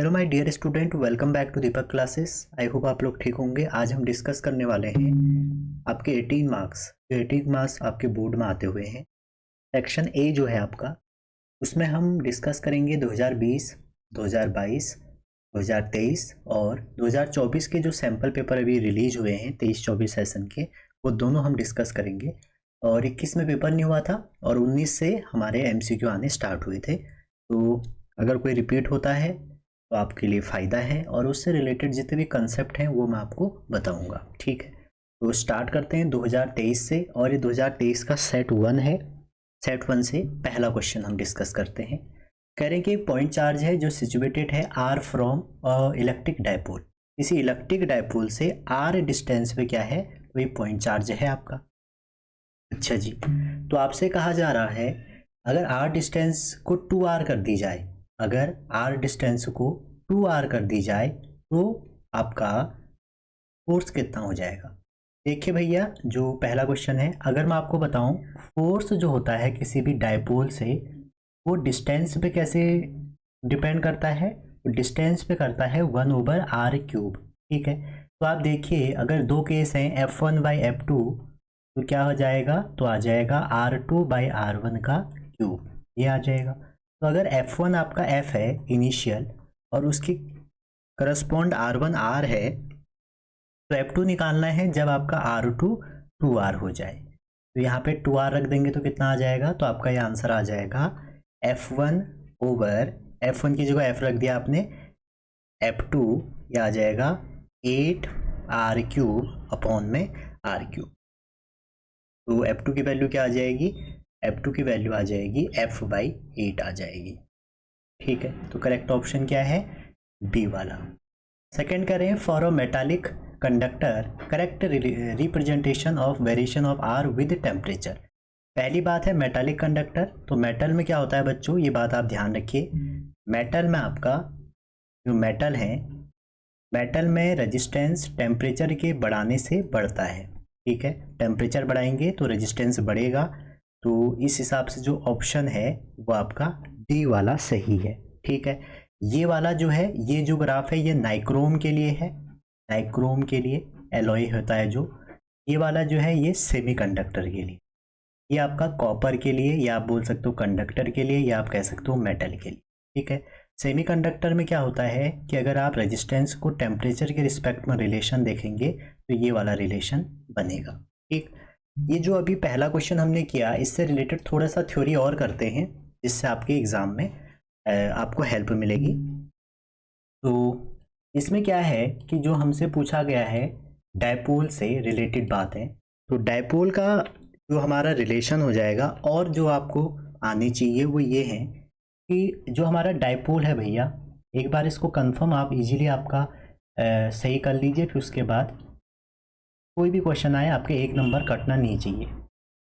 Hello my dear student, welcome back to Deepak classes. I hope आप लोग ठीक होंगे। आज हम डिस्कस करने वाले हैं आपके 18 मार्क्स, जो 18 मार्क्स आपके बोर्ड में आते हुए हैं। सेक्शन ए जो है आपका, उसमें हम डिस्कस करेंगे 2020, 2022, 2023 और 2024 के जो सैम्पल पेपर अभी रिलीज हुए हैं 23-24 सेशन के, वो दोनों हम डिस्कस करेंगे। और 21 में पेपर नहीं हुआ था और 19 से हमारे MCQ आने स्टार्ट हुए थे। तो अगर कोई रिपीट होता है तो आपके लिए फ़ायदा है और उससे रिलेटेड जितने भी कंसेप्ट हैं वो मैं आपको बताऊंगा। ठीक है, तो स्टार्ट करते हैं 2023 से। और ये 2023 का सेट 1 है। सेट 1 से पहला क्वेश्चन हम डिस्कस करते हैं। कह रहे हैं कि पॉइंट चार्ज है जो सिचुएटेड है आर फ्रॉम इलेक्ट्रिक डायपोल। किसी इलेक्ट्रिक डायपोल से आर डिस्टेंस पे क्या है, तो ये पॉइंट चार्ज है आपका। अच्छा जी, तो आपसे कहा जा रहा है अगर आर डिस्टेंस को 2r कर दी जाए, अगर आर डिस्टेंस को 2r कर दी जाए तो आपका फोर्स कितना हो जाएगा। देखिए भैया, जो पहला क्वेश्चन है, अगर मैं आपको बताऊं फोर्स जो होता है किसी भी डायपोल से, वो डिस्टेंस पे कैसे डिपेंड करता है, डिस्टेंस पे करता है 1/r³। ठीक है, तो आप देखिए अगर दो केस हैं F1/F2 तो क्या हो जाएगा, तो आ जाएगा R2/R1 का क्यूब, ये आ जाएगा। तो अगर F1 आपका F है इनिशियल और उसकी करस्पॉन्ड R1 R है, तो F2 निकालना है जब आपका R2 2R हो जाए। तो यहाँ पे 2R रख देंगे तो कितना आ जाएगा, तो आपका ये आंसर आ जाएगा F1 की जगह F रख दिया आपने, F2 ये आ जाएगा 8r³ तो F2 की वैल्यू क्या आ जाएगी, F2 की वैल्यू आ जाएगी F/8 आ जाएगी। ठीक है, तो करेक्ट ऑप्शन क्या है, बी वाला। सेकंड करें, for a metallic conductor correct representation of variation of R with temperature. पहली बात है मेटालिक कंडक्टर, तो मेटल में क्या होता है बच्चों, ये बात आप ध्यान रखिए। मेटल में आपका जो मेटल है, मेटल में रेजिस्टेंस टेम्परेचर के बढ़ाने से बढ़ता है। ठीक है, टेम्परेचर बढ़ाएंगे तो रेजिस्टेंस बढ़ेगा। तो इस हिसाब से जो ऑप्शन है वो आपका डी वाला सही है। ठीक है, ये वाला जो है, ये जो ग्राफ है ये नाइक्रोम के लिए है, नाइक्रोम के लिए एलॉय होता है जो, ये वाला जो है ये सेमीकंडक्टर के लिए, ये आपका कॉपर के लिए, या आप बोल सकते हो कंडक्टर के लिए, या आप कह सकते हो मेटल के लिए। ठीक है, सेमीकंडक्टर में क्या होता है कि अगर आप रेजिस्टेंस को टेम्परेचर के रिस्पेक्ट में रिलेशन देखेंगे तो ये वाला रिलेशन बनेगा। ठीक, ये जो अभी पहला क्वेश्चन हमने किया इससे रिलेटेड थोड़ा सा थ्योरी और करते हैं जिससे आपके एग्जाम में आपको हेल्प मिलेगी। तो इसमें क्या है कि जो हमसे पूछा गया है डायपोल से रिलेटेड बात है, तो डायपोल का जो हमारा रिलेशन हो जाएगा, और जो आपको आने चाहिए वो ये है कि जो हमारा डायपोल है भैया, एक बार इसको कंफर्म आप इजीली आपका सही कर लीजिए, फिर उसके बाद कोई भी क्वेश्चन आए आपके 1 नंबर कटना नहीं चाहिए।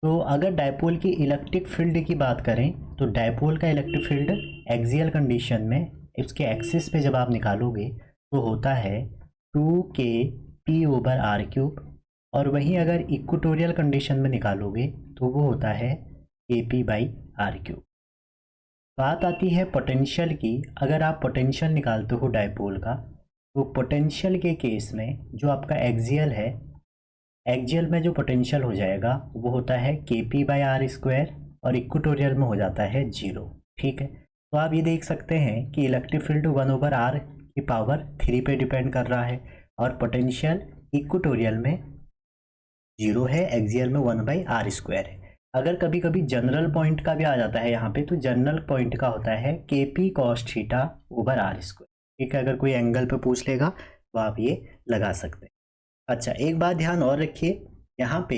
तो अगर डायपोल की इलेक्ट्रिक फील्ड की बात करें, तो डायपोल का इलेक्ट्रिक फील्ड एक्सियल कंडीशन में उसके एक्सिस पे जब आप निकालोगे तो होता है 2kp/r³, और वहीं अगर इक्वेटोरियल कंडीशन में निकालोगे तो वो होता है kp/r³। बात आती है पोटेंशियल की। अगर आप पोटेंशियल निकालते हो डायपोल का, तो पोटेंशियल के केस में जो आपका एक्सियल है, एक्सियल में जो पोटेंशियल हो जाएगा वो होता है kp/r², और इक्वेटोरियल में हो जाता है 0। ठीक है, तो आप ये देख सकते हैं कि इलेक्ट्रिक फील्ड 1/r³ पे डिपेंड कर रहा है, और पोटेंशियल इक्वेटोरियल में 0 है, एक्सियल में 1/r² है। अगर कभी कभी जनरल पॉइंट का भी आ जाता है यहाँ पे, तो जनरल पॉइंट का होता है kp cos θ/r²। ठीक है, अगर कोई एंगल पे पूछ लेगा तो आप ये लगा सकते हैं। अच्छा, एक बात ध्यान और रखिए, यहाँ पे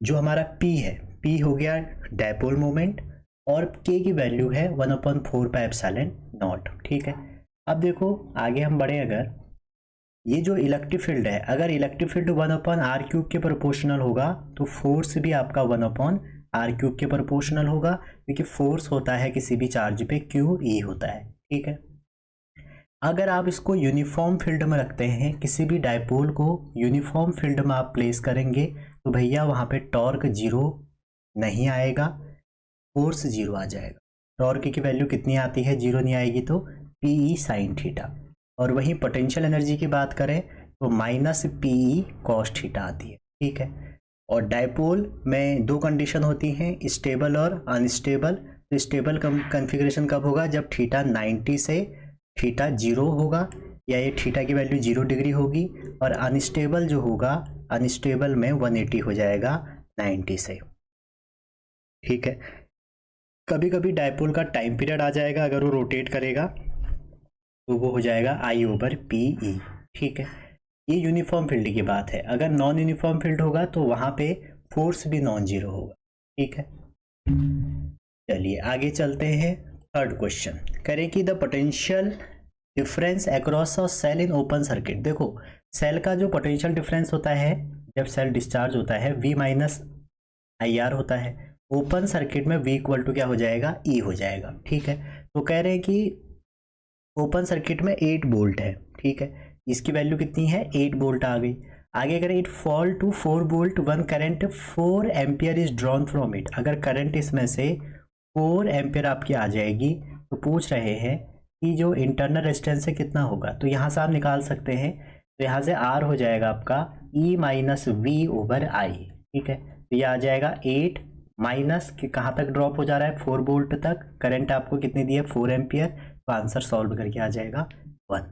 जो हमारा P है, P हो गया डायपोल मोमेंट, और K की वैल्यू है 1/4πε0। ठीक है, अब देखो आगे हम बढ़े, अगर ये जो इलेक्ट्रिक फील्ड है, अगर इलेक्ट्रिक फील्ड 1/r³ के प्रोपोर्शनल होगा तो फोर्स भी आपका 1/r³ के प्रोपोर्शनल होगा, क्योंकि फोर्स होता है किसी भी चार्ज पे QE होता है। ठीक है, अगर आप इसको यूनिफॉर्म फील्ड में रखते हैं, किसी भी डायपोल को यूनिफॉर्म फील्ड में आप प्लेस करेंगे तो भैया वहाँ पे टॉर्क 0 नहीं आएगा, फोर्स 0 आ जाएगा। टॉर्क की वैल्यू कितनी आती है, 0 नहीं आएगी तो पी साइन थीटा, और वहीं पोटेंशियल एनर्जी की बात करें तो माइनस पी कॉस थीटा आती है। ठीक है, और डायपोल में दो कंडीशन होती हैं, स्टेबल और अनस्टेबल। तो स्टेबल कॉन्फ़िगरेशन कब होगा, जब थीटा 90 से थीटा 0 होगा, या ये थीटा की वैल्यू 0 डिग्री होगी, और अनस्टेबल जो होगा, अनस्टेबल में 180 हो जाएगा 90 से। ठीक है, कभी कभी डायपोल का टाइम पीरियड आ जाएगा, अगर वो रोटेट करेगा तो वो हो जाएगा I/PE। ठीक है, ये यूनिफॉर्म फील्ड की बात है। अगर नॉन यूनिफॉर्म फील्ड होगा तो वहां पे फोर्स भी नॉन जीरो होगा। ठीक है, चलिए आगे चलते हैं। थर्ड क्वेश्चन करें कि the potential difference across a cell in open circuit. देखो, सेल का जो पोटेंशियल डिफरेंस होता है जब सेल डिस्चार्ज होता है V-IR होता है। ओपन सर्किट में V इक्वल टू क्या हो जाएगा, E हो जाएगा। ठीक है, तो कह रहे हैं कि ओपन सर्किट में 8 वोल्ट है। ठीक है, इसकी वैल्यू कितनी है, 8 वोल्ट आ गई। आगे अगर it fall to 4 volt, one current 4 ampere is drawn from it. अगर करंट इसमें से 4 एम्पियर आपकी आ जाएगी तो पूछ रहे हैं कि जो इंटरनल रेजिस्टेंस है कितना होगा। तो यहाँ से आप निकाल सकते हैं, तो यहाँ से R हो जाएगा आपका E-V/I। ठीक है, तो ये आ जाएगा 8 माइनस कि कहाँ तक ड्रॉप हो जा रहा है, 4 वोल्ट तक। करंट आपको कितनी दी है, 4 एम्पियर। तो आंसर सॉल्व करके आ जाएगा 1।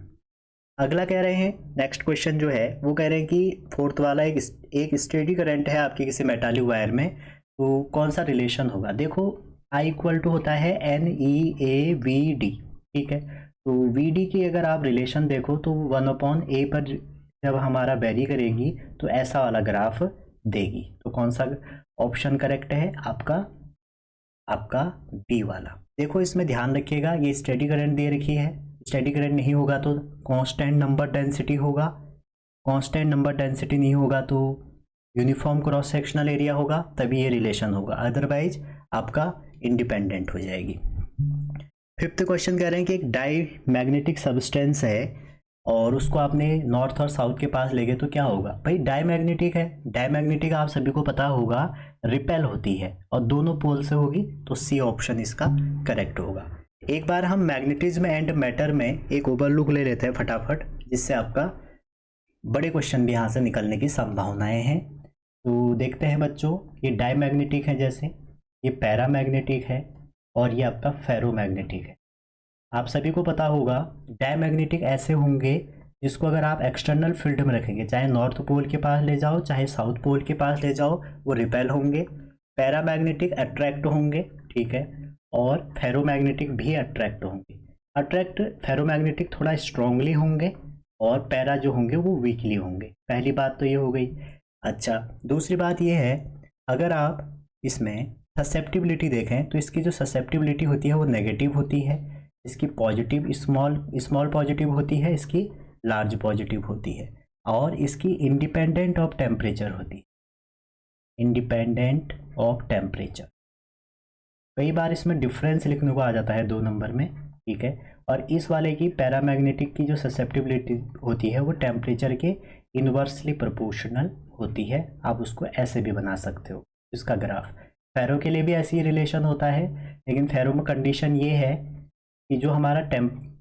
अगला कह रहे हैं, नेक्स्ट क्वेश्चन जो है वो कह रहे हैं कि फोर्थ वाला एक स्टेडी करंट है आपके किसी मेटालिक वायर में, तो कौन सा रिलेशन होगा। देखो, I इक्वल टू होता है NEAVD। ठीक है, तो VD की अगर आप रिलेशन देखो तो 1/A पर जब हमारा वेरी करेगी तो ऐसा वाला ग्राफ देगी। तो कौन सा ऑप्शन करेक्ट है आपका डी वाला। देखो, इसमें ध्यान रखिएगा, ये स्टेडी करंट दे रखी है। स्टेडी करंट नहीं होगा तो कांस्टेंट नंबर डेंसिटी होगा, कांस्टेंट नंबर डेंसिटी नहीं होगा तो यूनिफॉर्म क्रॉस सेक्शनल एरिया होगा, तभी ये रिलेशन होगा। अदरवाइज आपका इंडिपेंडेंट हो जाएगी। फिफ्थ क्वेश्चन कह रहे हैं कि एक डाई मैग्नेटिक सब्सटेंस है और उसको आपने नॉर्थ और साउथ के पास ले गए तो क्या होगा। भाई डाई मैग्नेटिक है, डाई मैग्नेटिक आप सभी को पता होगा रिपेल होती है और दोनों पोल से होगी, तो सी ऑप्शन इसका करेक्ट होगा। एक बार हम मैग्नेटिज्म एंड मैटर में एक ओवरलुक ले लेते हैं फटाफट, जिससे आपका बड़े क्वेश्चन भी यहाँ से निकलने की संभावनाएं हैं। तो देखते हैं बच्चों, ये डाई मैग्नेटिक है, जैसे ये पैरामैग्नेटिक है और ये आपका फेरोमैग्नेटिक है। आप सभी को पता होगा डायमैग्नेटिक ऐसे होंगे जिसको अगर आप एक्सटर्नल फील्ड में रखेंगे, चाहे नॉर्थ पोल के पास ले जाओ चाहे साउथ पोल के पास ले जाओ, वो रिपेल होंगे। पैरामैग्नेटिक अट्रैक्ट होंगे, ठीक है, और फेरोमैग्नेटिक भी अट्रैक्ट होंगे। अट्रैक्ट फेरोमैग्नेटिक थोड़ा स्ट्रांगली होंगे और पैरा जो होंगे वो वीकली होंगे। पहली बात तो ये हो गई। अच्छा, दूसरी बात ये है, अगर आप इसमें ससेप्टिबिलिटी देखें तो इसकी जो ससेप्टिबिलिटी होती है वो नेगेटिव होती है। इसकी पॉजिटिव स्मॉल पॉजिटिव होती है, इसकी लार्ज पॉजिटिव होती है, और इसकी इंडिपेंडेंट ऑफ टेम्परेचर होती है, इंडिपेंडेंट ऑफ टेम्परेचर। कई बार इसमें डिफरेंस लिखने को आ जाता है 2 नंबर में, ठीक है। और इस वाले की पैरामैग्नेटिक की जो ससेप्टिबिलिटी होती है वो टेम्परेचर के इनवर्सली प्रोपोर्शनल होती है। आप उसको ऐसे भी बना सकते हो इसका ग्राफ। फेरो के लिए भी ऐसी रिलेशन होता है, लेकिन फेरो में कंडीशन ये है कि जो हमारा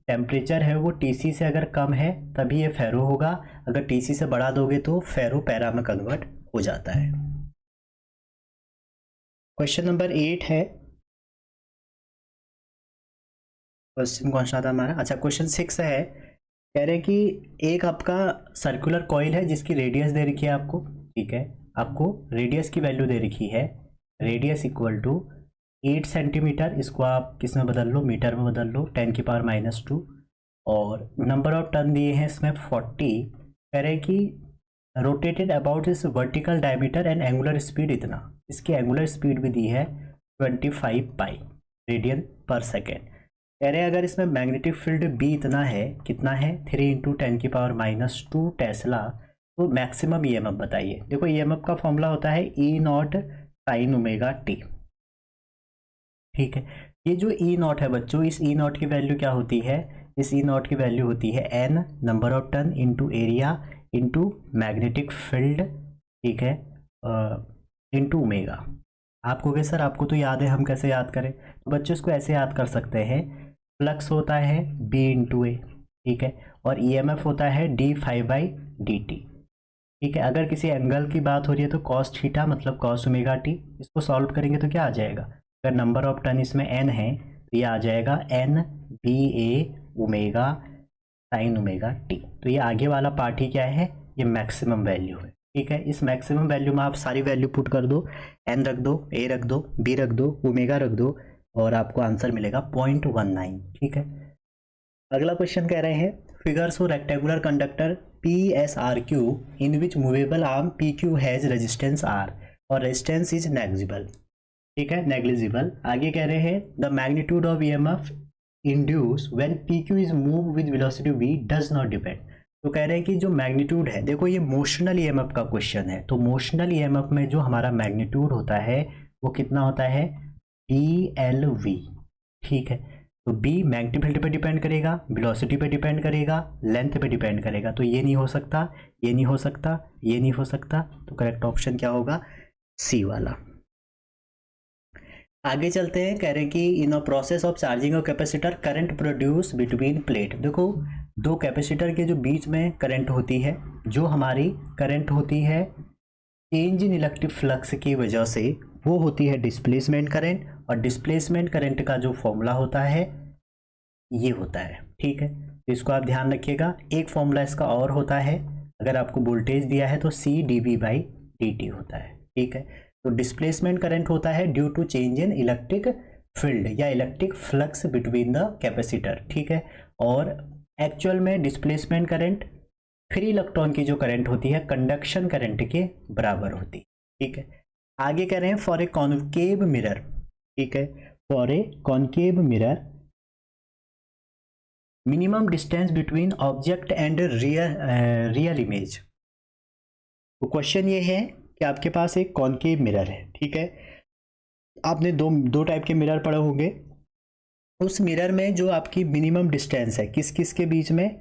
टेम्परेचर है वो टीसी से अगर कम है तभी ये फेरो होगा, अगर टीसी से बढ़ा दोगे तो फेरो पैरा में कन्वर्ट हो जाता है। क्वेश्चन नंबर 8 है, क्वेश्चन कौन सा था हमारा, अच्छा क्वेश्चन 6 है। कह रहे हैं कि एक आपका सर्कुलर कॉइल है जिसकी रेडियस दे रखी है आपको, ठीक है, आपको रेडियस की वैल्यू दे रखी है, रेडियस इक्वल टू 8 सेंटीमीटर। इसको आप किस में बदल लो, मीटर में बदल लो, 10⁻⁻²। और नंबर ऑफ टर्न दिए हैं इसमें 40। कह रहे हैं कि रोटेटेड अबाउट इस vertical diameter and angular speed इतना, इसकी एंगुलर स्पीड भी दी है 25 पाई रेडियन पर सेकेंड। कह रहे हैं अगर इसमें मैग्नेटिक फील्ड बी इतना है, कितना है, 3 × 10⁻² टेस्ला, तो मैक्सिमम ईएमएफ बताइए। देखो ईएमएफ का फॉर्मूला होता है E0 sin ωt, ठीक है। ये जो E0 है बच्चों, इस E0 की वैल्यू क्या होती है, इस E0 की वैल्यू होती है n number of turn into area into magnetic field, ठीक है, इंटू ओमेगा। आप कहोगे सर आपको तो याद है, हम कैसे याद करें। तो बच्चों इसको ऐसे याद कर सकते हैं, फ्लक्स होता है B इंटू ए, ठीक है, और EMF होता है d∅dt, ठीक है। अगर किसी एंगल की बात हो रही है तो cos थीटा मतलब cos ओमेगा टी। इसको सॉल्व करेंगे तो क्या आ जाएगा, अगर नंबर ऑफ टर्न इसमें n है तो ये आ जाएगा n BA omega sine omega T. तो ये आगे वाला पार्ट ही क्या है, ये मैक्सिमम वैल्यू है, ठीक है। इस मैक्सिमम वैल्यू में आप सारी वैल्यू पुट कर दो, n रख दो, a रख दो, b रख दो, ओमेगा रख दो, और आपको आंसर मिलेगा 0.19, ठीक है। अगला क्वेश्चन कह रहे हैं figures for rectangular conductor PSRQ in which movable arm PQ has resistance R और रेजिस्टेंस इज नेग्लिजिबल, ठीक है, नेग्लिजिबल। आगे कह रहे हैं the magnitude of EMF induce when PQ is move with velocity v does not depend. तो कह रहे हैं कि जो मैग्नीट्यूड है, देखो ये मोशनल EMF का क्वेश्चन है, तो मोशनल EMF में जो हमारा मैग्नीट्यूड होता है वो कितना होता है BLV, ठीक है। तो B मैग्नेटिक फील्ड पे डिपेंड करेगा, वेलोसिटी पे डिपेंड करेगा, लेंथ पे डिपेंड करेगा, तो ये नहीं हो सकता, ये नहीं हो सकता, ये नहीं हो सकता, तो करेक्ट ऑप्शन क्या होगा, C वाला। आगे चलते हैं, कह रहे हैं कि in a process of charging of capacitor current produce between plate. देखो दो कैपेसिटर के जो बीच में करंट होती है, जो हमारी करंट होती है चेंज इन इलेक्ट्रिक फ्लक्स की वजह से, वो होती है डिस्प्लेसमेंट करंट, और डिस्प्लेसमेंट करंट का जो फॉर्मूला होता है ये होता है, ठीक है। तो इसको आप ध्यान रखिएगा। एक फॉर्मूला इसका और होता है, अगर आपको वोल्टेज दिया है तो C/dV/dt होता है, ठीक है। तो डिस्प्लेसमेंट करंट होता है due to change in electric field या electric flux between the capacitor, ठीक है। और एक्चुअल में डिस्प्लेसमेंट करंट फ्री इलेक्ट्रॉन की जो करंट होती है कंडक्शन करंट के बराबर होती है, ठीक है। आगे कह रहे हैं फॉर ए कॉन्केव मिरर, ठीक है, for a concave mirror minimum distance between object and real image. तो क्वेश्चन ये है कि आपके पास एक कॉन्केव मिरर है, ठीक है। आपने दो टाइप के मिरर पढ़े होंगे। उस मिरर में जो आपकी मिनिमम डिस्टेंस है किस किस के बीच में,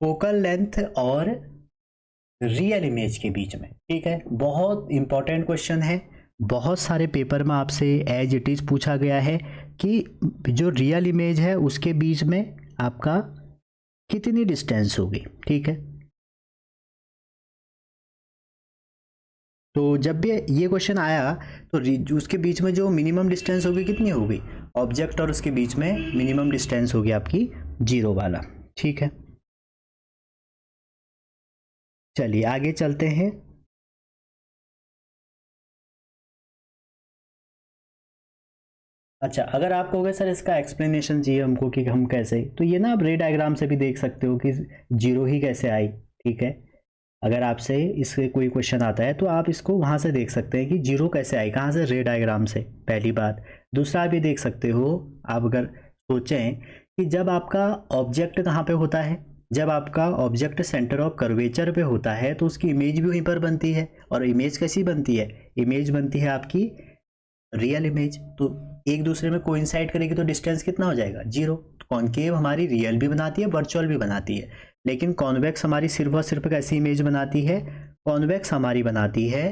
फोकल लेंथ और रियल इमेज के बीच में, ठीक है। बहुत इंपॉर्टेंट क्वेश्चन है, बहुत सारे पेपर में आपसे एज इट इज पूछा गया है कि जो रियल इमेज है उसके बीच में आपका कितनी डिस्टेंस होगी, ठीक है। तो जब भी ये क्वेश्चन आया तो उसके बीच में जो मिनिमम डिस्टेंस होगी कितनी होगी, ऑब्जेक्ट और उसके बीच में मिनिमम डिस्टेंस होगी आपकी 0 वाला, ठीक है। चलिए आगे चलते हैं। अच्छा, अगर आप कहोगे सर इसका एक्सप्लेनेशन चाहिए हमको कि हम कैसे, तो ये ना आप रे डायग्राम से भी देख सकते हो कि 0 ही कैसे आई, ठीक है। अगर आपसे इससे कोई क्वेश्चन आता है तो आप इसको वहाँ से देख सकते हैं कि 0 कैसे आई, कहाँ से, रे डायग्राम से, पहली बात। दूसरा आप ये देख सकते हो, आप अगर सोचें कि जब आपका ऑब्जेक्ट कहाँ पे होता है, जब आपका ऑब्जेक्ट सेंटर ऑफ कर्वेचर पे होता है तो उसकी इमेज भी वहीं पर बनती है। और इमेज कैसी बनती है, इमेज बनती है आपकी रियल इमेज। तो एक दूसरे में कोइंसाइड करेगी तो डिस्टेंस कितना हो जाएगा, 0। कॉन्केव हमारी रियल भी बनाती है, वर्चुअल भी बनाती है, लेकिन कॉन्वेक्स हमारी सिर्फ और सिर्फ कैसी इमेज बनाती है, कॉन्वेक्स हमारी बनाती है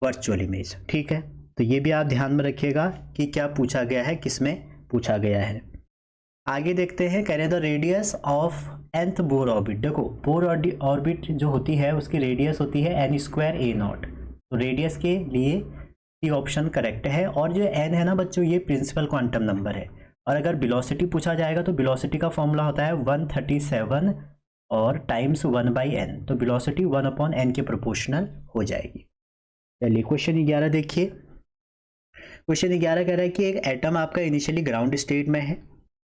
वर्चुअल इमेज, ठीक है। तो ये भी आप ध्यान में रखिएगा कि क्या पूछा गया है, किसमें पूछा गया है। आगे देखते हैं, कह रहे the radius of nth Bohr orbit. देखो बोर ऑर्बिट जो होती है उसकी रेडियस होती है n² a0। तो रेडियस के लिए ये ऑप्शन करेक्ट है। और जो n है ना बच्चों, ये प्रिंसिपल क्वांटम नंबर है। और अगर वेलोसिटी पूछा जाएगा तो वेलोसिटी का फॉर्मूला होता है 137 और टाइम्स 1/n। तो वेलोसिटी 1/n के प्रोपोर्शनल हो जाएगी। चलिए क्वेश्चन 11 देखिए। क्वेश्चन 11 कह रहा है कि एक एटम आपका इनिशियली ग्राउंड स्टेट में है,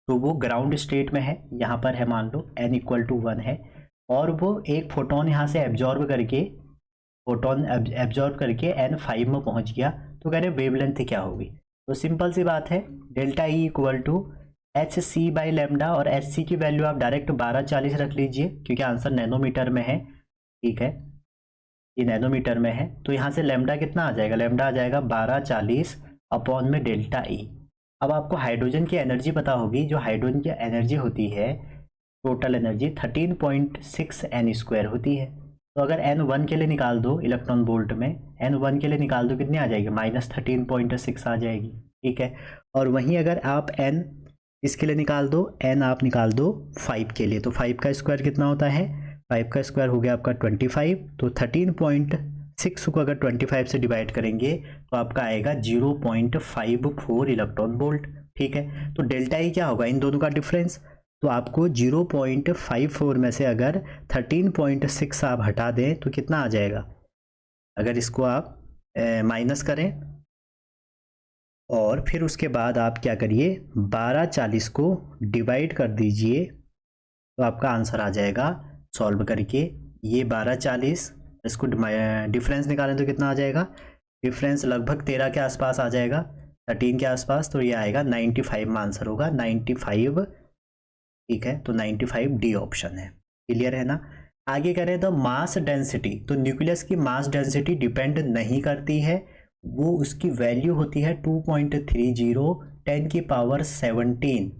तो वो ग्राउंड स्टेट में है, यहाँ पर है मान लो n = 1 है, और वो एक फोटोन यहाँ से एब्जॉर्ब करके n5 में पहुँच गया। तो कह रहे वेवलेंथ क्या होगी। तो सिंपल सी बात है, डेल्टा E = hc/λ, और hc की वैल्यू आप डायरेक्ट 1240 रख लीजिए क्योंकि आंसर नैनोमीटर में है, ठीक है, ये नैनोमीटर में है। तो यहाँ से लैम्डा कितना आ जाएगा, लैम्डा आ जाएगा 1240 अपॉन में डेल्टा E। अब आपको हाइड्रोजन की एनर्जी पता होगी, जो हाइड्रोजन की एनर्जी होती है टोटल एनर्जी 13.6 n² होती है। तो अगर n1 के लिए निकाल दो इलेक्ट्रॉन वोल्ट में, n1 के लिए निकाल दो कितनी आ जाएगी, -13.6 आ जाएगी, ठीक है। और वहीं अगर आप n इसके लिए निकाल दो, n आप निकाल दो 5 के लिए, तो 5 का स्क्वायर कितना होता है, 5 का स्क्वायर हो गया आपका 25, तो 13.6 को अगर 25 से डिवाइड करेंगे तो आपका आएगा 0.54 इलेक्ट्रॉन वोल्ट। ठीक है, तो डेल्टा ई क्या होगा, इन दोनों का डिफरेंस, तो आपको 0.54 में से अगर 13.6 आप हटा दें तो कितना आ जाएगा, अगर इसको आप माइनस करें और फिर उसके बाद आप क्या करिए 1240 को डिवाइड कर दीजिए तो आपका आंसर आ जाएगा सॉल्व करके। ये 1240 इसको डिफरेंस निकालें तो कितना आ जाएगा, डिफरेंस लगभग 13 के आसपास आ जाएगा, 13 के आसपास, तो ये आएगा 95 में आंसर होगा 95। ठीक है, तो 95 डी ऑप्शन है। क्लियर है ना। आगे करें तो मास डेंसिटी, तो न्यूक्लियस की मास डेंसिटी डिपेंड नहीं करती है, वो उसकी वैल्यू होती है 2.30 10 की पावर 17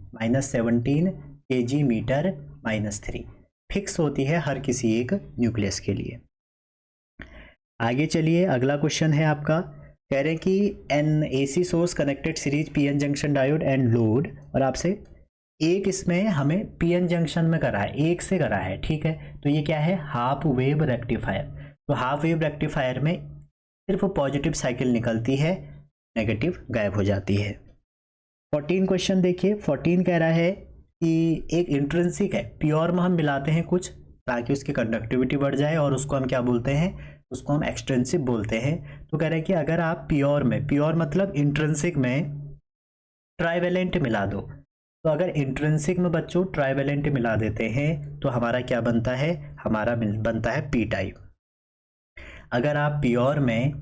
kg मीटर -3, फिक्स होती है हर किसी एक न्यूक्लियस के लिए। आगे चलिए, अगला क्वेश्चन है आपका, कह रहे हैं कि an AC source connected series PN junction diode and load, और आपसे एक इसमें हमें PN जंक्शन में करा है, एक से करा है। ठीक है, तो ये क्या है, हाफ वेव रेक्टिफायर। तो हाफ वेव रेक्टिफायर में सिर्फ पॉजिटिव साइकिल निकलती है, नेगेटिव गायब हो जाती है। 14 क्वेश्चन देखिए, 14 कह रहा है कि एक इंट्रिंसिक है, प्योर में हम मिलाते हैं कुछ ताकि उसकी कंडक्टिविटी बढ़ जाए, और उसको हम क्या बोलते हैं, उसको हम एक्सट्रिंसिक बोलते हैं। तो कह रहे हैं कि अगर आप प्योर में, प्योर मतलब इंट्रिंसिक में ट्राइवेलेंट मिला दो, तो अगर इंट्रिंसिक में बच्चों ट्राइवेलेंट मिला देते हैं तो हमारा क्या बनता है, हमारा बनता है पी टाइप। अगर आप प्योर में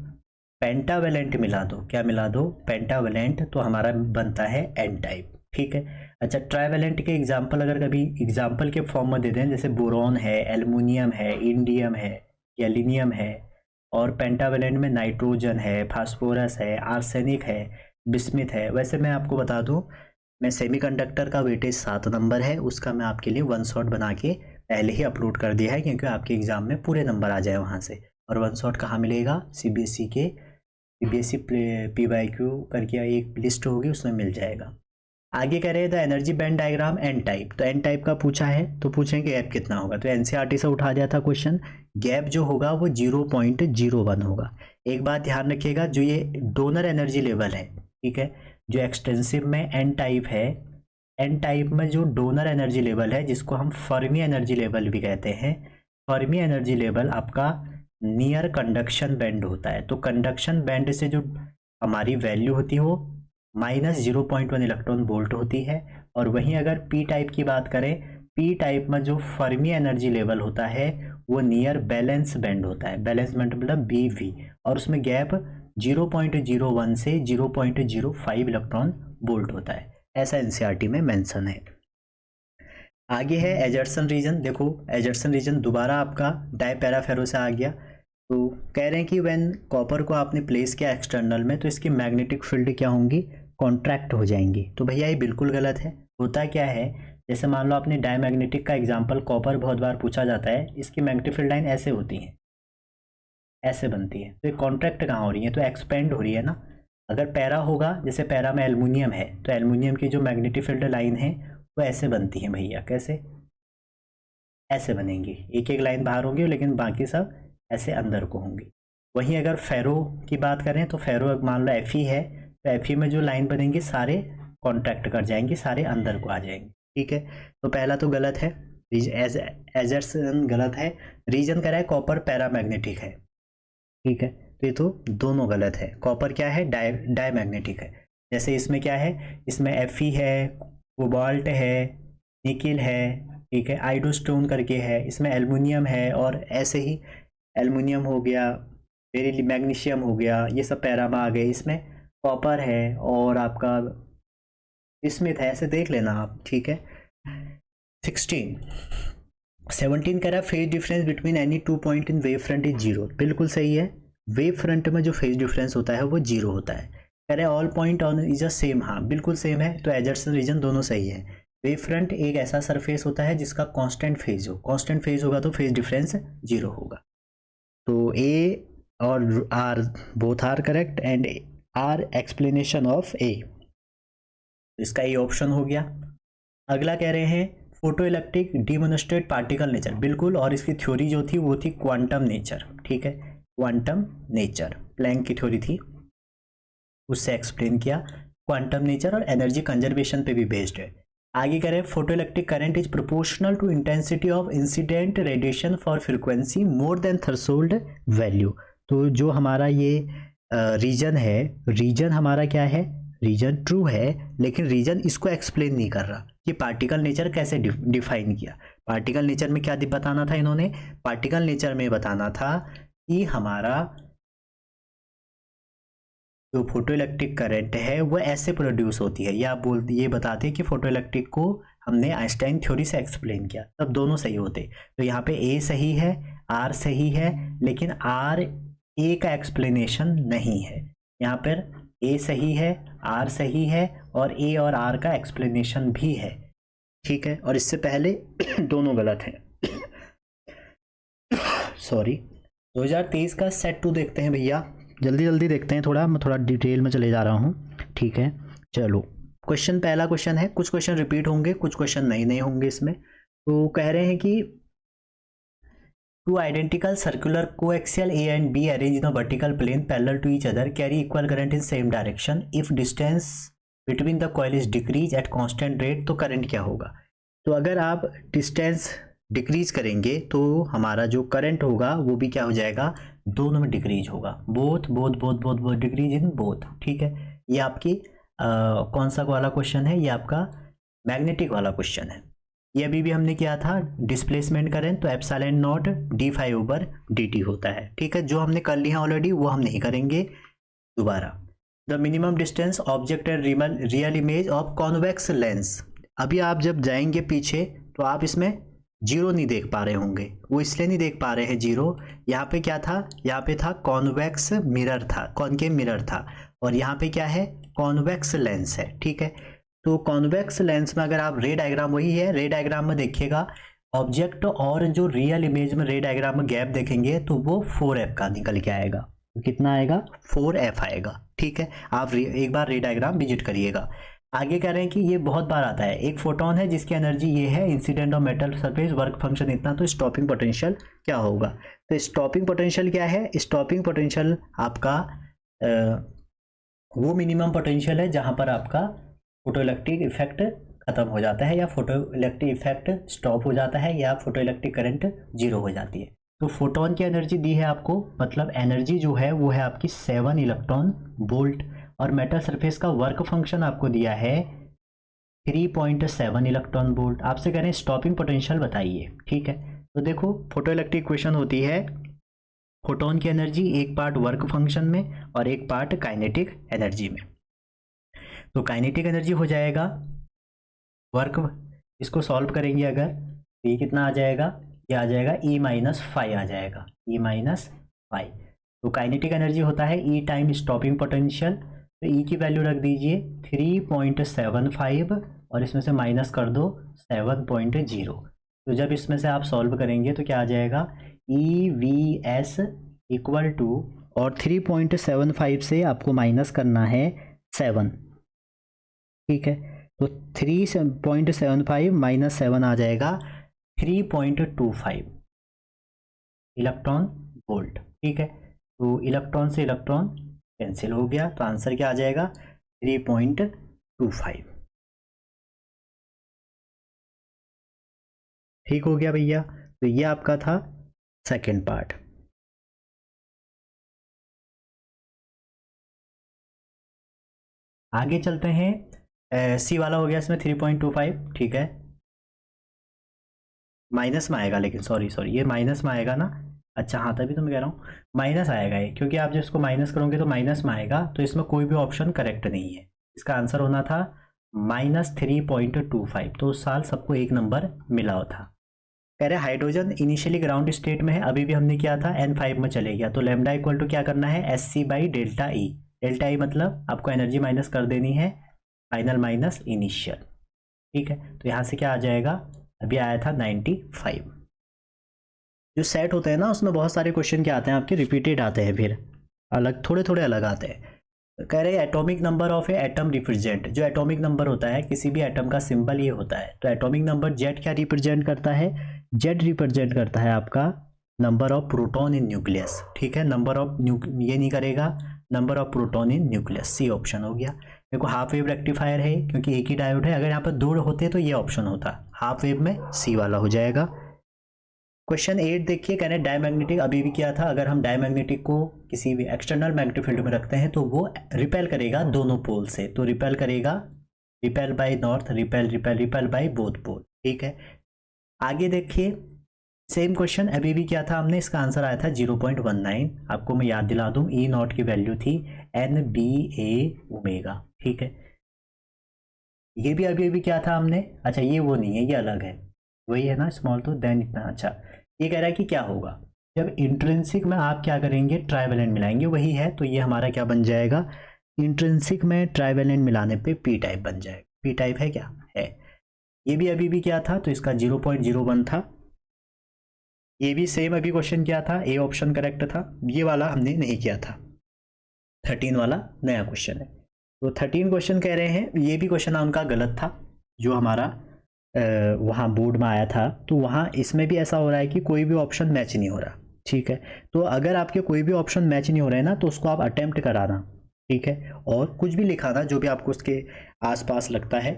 पेंटावेलेंट मिला दो, क्या मिला दो, पेंटावेलेंट, तो हमारा बनता है एन टाइप। ठीक है, अच्छा ट्राइवेलेंट के एग्जाम्पल अगर कभी एग्जाम्पल के फॉर्म में दे दें, जैसे बोरॉन है, एल्युमिनियम है, इंडियम है, गैलीनियम है, और पेंटावेलेंट में नाइट्रोजन है, फास्फोरस है, आर्सेनिक है, बिस्मिथ है। वैसे मैं आपको बता दूं, मैं सेमीकंडक्टर का वेटेज 7 नंबर है, उसका मैं आपके लिए वन शॉट बना के पहले ही अपलोड कर दिया है, क्योंकि आपके एग्जाम में पूरे नंबर आ जाए वहाँ से। और वन शॉट कहाँ मिलेगा, CBSE के CBSE PYQ करके एक लिस्ट होगी, उसमें मिल जाएगा। आगे कह रहे हैं the energy band diagram N type, तो एन टाइप का पूछा है तो पूछेंगे गैप कितना होगा, तो NCERT से उठा दिया था क्वेश्चन, गैप जो होगा वो 0.01 होगा। एक बात ध्यान रखिएगा, जो ये डोनर एनर्जी लेवल है, ठीक है, जो एक्सटेंसिव में एन टाइप है, एन टाइप में जो डोनर एनर्जी लेवल है, जिसको हम फर्मी एनर्जी लेवल भी कहते हैं, फर्मी एनर्जी लेवल आपका नियर कंडक्शन बैंड होता है। तो कंडक्शन बैंड से जो हमारी वैल्यू होती है वो -0.1 इलेक्ट्रॉन वोल्ट होती है। और वहीं अगर पी टाइप की बात करें, पी टाइप में जो फर्मी एनर्जी लेवल होता है वो नियर बैलेंस बैंड होता है, बैलेंस बैंड मतलब BV, और उसमें गैप 0.01 से 0.05 इलेक्ट्रॉन वोल्ट होता है, ऐसा NCERT में मेंशन है। आगे है एजर्सन रीजन, देखो एजर्सन रीजन दोबारा आपका डाइपैराफेरो से आ गया। तो कह रहे हैं कि व्हेन कॉपर को आपने प्लेस किया एक्सटर्नल में तो इसकी मैग्नेटिक फील्ड क्या होंगी, कॉन्ट्रैक्ट हो जाएंगी। तो भैया ये बिल्कुल गलत है। होता क्या है, जैसे मान लो आपने डायमैग्नेटिक का एग्जाम्पल कॉपर बहुत बार पूछा जाता है, इसकी मैग्नेटिक फील्ड लाइन ऐसे होती है, ऐसे बनती है, तो ये कॉन्ट्रैक्ट कहाँ हो रही है, तो एक्सपेंड हो रही है ना। अगर पैरा होगा, जैसे पैरा में एल्युमिनियम है, तो एल्युमिनियम की जो मैग्नेटिक फील्ड लाइन है वो ऐसे बनती है भैया, कैसे, ऐसे बनेंगी, एक एक लाइन बाहर होंगी लेकिन बाकी सब ऐसे अंदर को होंगी। वहीं अगर फेरो की बात करें तो फेरो मान लो Fe है, तो Fe में जो लाइन बनेंगी सारे कॉन्ट्रैक्ट कर जाएंगी, सारे अंदर को आ जाएंगे। ठीक है, तो पहला तो गलत है, एजर्सन गलत है। रीजन कह रहा है कॉपर पैरामैग्नेटिक है, ठीक है, तो ये तो दोनों गलत है। कॉपर क्या है, डायमैग्नेटिक है। जैसे इसमें क्या है, इसमें Fe है, कोबाल्ट है, निकिल है, ठीक है, आइडोस्टोन करके है, इसमें एल्युमिनियम है, और ऐसे ही एल्युमिनियम हो गया, बेरिलियम, मैग्नीशियम हो गया, ये सब पैरा में आ गए। इसमें कॉपर है और आपका स्मिथ है, ऐसे देख लेना आप। ठीक है, 17 कह रहा है phase difference between any 2 point in wave front is 0, बिल्कुल सही है। वेव फ्रंट में जो फेज डिफरेंस होता है वो 0 होता है। कह रहे all point on is a same, हाँ बिल्कुल सेम है, तो एजर्सन रीजन दोनों सही है। वेव फ्रंट एक ऐसा सरफेस होता है जिसका कांस्टेंट फेज हो, कांस्टेंट फेज होगा तो फेज डिफरेंस 0 होगा। तो ए और R both are correct and R explanation of A, इसका ए ऑप्शन हो गया। अगला कह रहे हैं photo electric demonstrate particle nature, बिल्कुल, और इसकी थ्योरी जो थी वो थी क्वांटम नेचर, ठीक है, क्वांटम नेचर प्लैंक की थ्योरी थी, उससे एक्सप्लेन किया। क्वांटम नेचर और एनर्जी कंजर्वेशन पे भी बेस्ड है। आगे कह रहे हैं photo electric current is proportional to intensity of incident radiation for frequency more than threshold value. तो जो हमारा ये रीजन है, रीजन हमारा क्या है, रीजन ट्रू है, लेकिन रीजन इसको एक्सप्लेन नहीं कर रहा कि पार्टिकल नेचर कैसे डिफाइन किया। पार्टिकल नेचर में क्या बताना था इन्होंने, पार्टिकल नेचर में बताना था कि हमारा जो फोटो इलेक्ट्रिक करंट है वो ऐसे प्रोड्यूस होती है, या ये बताते हैं कि फोटो इलेक्ट्रिक को हमने आइंस्टाइन थ्योरी से एक्सप्लेन किया, तब दोनों सही होते। तो यहाँ पे ए सही है, आर सही है, लेकिन आर ए का एक्सप्लेनेशन नहीं है। यहाँ पर ए सही है, आर सही है, और ए और आर का एक्सप्लेनेशन भी है, ठीक है, और इससे पहले दोनों गलत हैं। सॉरी। 2023 का सेट 2 देखते हैं भैया, जल्दी जल्दी देखते हैं, मैं थोड़ा डिटेल में चले जा रहा हूँ, ठीक है। चलो, क्वेश्चन, पहला क्वेश्चन है, कुछ क्वेश्चन रिपीट होंगे, कुछ क्वेश्चन नए होंगे इसमें। तो कह रहे हैं कि two identical circular coaxial A and B arrange in a vertical plane parallel to each other carry equal current in same direction if distance between the coil is decrease at constant rate, तो current क्या होगा। तो अगर आप distance decrease करेंगे तो हमारा जो करंट होगा वो भी क्या हो जाएगा, दोनों में डिक्रीज होगा, both both both both both decrease in both, ठीक है। ये आपकी कौन सा वाला क्वेश्चन है, ये आपका मैग्नेटिक वाला क्वेश्चन है। ये अभी भी हमने किया था डिस्प्लेसमेंट करें तो एप्सिलॉन नॉट d5/dt होता है, ठीक है। जो हमने कर लिया ऑलरेडी वो हम नहीं करेंगे दोबारा। The minimum distance object and real image of convex lens. अभी आप जब जाएंगे पीछे तो आप इसमें जीरो नहीं देख पा रहे होंगे, वो इसलिए नहीं देख पा रहे हैं जीरो, यहाँ पे क्या था, यहाँ पे था कॉन्वेक्स मिरर था, कॉनकेव मिरर था, और यहाँ पे क्या है, कॉन्वेक्स लेंस है, ठीक है। तो कॉन्वेक्स लेंस में अगर आप रे डायग्राम, वही है, रे डायग्राम में देखिएगा ऑब्जेक्ट और जो रियल इमेज में रे डायग्राम में गैप देखेंगे तो वो 4f का निकल के आएगा। कितना आएगा, 4f आएगा, ठीक है। आप एक बार रे डायग्राम विजिट करिएगा। आगे कह रहे हैं कि ये बहुत बार आता है, एक फोटोन है जिसकी एनर्जी ये है, incident of metal surface, work function इतना, तो स्टॉपिंग पोटेंशियल क्या होगा। तो स्टॉपिंग पोटेंशियल क्या है, स्टॉपिंग पोटेंशियल आपका वो मिनिमम पोटेंशियल है जहां पर आपका फोटो इलेक्ट्रिक इफेक्ट खत्म हो जाता है, या फोटो इलेक्ट्रिक इफेक्ट स्टॉप हो जाता है, या फोटो इलेक्ट्रिक करंट जीरो हो जाती है। तो फोटोन की एनर्जी दी है आपको, मतलब एनर्जी जो है वो है आपकी 7 इलेक्ट्रॉन वोल्ट, और मेटल सरफेस का वर्क फंक्शन आपको दिया है 3.7 इलेक्ट्रॉन वोल्ट। आपसे कह रहे हैं स्टॉपिंग पोटेंशियल बताइए, ठीक है। तो देखो फोटो इलेक्ट्रिक इक्वेशन होती है, फोटोन की एनर्जी एक पार्ट वर्क फंक्शन में और एक पार्ट काइनेटिक एनर्जी में। तो काइनेटिक एनर्जी हो जाएगा वर्क, इसको सॉल्व करेंगे अगर तो ये कितना आ जाएगा, ये आ जाएगा E-5 आ जाएगा, E-5। तो काइनेटिक एनर्जी होता है E टाइम स्टॉपिंग पोटेंशियल, तो E की वैल्यू रख दीजिए 3.75 और इसमें से माइनस कर दो 7.0। तो जब इसमें से आप सॉल्व करेंगे तो क्या आ जाएगा, EVS इक्वल टू, और 3.75 से आपको माइनस करना है 7, ठीक है। तो 3.75 माइनस 7 आ जाएगा 3.25 इलेक्ट्रॉन वोल्ट, ठीक है। तो इलेक्ट्रॉन से इलेक्ट्रॉन कैंसिल हो गया, तो आंसर क्या आ जाएगा 3.25, ठीक हो गया भैया। तो ये आपका था सेकेंड पार्ट। आगे चलते हैं, सी वाला हो गया इसमें 3.25, ठीक है। माइनस में आएगा, लेकिन सॉरी ये माइनस में आएगा ना, अच्छा हाँ तभी तो मैं कह रहा हूँ माइनस आएगा ये, क्योंकि आप जब इसको माइनस करोगे तो माइनस में आएगा, तो इसमें कोई भी ऑप्शन करेक्ट नहीं है। इसका आंसर होना था -3.25, तो उस साल सबको एक नंबर मिला था। कह रहे हाइड्रोजन इनिशियली ग्राउंड स्टेट में है, अभी भी हमने किया था N5 में चले गया, तो लैम्डा इक्वल टू क्या करना है, SC/ΔE। डेल्टा ई मतलब आपको एनर्जी माइनस कर देनी है, फाइनल माइनस इनिशियल, ठीक है। तो यहाँ से क्या आ जाएगा, अभी आया था 95। जो सेट होते हैं ना उसमें बहुत सारे क्वेश्चन क्या आते हैं आपके, रिपीटेड आते हैं, फिर अलग थोड़े थोड़े अलग आते हैं। कह रहे हैं atomic number of A atom represent, जो एटॉमिक नंबर होता है किसी भी एटम का सिंबल ये होता है। तो एटॉमिक नंबर जेड क्या रिप्रेजेंट करता है, जेड रिप्रेजेंट करता है आपका number of proton in nucleus. ठीक है, नंबर ऑफ ये नहीं करेगा, number of proton in nucleus, C option हो गया। देखो हाफ वेव रेक्टिफायर है क्योंकि एक ही डायोड है, अगर यहाँ पर दो होते तो ये ऑप्शन होता, हाफ वेव में सी वाला हो जाएगा। क्वेश्चन 8 देखिए, कहने डायमैग्नेटिक अभी भी क्या था, अगर हम डायमैग्नेटिक को किसी भी एक्सटर्नल मैग्नेटिक फील्ड में रखते हैं तो वो रिपेल करेगा दोनों पोल से, तो रिपेल करेगा, repel by north, repel repel repel by both pole. ठीक है, आगे देखिए सेम क्वेश्चन अभी भी क्या था, हमने इसका आंसर आया था 0.19। आपको मैं याद दिला दूं, ई नॉट की वैल्यू थी NBA ओमेगा। ठीक है, ये भी अभी क्या था हमने, अच्छा ये वो नहीं है, ये अलग है, वही है ना स्मॉल, तो देन इतना। अच्छा ये कह रहा है कि क्या होगा जब इंट्रिंसिक में आप क्या करेंगे, ट्राइवेलेंट मिलाएंगे, वही है, तो ये हमारा क्या बन जाएगा, इंट्रिंसिक में ट्राइवेलेंट मिलाने पे पी टाइप बन जाएगा। पी टाइप है क्या है, ये भी अभी भी क्या था, तो इसका 0.01 था। ये भी सेम अभी क्वेश्चन क्या था, ए ऑप्शन करेक्ट था, ये वाला हमने नहीं किया था, 13 वाला नया क्वेश्चन है। तो 13 क्वेश्चन कह रहे हैं, ये भी क्वेश्चन उनका गलत था जो हमारा वहाँ बोर्ड में आया था, तो वहाँ इसमें भी ऐसा हो रहा है कि कोई भी ऑप्शन मैच नहीं हो रहा। ठीक है, तो अगर आपके कोई भी ऑप्शन मैच नहीं हो रहे हैं ना, तो उसको आप अटेम्प्ट कराना। ठीक है, और कुछ भी लिखाना जो भी आपको उसके आसपास लगता है।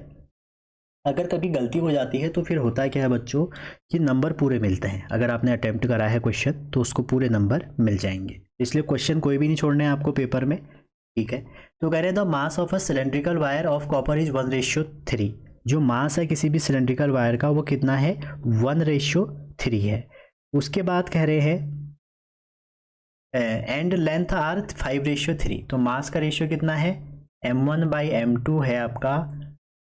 अगर कभी गलती हो जाती है तो फिर होता क्या है बच्चों कि नंबर पूरे मिलते हैं, अगर आपने अटेम्प्ट करा है क्वेश्चन तो उसको पूरे नंबर मिल जाएंगे, इसलिए क्वेश्चन कोई भी नहीं छोड़ने हैं आपको पेपर में। ठीक है, तो कह रहे हैं the mass of a cylindrical wire of copper is 1:3। जो मास है किसी भी सिलेंड्रिकल वायर का वो कितना है, 1:3 है। उसके बाद कह रहे हैं एंड लेंथ आर 5:3, तो मास का रेशियो कितना है, m1/m2 है आपका,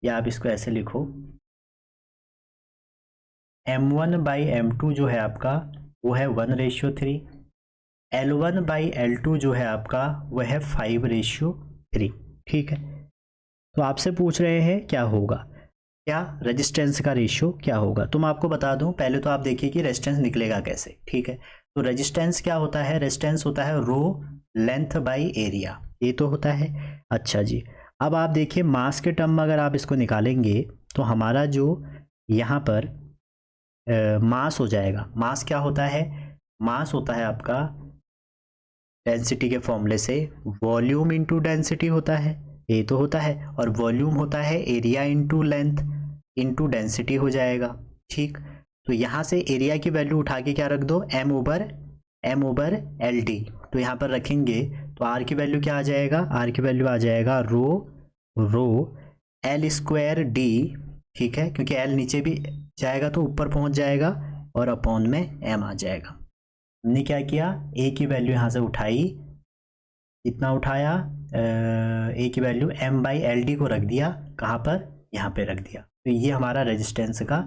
या आप इसको ऐसे लिखो m1/m2 जो है आपका वो है 1:3, L1/L2 जो है आपका वो है 5:3। ठीक है, तो आपसे पूछ रहे हैं क्या होगा, क्या रेजिस्टेंस का रेशियो क्या होगा। तो मैं आपको बता दूं, पहले तो आप देखिए कि रेजिस्टेंस निकलेगा कैसे। ठीक है, तो रेजिस्टेंस क्या होता है, रेजिस्टेंस होता है रो लेंथ बाय एरिया, ये तो होता है। अच्छा जी, अब आप देखिए मास के टर्म में अगर आप इसको निकालेंगे तो हमारा जो यहाँ पर मास हो जाएगा, मास क्या होता है, मास होता है आपका डेंसिटी के फॉर्मूले से वॉल्यूम इनटू डेंसिटी होता है, ये तो होता है, और वॉल्यूम होता है area into length into density हो जाएगा। ठीक, तो यहाँ से एरिया की वैल्यू उठा के क्या रख दो, m/l d, तो यहाँ पर रखेंगे तो r की वैल्यू क्या आ जाएगा, r की वैल्यू आ जाएगा रो l² d। ठीक है, क्योंकि l नीचे भी जाएगा तो ऊपर पहुंच जाएगा, और अपॉन में m आ जाएगा। हमने क्या किया, a की वैल्यू यहाँ से उठाई, इतना उठाया, a की वैल्यू m/l d को रख दिया, कहाँ पर, यहाँ पे रख दिया, तो ये हमारा रेजिस्टेंस का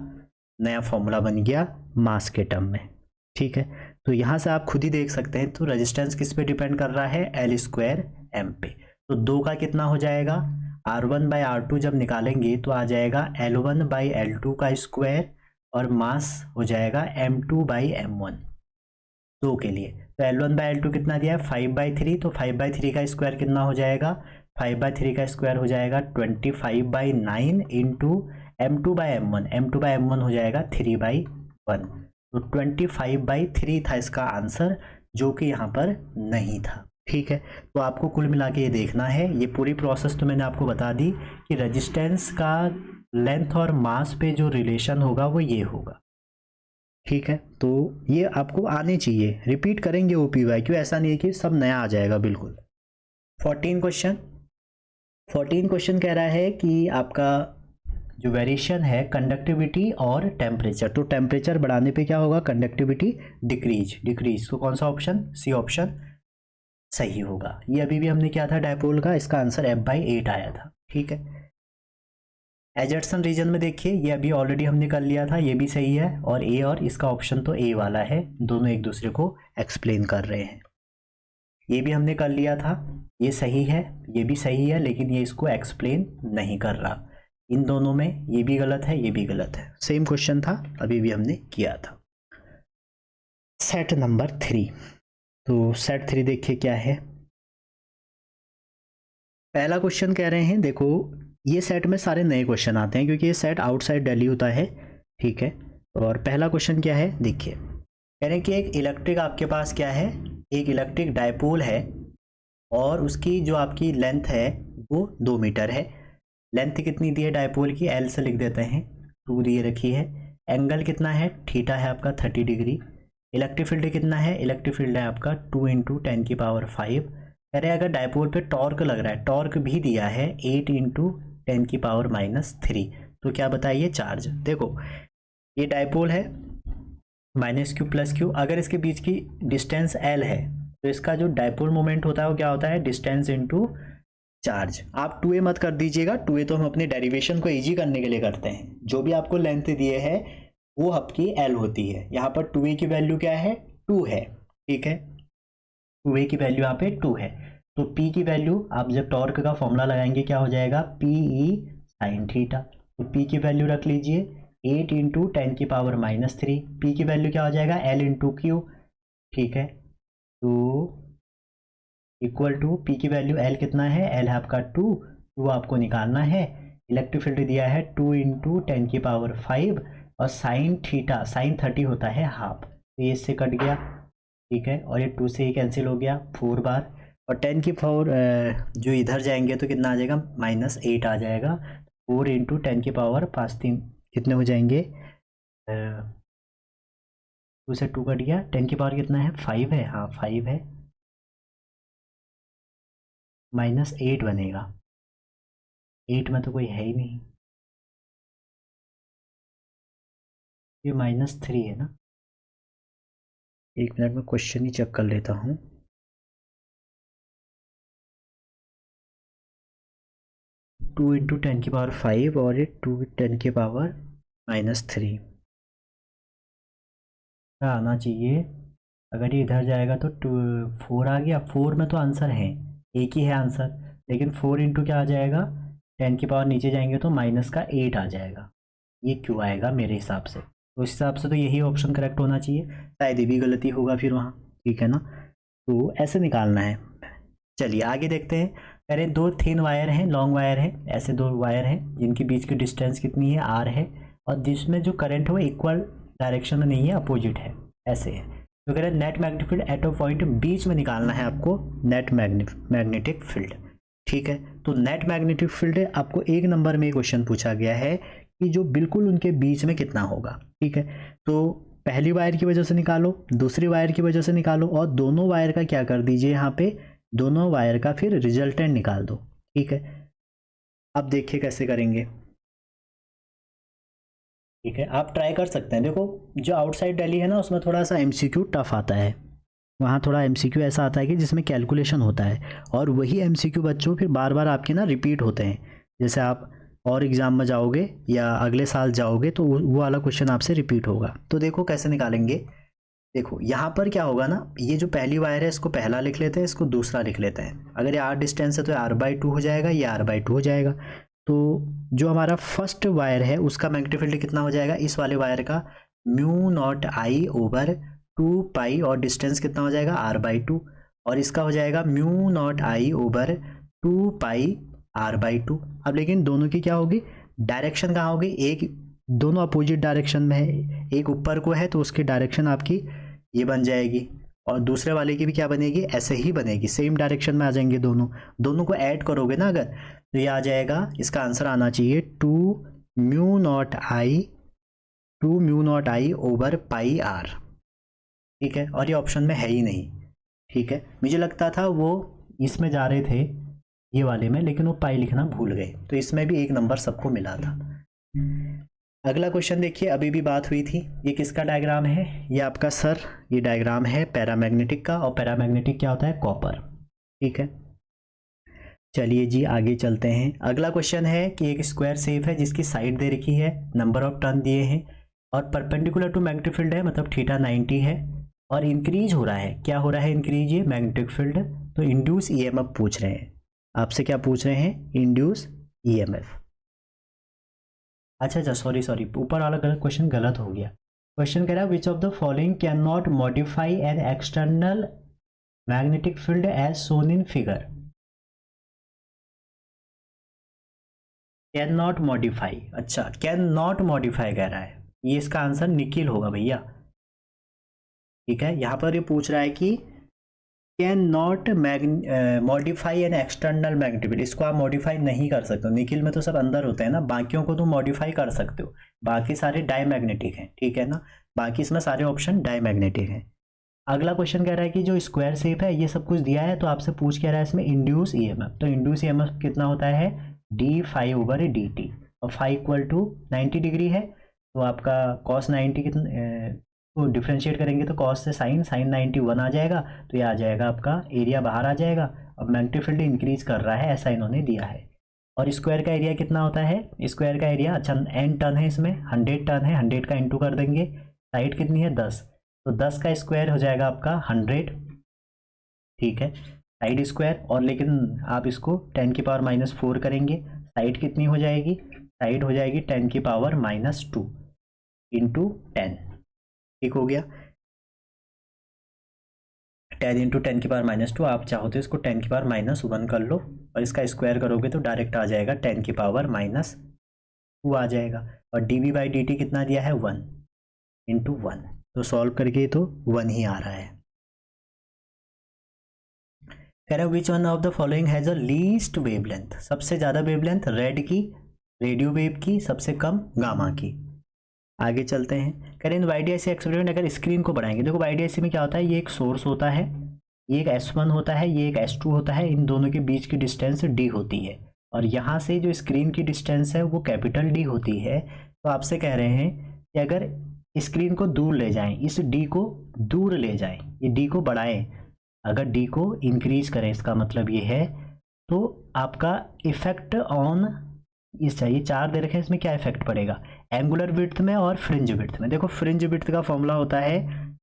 नया फॉर्मूला बन गया मास के टर्म में। ठीक है, तो यहाँ से आप खुद ही देख सकते हैं, तो रेजिस्टेंस किस पे डिपेंड कर रहा है, L² m पे। तो 2 का कितना हो जाएगा, R1/R2 जब निकालेंगे तो आ जाएगा L1/L2 का स्क्वायर, और मास हो जाएगा m2/m1 2 के लिए। तो L1/L2 कितना दिया है, 5/3, तो 5/3 का स्क्वायर कितना हो जाएगा, 5/3 का स्क्वायर हो जाएगा 25/9 इंटू m2/m1, m2/m1 हो जाएगा 3/1, तो 25/3 था इसका आंसर, जो कि यहाँ पर नहीं था। ठीक है, तो आपको कुल मिला के ये देखना है, ये पूरी प्रोसेस तो मैंने आपको बता दी कि रेजिस्टेंस का लेंथ और मास पे जो रिलेशन होगा वो ये होगा। ठीक है, तो ये आपको आने चाहिए, रिपीट करेंगे OPYQ, ऐसा नहीं है कि सब नया आ जाएगा बिल्कुल। 14 क्वेश्चन कह रहा है कि आपका जो वेरिएशन है कंडक्टिविटी और टेम्परेचर, तो टेम्परेचर बढ़ाने पे क्या होगा, कंडक्टिविटी डिक्रीज, तो कौन सा ऑप्शन, सी ऑप्शन सही होगा। ये अभी भी हमने क्या था डायपोल का, इसका आंसर F/8 आया था। ठीक है, एजर्सन रीजन में देखिए, ये अभी ऑलरेडी हमने कर लिया था, ये भी सही है, और ए और इसका ऑप्शन तो ए वाला है, दोनों एक दूसरे को एक्सप्लेन कर रहे हैं। ये भी हमने कर लिया था, ये सही है, ये भी सही है, लेकिन ये इसको एक्सप्लेन नहीं कर रहा। इन दोनों में ये भी गलत है, ये भी गलत है, सेम क्वेश्चन था, अभी भी हमने किया था। सेट नंबर 3, तो सेट 3 देखिए क्या है, पहला क्वेश्चन कह रहे हैं, देखो ये सेट में सारे नए क्वेश्चन आते हैं क्योंकि ये सेट आउटसाइड दिल्ली होता है, ठीक है। और पहला क्वेश्चन क्या है, देखिए कह रहे हैं कि एक इलेक्ट्रिक आपके पास क्या है, एक इलेक्ट्रिक डायपोल है और उसकी जो आपकी लेंथ है वो 2 मीटर है। लेंथ कितनी दी है डायपोल की, एल से लिख देते हैं, 2 दिए रखी है। एंगल कितना है, थीटा है आपका 30 डिग्री। इलेक्ट्रिक फील्ड कितना है, इलेक्ट्रिक फील्ड है आपका 2 × 10⁵। कह रहे हैं अगर डायपोल पे टॉर्क लग रहा है, टॉर्क भी दिया है 8 × 10⁻³ तो क्या बताइए चार्ज। देखो ये डायपोल है -q+q, अगर इसके बीच की डिस्टेंस l है तो इसका जो डायपोल मोमेंट होता है वो क्या होता है, डिस्टेंस इनटू चार्ज। आप 2a मत कर दीजिएगा, 2a तो हम अपने डेरिवेशन को इजी करने के लिए करते हैं। जो भी आपको लेंथ दिए है वो आपकी l होती है। यहाँ पर 2a की वैल्यू क्या है, 2 है, ठीक है। 2a की वैल्यू यहाँ पे 2 है, तो p की वैल्यू आप जब टॉर्क का फॉर्मूला लगाएंगे क्या हो जाएगा, PE sin थीटा। तो p की वैल्यू रख लीजिए 8 × 10⁻³ p की वैल्यू क्या हो जाएगा, L × Q, ठीक है। तो इक्वल टू p की वैल्यू L कितना है, L है आपका 2 आपको निकालना है। इलेक्ट्रिक फील्ड दिया है 2 × 10⁵ और साइन थीटा, साइन 30 होता है हाफ, तो ये इससे कट गया, ठीक है। और ये 2 से ही कैंसिल हो गया 4 बार, और 10⁴ जो इधर जाएंगे तो कितना आ जाएगा, -8 आ जाएगा। 4 × 10⁵ कितने हो जाएंगे, 2 से 2 कट गया, 10⁻ कितना है, 5 है, हाँ 5 है, -8 बनेगा। 8 में तो कोई है ही नहीं, ये -3 है ना। एक मिनट में क्वेश्चन ही चेक कर लेता हूँ। टू × 10⁵ और ये 2 × 10⁻³ क्या आना चाहिए। अगर ये इधर जाएगा तो 4 आ गया, 4 में तो आंसर है, एक ही है आंसर, लेकिन 4 × क्या आ जाएगा, 10⁻, नीचे जाएंगे तो -8 आ जाएगा। ये क्यों आएगा मेरे हिसाब से, तो उस हिसाब से तो यही ऑप्शन करेक्ट होना चाहिए, शायद ये भी गलती होगा फिर वहाँ, ठीक है ना। तो ऐसे निकालना है। चलिए आगे देखते हैं। कह रहे 2 थिन वायर हैं, लॉन्ग वायर है, ऐसे 2 वायर हैं जिनके बीच की डिस्टेंस कितनी है, r है, और जिसमें जो करंट है वो इक्वल डायरेक्शन में नहीं है, अपोजिट है, ऐसे है। तो कह रहे net magnetic field at a point, बीच में निकालना है आपको नेट मैग्नेटिक फील्ड, ठीक है। तो नेट मैग्नेटिक फील्ड आपको 1 नंबर में क्वेश्चन पूछा गया है कि जो बिल्कुल उनके बीच में कितना होगा, ठीक है। तो पहली वायर की वजह से निकालो, दूसरी वायर की वजह से निकालो, और दोनों वायर का क्या कर दीजिए, यहाँ पे दोनों वायर का फिर रिजल्टेंट निकाल दो, ठीक है। अब देखिए कैसे करेंगे, ठीक है, आप ट्राई कर सकते हैं। देखो जो आउटसाइड दिल्ली है ना उसमें थोड़ा सा MCQ टफ आता है, वहाँ थोड़ा MCQ ऐसा आता है कि जिसमें कैलकुलेशन होता है, और वही MCQ बच्चों फिर बार बार आपके ना रिपीट होते हैं। जैसे आप और एग्ज़ाम में जाओगे या अगले साल जाओगे तो वो वाला क्वेश्चन आपसे रिपीट होगा। तो देखो कैसे निकालेंगे। देखो यहाँ पर क्या होगा ना, ये जो पहली वायर है इसको पहला लिख लेते हैं, इसको दूसरा लिख लेते हैं। अगर ये r डिस्टेंस है तो r/2 हो जाएगा, ये r/2 हो जाएगा। तो जो हमारा फर्स्ट वायर है उसका मैग्नेटिक फील्ड कितना हो जाएगा, इस वाले वायर का μ0I/2π, और डिस्टेंस कितना हो जाएगा, r/2, और इसका हो जाएगा μ0I/2πr/2। अब लेकिन दोनों की क्या होगी, डायरेक्शन कहाँ होगी, एक दोनों अपोजिट डायरेक्शन में है, एक ऊपर को है तो उसकी डायरेक्शन आपकी ये बन जाएगी, और दूसरे वाले की भी क्या बनेगी, ऐसे ही बनेगी, सेम डायरेक्शन में आ जाएंगे दोनों। दोनों को ऐड करोगे ना अगर, तो ये आ जाएगा, इसका आंसर आना चाहिए 2μ0I/πr, ठीक है। और ये ऑप्शन में है ही नहीं, ठीक है। मुझे लगता था वो इसमें जा रहे थे ये वाले में, लेकिन वो पाई लिखना भूल गए, तो इसमें भी 1 नंबर सबको मिला था। अगला क्वेश्चन देखिए, अभी भी बात हुई थी, ये किसका डायग्राम है, ये आपका सर, ये डायग्राम है पैरामैग्नेटिक का, और पैरामैग्नेटिक क्या होता है, कॉपर, ठीक है। चलिए जी आगे चलते हैं। अगला क्वेश्चन है कि एक स्क्वायर शेप है जिसकी साइड दे रखी है, नंबर ऑफ टर्न दिए हैं, और परपेंडिकुलर टू मैग्नेटिक फील्ड है, मतलब थीटा 90 है, और इंक्रीज हो रहा है, क्या हो रहा है इंक्रीज, ये मैग्नेटिक फील्ड। तो इंड्यूस EMF पूछ रहे हैं आपसे, क्या पूछ रहे हैं, इंड्यूस EMF। अच्छा सॉरी ऊपर वाला गलत क्वेश्चन गलत हो गया। क्वेश्चन कह रहा है which of the following can not modify an external magnetic field as shown in figure. Can not modify, अच्छा कैन नॉट मॉडिफाई कह रहा है, ये इसका आंसर निखिल होगा भैया। ठीक है, यहाँ पर ये पूछ रहा है कि can not modify an external magnetic field, इसको आप मॉडिफाई नहीं कर सकते हो। निखिल में तो सब अंदर होते हैं ना, बाकियों को तुम मॉडिफाई कर सकते हो, बाकी सारे डायमैग्नेटिक हैं, ठीक है ना, बाकी इसमें सारे ऑप्शन डायमैग्नेटिक हैं। अगला क्वेश्चन कह रहा है कि जो स्क्वायर शेप है ये सब कुछ दिया है, तो आपसे पूछ कह रहा है इसमें इंड्यूस ईएमएफ, तो इंड्यूस ईएमएफ कितना होता है d∅/dt, और फाई इक्वल टू 90 डिग्री है, तो आपका cos 90 कितना को डिफ्रेंशिएट करेंगे तो cos से साइन 90 1 आ जाएगा, तो ये आ जाएगा आपका एरिया बाहर आ जाएगा। अब मैग्नेटिक फील्ड इंक्रीज कर रहा है ऐसा इन्होंने दिया है। और स्क्वायर का एरिया कितना होता है, स्क्वायर का एरिया अच्छा n टन है, इसमें 100 टन है, 100 का इंटू कर देंगे, साइड कितनी है 10, तो 10 का स्क्वायर हो जाएगा आपका 100, ठीक है साइड स्क्वायर। और लेकिन आप इसको 10⁻⁻4 करेंगे, साइड कितनी हो जाएगी, साइड हो जाएगी 10⁻⁻2 इंटू 10, ठीक हो गया 10 इंटू 10⁻⁻2, आप चाहो तो इसको 10⁻⁻1 कर लो, और इसका स्क्वायर करोगे तो डायरेक्ट आ जाएगा 10⁻⁻2 आ जाएगा। और dv/dt कितना दिया है 1 इंटू 1, तो सॉल्व करके तो 1 ही आ रहा है। कह रहा है which one of the following has a least wavelength, सबसे ज़्यादा वेवलेंथ रेड की, रेडियो वेव की, सबसे कम गामा की। आगे चलते हैं, कह रहे हैं YDIC एक्सपेरिमेंट अगर स्क्रीन को बढ़ाएंगे, देखो YDIC में क्या होता है, ये एक सोर्स होता है, ये एक S1 होता है, ये एक S2 होता है, इन दोनों के बीच की डिस्टेंस D होती है, और यहाँ से जो स्क्रीन की डिस्टेंस है वो कैपिटल D होती है। तो आपसे कह रहे हैं कि अगर स्क्रीन को दूर ले जाएं, इस D को दूर ले जाएं, ये D को बढ़ाएं, अगर D को इंक्रीज करें, इसका मतलब ये है, तो आपका इफेक्ट ऑन इस चाहिए 4 दे रखे हैं, इसमें क्या इफेक्ट पड़ेगा एंगुलर विड्थ में और फ्रिंज विड्थ में। देखो फ्रिंज विड्थ का फॉर्मूला होता है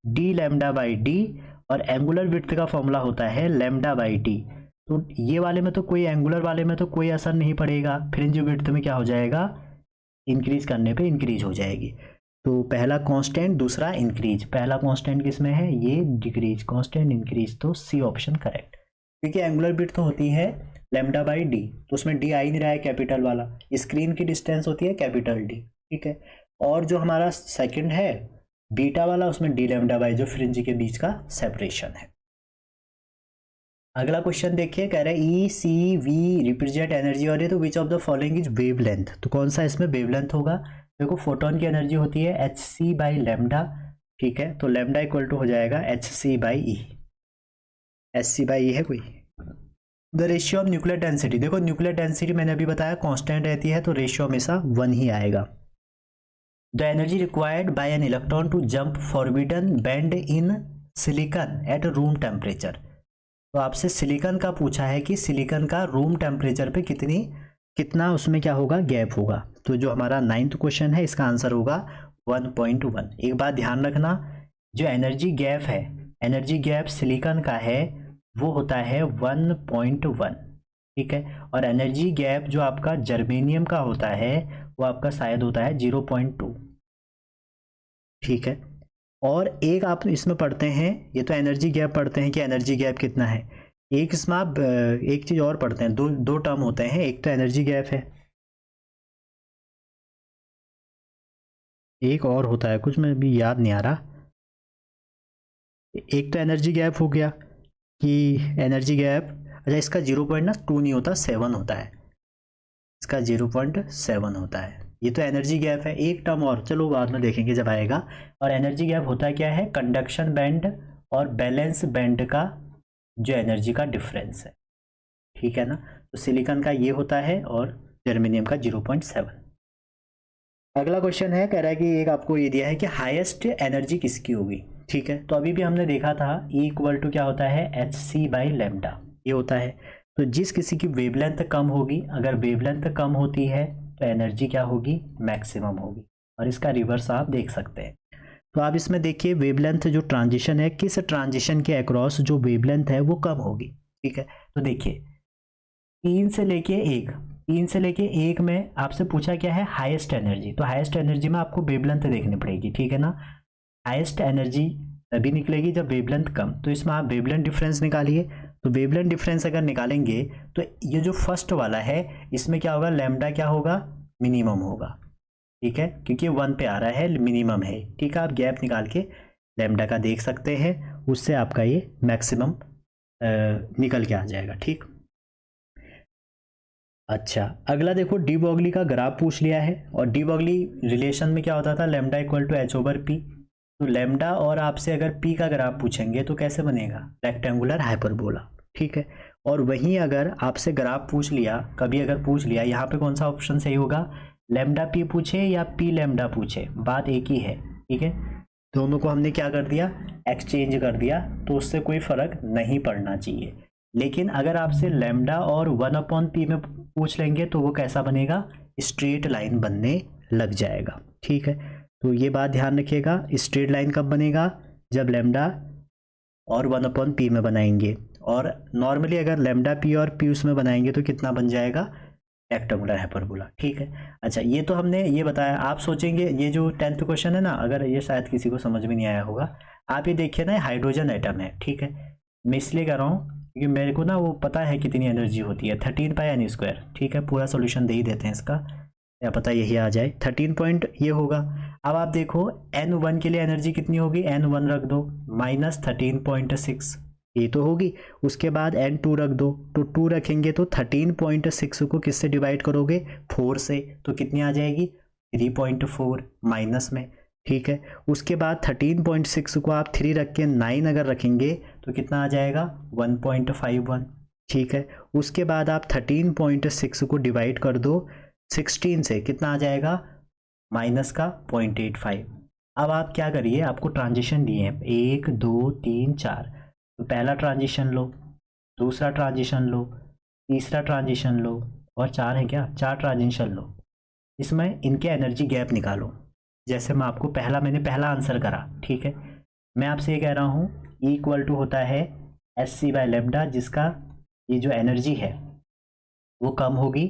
d λ/d, और एंगुलर विड्थ का फॉर्मूला होता है λ/d। तो ये वाले में तो कोई, एंगुलर वाले में तो कोई असर नहीं पड़ेगा, फ्रिंज विड्थ में क्या हो जाएगा, इंक्रीज करने पे इंक्रीज हो जाएगी। तो पहला कांस्टेंट, दूसरा इंक्रीज, पहला कांस्टेंट किस में है, ये डिक्रीज, कांस्टेंट इंक्रीज, तो सी ऑप्शन करेक्ट, क्योंकि एंगुलर विड्थ तो होती है λ/d, तो उसमें d आ ही नहीं रहा है कैपिटल वाला, स्क्रीन की डिस्टेंस होती है कैपिटल D, ठीक है। और जो हमारा सेकंड है बीटा वाला, उसमें d λ/, जो फ्रिंज के बीच का सेपरेशन है। अगला क्वेश्चन देखिए, कह रहा है ECV रिप्रेजेंट एनर्जी और ये, तो विच of the following is wavelength, तो कौन सा इसमें वेवलेंथ होगा। देखो फोटोन की एनर्जी होती है hc/λ, ठीक है, तो लैम्डा इक्वल टू हो जाएगा hc/e, hc/e है कोई। The ratio of nuclear density, देखो न्यूक्लियर डेंसिटी मैंने अभी बताया कांस्टेंट रहती है, तो रेशियो हमेशा 1 ही आएगा। The energy required by an electron to jump forbidden band in silicon at room temperature, तो आपसे सिलिकॉन का पूछा है कि सिलिकॉन का रूम टेम्परेचर पे कितना उसमें क्या होगा, गैप होगा। तो जो हमारा 9th क्वेश्चन है इसका आंसर होगा 1.1। एक बात ध्यान रखना, जो एनर्जी गैप है, एनर्जी गैप सिलिकॉन का है वो होता है 1.1, ठीक है, और एनर्जी गैप जो आपका जर्मेनियम का होता है वो आपका शायद होता है 0.2, ठीक है। और एक आप इसमें पढ़ते हैं, ये तो एनर्जी गैप पढ़ते हैं कि एनर्जी गैप कितना है, एक इसमें आप एक चीज़ और पढ़ते हैं, दो टर्म होते हैं, एक तो एनर्जी गैप है, एक और होता है कुछ, मैं अभी याद नहीं आ रहा। एक तो एनर्जी गैप हो गया कि एनर्जी गैप, अच्छा इसका 0.2 नहीं होता, 7 होता है, इसका 0.7 होता है, ये तो एनर्जी गैप है। एक टर्म और, चलो बाद में देखेंगे जब आएगा। और एनर्जी गैप होता क्या है, कंडक्शन बैंड और बैलेंस बैंड का जो एनर्जी का डिफरेंस है, ठीक है ना। तो सिलिकॉन का ये होता है और जर्मेनियम का 0.7। अगला क्वेश्चन है, कह रहा है कि एक आपको ये दिया है कि हाईएस्ट एनर्जी किसकी होगी, ठीक है। तो अभी भी हमने देखा था E इक्वल टू क्या होता है hc/λ, ये होता है। तो जिस किसी की वेवलेंथ कम होगी, अगर वेवलेंथ कम होती है तो एनर्जी क्या होगी, मैक्सिमम होगी, और इसका रिवर्स आप देख सकते हैं। तो आप इसमें देखिए वेवलेंथ जो ट्रांजिशन है, किस ट्रांजिशन के अक्रॉस जो वेवलेंथ है वो कम होगी, ठीक है। तो देखिए 3 से लेके 1 में आपसे पूछा क्या है, हाईएस्ट एनर्जी, तो हाईएस्ट एनर्जी में आपको वेवलेंथ देखनी पड़ेगी, ठीक है ना। हाईएस्ट एनर्जी तभी निकलेगी जब वेवलेंथ कम, तो इसमें आप वेवलेंथ डिफरेंस निकालिए, तो वेवलेंथ डिफरेंस अगर निकालेंगे तो ये जो फर्स्ट वाला है इसमें क्या होगा, लैम्डा क्या होगा, मिनिमम होगा, ठीक है, क्योंकि 1 पे आ रहा है, मिनिमम है, ठीक है। आप गैप निकाल के लैम्डा का देख सकते हैं, उससे आपका ये मैक्सिमम निकल के आ जाएगा, ठीक। अच्छा, अगला देखो, डी ब्रोगली का ग्राफ पूछ लिया है, और डी ब्रोगली रिलेशन में क्या होता था, lambda equal to H over P. तो लैम्डा और आपसे अगर पी का ग्राफ पूछेंगे तो कैसे बनेगा, रेक्टेंगुलर हाइपरबोला, ठीक है। और वहीं अगर आपसे ग्राफ पूछ लिया, कभी अगर पूछ लिया, यहाँ पे कौन सा ऑप्शन सही होगा, लैम्डा पी पूछे या पी लैम्डा पूछे, बात एक ही है, ठीक है। दोनों को हमने क्या कर दिया, एक्सचेंज कर दिया, तो उससे कोई फर्क नहीं पड़ना चाहिए। लेकिन अगर आपसे लैम्डा और 1/p में पूछ लेंगे तो वो कैसा बनेगा, स्ट्रेट लाइन बनने लग जाएगा, ठीक है। तो ये बात ध्यान रखिएगा, स्ट्रेट लाइन कब बनेगा, जब लैम्डा और 1/p में बनाएंगे, और नॉर्मली अगर लैम्डा पी और पी उसमें बनाएंगे तो कितना बन जाएगा, रेक्टेंगुलर हाइपरबोला, ठीक है। अच्छा, ये तो हमने ये बताया। आप सोचेंगे ये जो 10th क्वेश्चन है ना, अगर ये शायद किसी को समझ में नहीं आया होगा, आप ये देखिए ना, हाइड्रोजन एटम है, ठीक है। मैं इसलिए कर रहा हूँ क्योंकि मेरे को ना वो पता है कितनी एनर्जी होती है, 13 पाई n², ठीक है। पूरा सोल्यूशन दे ही देते हैं इसका, या पता यही आ जाए, 13 पॉइंट ये होगा। अब आप देखो n1 के लिए एनर्जी कितनी होगी, n1 रख दो, -13.6, ये तो होगी। उसके बाद n2 रख दो, तो 2 रखेंगे तो 13.6 को किससे डिवाइड करोगे, 4 से, तो कितनी आ जाएगी, 3.4 माइनस में, ठीक है। उसके बाद 13.6 को आप 3 रख के 9 अगर रखेंगे तो कितना आ जाएगा, 1.51, ठीक है। उसके बाद आप 13.6 को डिवाइड कर दो 16 से, कितना आ जाएगा, माइनस का 0.85। अब आप क्या करिए, आपको ट्रांजिशन दिए हैं 1 2 3 4, तो पहला ट्रांजिशन लो, दूसरा ट्रांजिशन लो, तीसरा ट्रांजिशन लो, और 4 है क्या, 4 ट्रांजिशन लो। इसमें इनके एनर्जी गैप निकालो, जैसे मैं आपको मैंने पहला आंसर करा, ठीक है। मैं आपसे ये कह रहा हूँ E इक्वल टू होता है SC बाय लैम्डा, जिसका ये जो एनर्जी है वो कम होगी,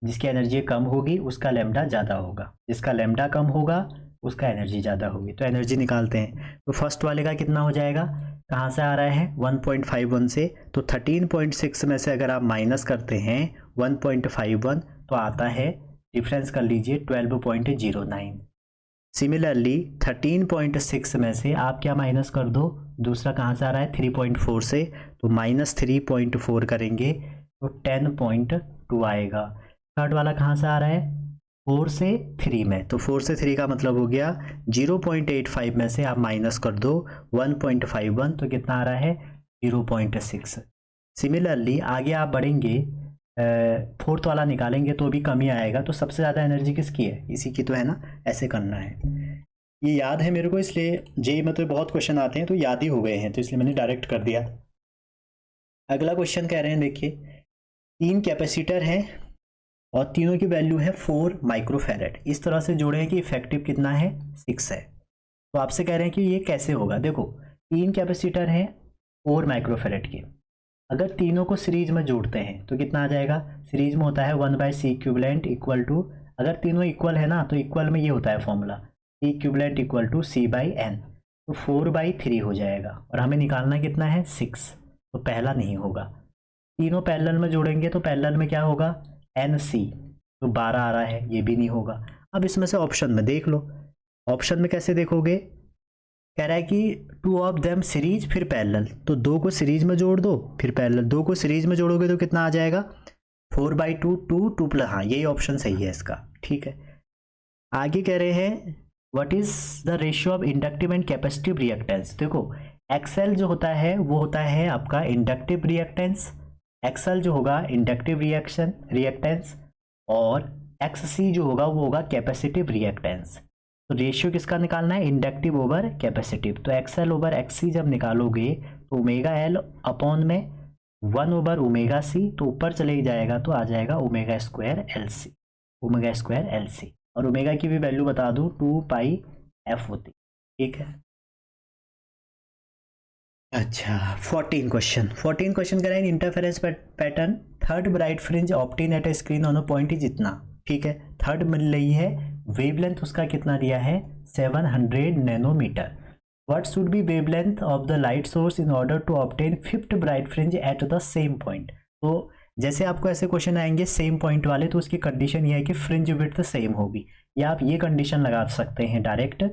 जिसकी एनर्जी कम होगी उसका लैम्डा ज़्यादा होगा, जिसका लैम्डा कम होगा उसका एनर्जी ज़्यादा होगी। तो एनर्जी निकालते हैं, तो फर्स्ट वाले का कितना हो जाएगा, कहाँ से आ रहा है, 1.51 से, तो 13.6 में से अगर आप माइनस करते हैं 1.51 तो आता है, डिफरेंस कर लीजिए 12.09। सिमिलरली 13.6 में से आप क्या माइनस कर दो, दूसरा कहाँ से आ रहा है, 3.4 से, तो -3.4 करेंगे तो 10.2 आएगा। थर्ड वाला कहाँ से आ रहा है, 4 से 3 में, तो 4 से 3 का मतलब हो गया 0.85 में से आप माइनस कर दो 1.51, तो कितना आ रहा है, 0.6। सिमिलरली आगे आप बढ़ेंगे, फोर्थ वाला निकालेंगे तो भी कम ही आएगा। तो सबसे ज़्यादा एनर्जी किसकी है, इसी की तो है ना, ऐसे करना है। ये याद है मेरे को, इसलिए जेईई में तो बहुत क्वेश्चन आते हैं तो याद ही हो गए हैं, तो इसलिए मैंने डायरेक्ट कर दिया। अगला क्वेश्चन कह रहे हैं, देखिए 3 कैपेसिटर हैं और तीनों की वैल्यू है 4 माइक्रोफैरेड। इस तरह से जोड़े हैं कि इफेक्टिव कितना है, 6 है। तो आपसे कह रहे हैं कि ये कैसे होगा। देखो 3 कैपेसिटर हैं 4 माइक्रोफैरेड के, अगर तीनों को सीरीज में जोड़ते हैं तो कितना आ जाएगा, सीरीज में होता है 1/C इक्विवेलेंट इक्वल टू, अगर तीनों इक्वल है ना तो इक्वल में ये होता है formula, C equivalent equal to C/N, तो 4/3 हो जाएगा। और हमें निकालना कितना है, 6, तो पहला नहीं होगा। तीनों पैरेलल में जोड़ेंगे तो पैरेलल में क्या होगा, NC, तो 12 आ रहा है, ये भी नहीं होगा। अब इसमें से ऑप्शन में देख लो, ऑप्शन में कैसे देखोगे, कह रहा है कि 2 ऑफ देम सीरीज फिर पैरेलल, तो 2 को सीरीज में जोड़ दो फिर पैरेलल, 2 को सीरीज में जोड़ोगे तो कितना आ जाएगा, 4/2, 2 प्लस, हाँ यही ऑप्शन सही है इसका, ठीक है। आगे कह रहे हैं what is the ratio of inductive and capacitive reactance. देखो XL जो होता है वो होता है आपका इंडक्टिव रिएक्टेंस, XL जो होगा इंडक्टिव रिएक्टेंस, और XC जो होगा वो होगा कैपेसिटिव रिएक्टेंस। तो रेशियो किसका निकालना है, इंडक्टिव ओवर कैपेसिटिव। तो XL ओवर XC जब निकालोगे तो ω/L अपॉन में 1/ωc, तो ऊपर चले जाएगा तो आ जाएगा ω²LC, ω²LC। और ओमेगा की भी वैल्यू बता दूं 2πf होती, ठीक है। अच्छा 14 क्वेश्चन करें, interference pattern third bright fringe obtain at a screen on a point is इतना, ठीक है। थर्ड मिल रही है, वेवलेंथ उसका कितना दिया है, 700 nanometer. What should be wavelength of the light source in order to obtain fifth bright fringe at the same point. तो जैसे आपको ऐसे क्वेश्चन आएंगे सेम पॉइंट वाले, तो उसकी कंडीशन ये है कि फ्रिंज विड्थ सेम होगी, या आप ये कंडीशन लगा सकते हैं डायरेक्ट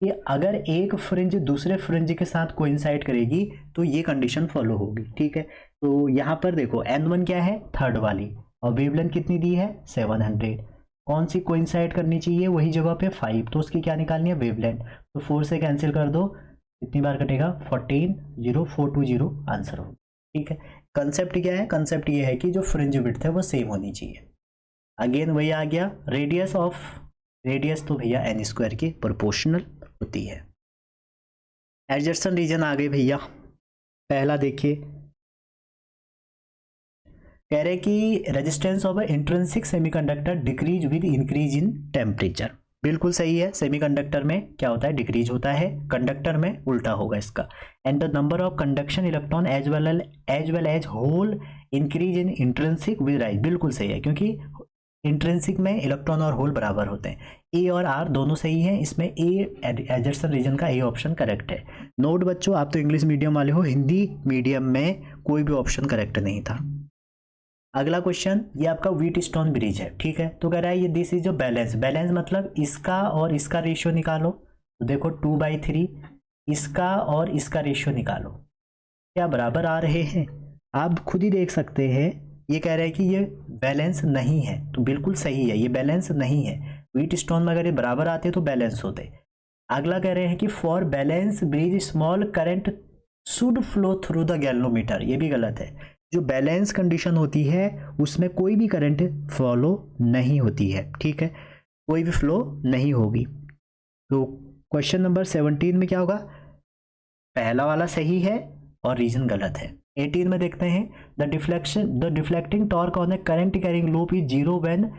कि अगर एक फ्रिंज दूसरे फ्रिंज के साथ कोइंसाइड करेगी तो ये कंडीशन फॉलो होगी। ठीक है, तो यहाँ पर देखो n1 क्या है, थर्ड वाली, और वेवलेंथ कितनी दी है 700, कौन सी कोइंसाइड करनी चाहिए, वही जगह पे 5, तो उसकी क्या निकालनी है वेवलेंथ, तो 4 से कैंसिल कर दो, कितनी बार कटेगा 140,420 आंसर होगा। ठीक है, कंसेप्ट क्या है, कंसेप्ट ये है कि जो फ्रिंज विड्थ है वो सेम होनी चाहिए। अगेन वही आ गया, रेडियस तो भैया n स्क्वायर की प्रोपोर्शनल होती है। एडजस्टन रीजन आ गए भैया, पहला देखिए, कह रहे कि resistance of intrinsic semiconductor decrease with increase in temperature. बिल्कुल सही है, सेमीकंडक्टर में क्या होता है, डिक्रीज होता है, कंडक्टर में उल्टा होगा इसका। And the number of conduction electron as well as hole increase in intrinsic with rise. बिल्कुल सही है, क्योंकि इंट्रिंसिक में इलेक्ट्रॉन और होल बराबर होते हैं। ए और आर दोनों सही हैं, इसमें ए एडजस्टन रीजन का ए ऑप्शन करेक्ट है। नोट बच्चों, आप तो इंग्लिश मीडियम वाले हो, हिंदी मीडियम में कोई भी ऑप्शन करेक्ट नहीं था। अगला क्वेश्चन, ये आपका व्हीटस्टोन ब्रिज है। ठीक है, तो कह रहा है ये दिस इज जो बैलेंस मतलब इसका और इसका रेशियो निकालो, तो देखो 2/3, इसका और इसका रेशियो निकालो, क्या बराबर आ रहे हैं, आप खुद ही देख सकते हैं। ये कह रहे हैं कि ये बैलेंस नहीं है, तो बिल्कुल सही है, ये बैलेंस नहीं है। व्हीटस्टोन में अगर ये बराबर आते तो बैलेंस होते। अगला कह रहे हैं कि for balance bridge small current should flow through the galvanometer, ये भी गलत है। जो बैलेंस कंडीशन होती है उसमें कोई भी करंट फॉलो नहीं होती है। ठीक है, कोई भी फ्लो नहीं होगी। तो क्वेश्चन नंबर 17 में क्या होगा, पहला वाला सही है और रीजन गलत है। 18 में देखते हैं, the deflecting torque on a current carrying loop is 0 when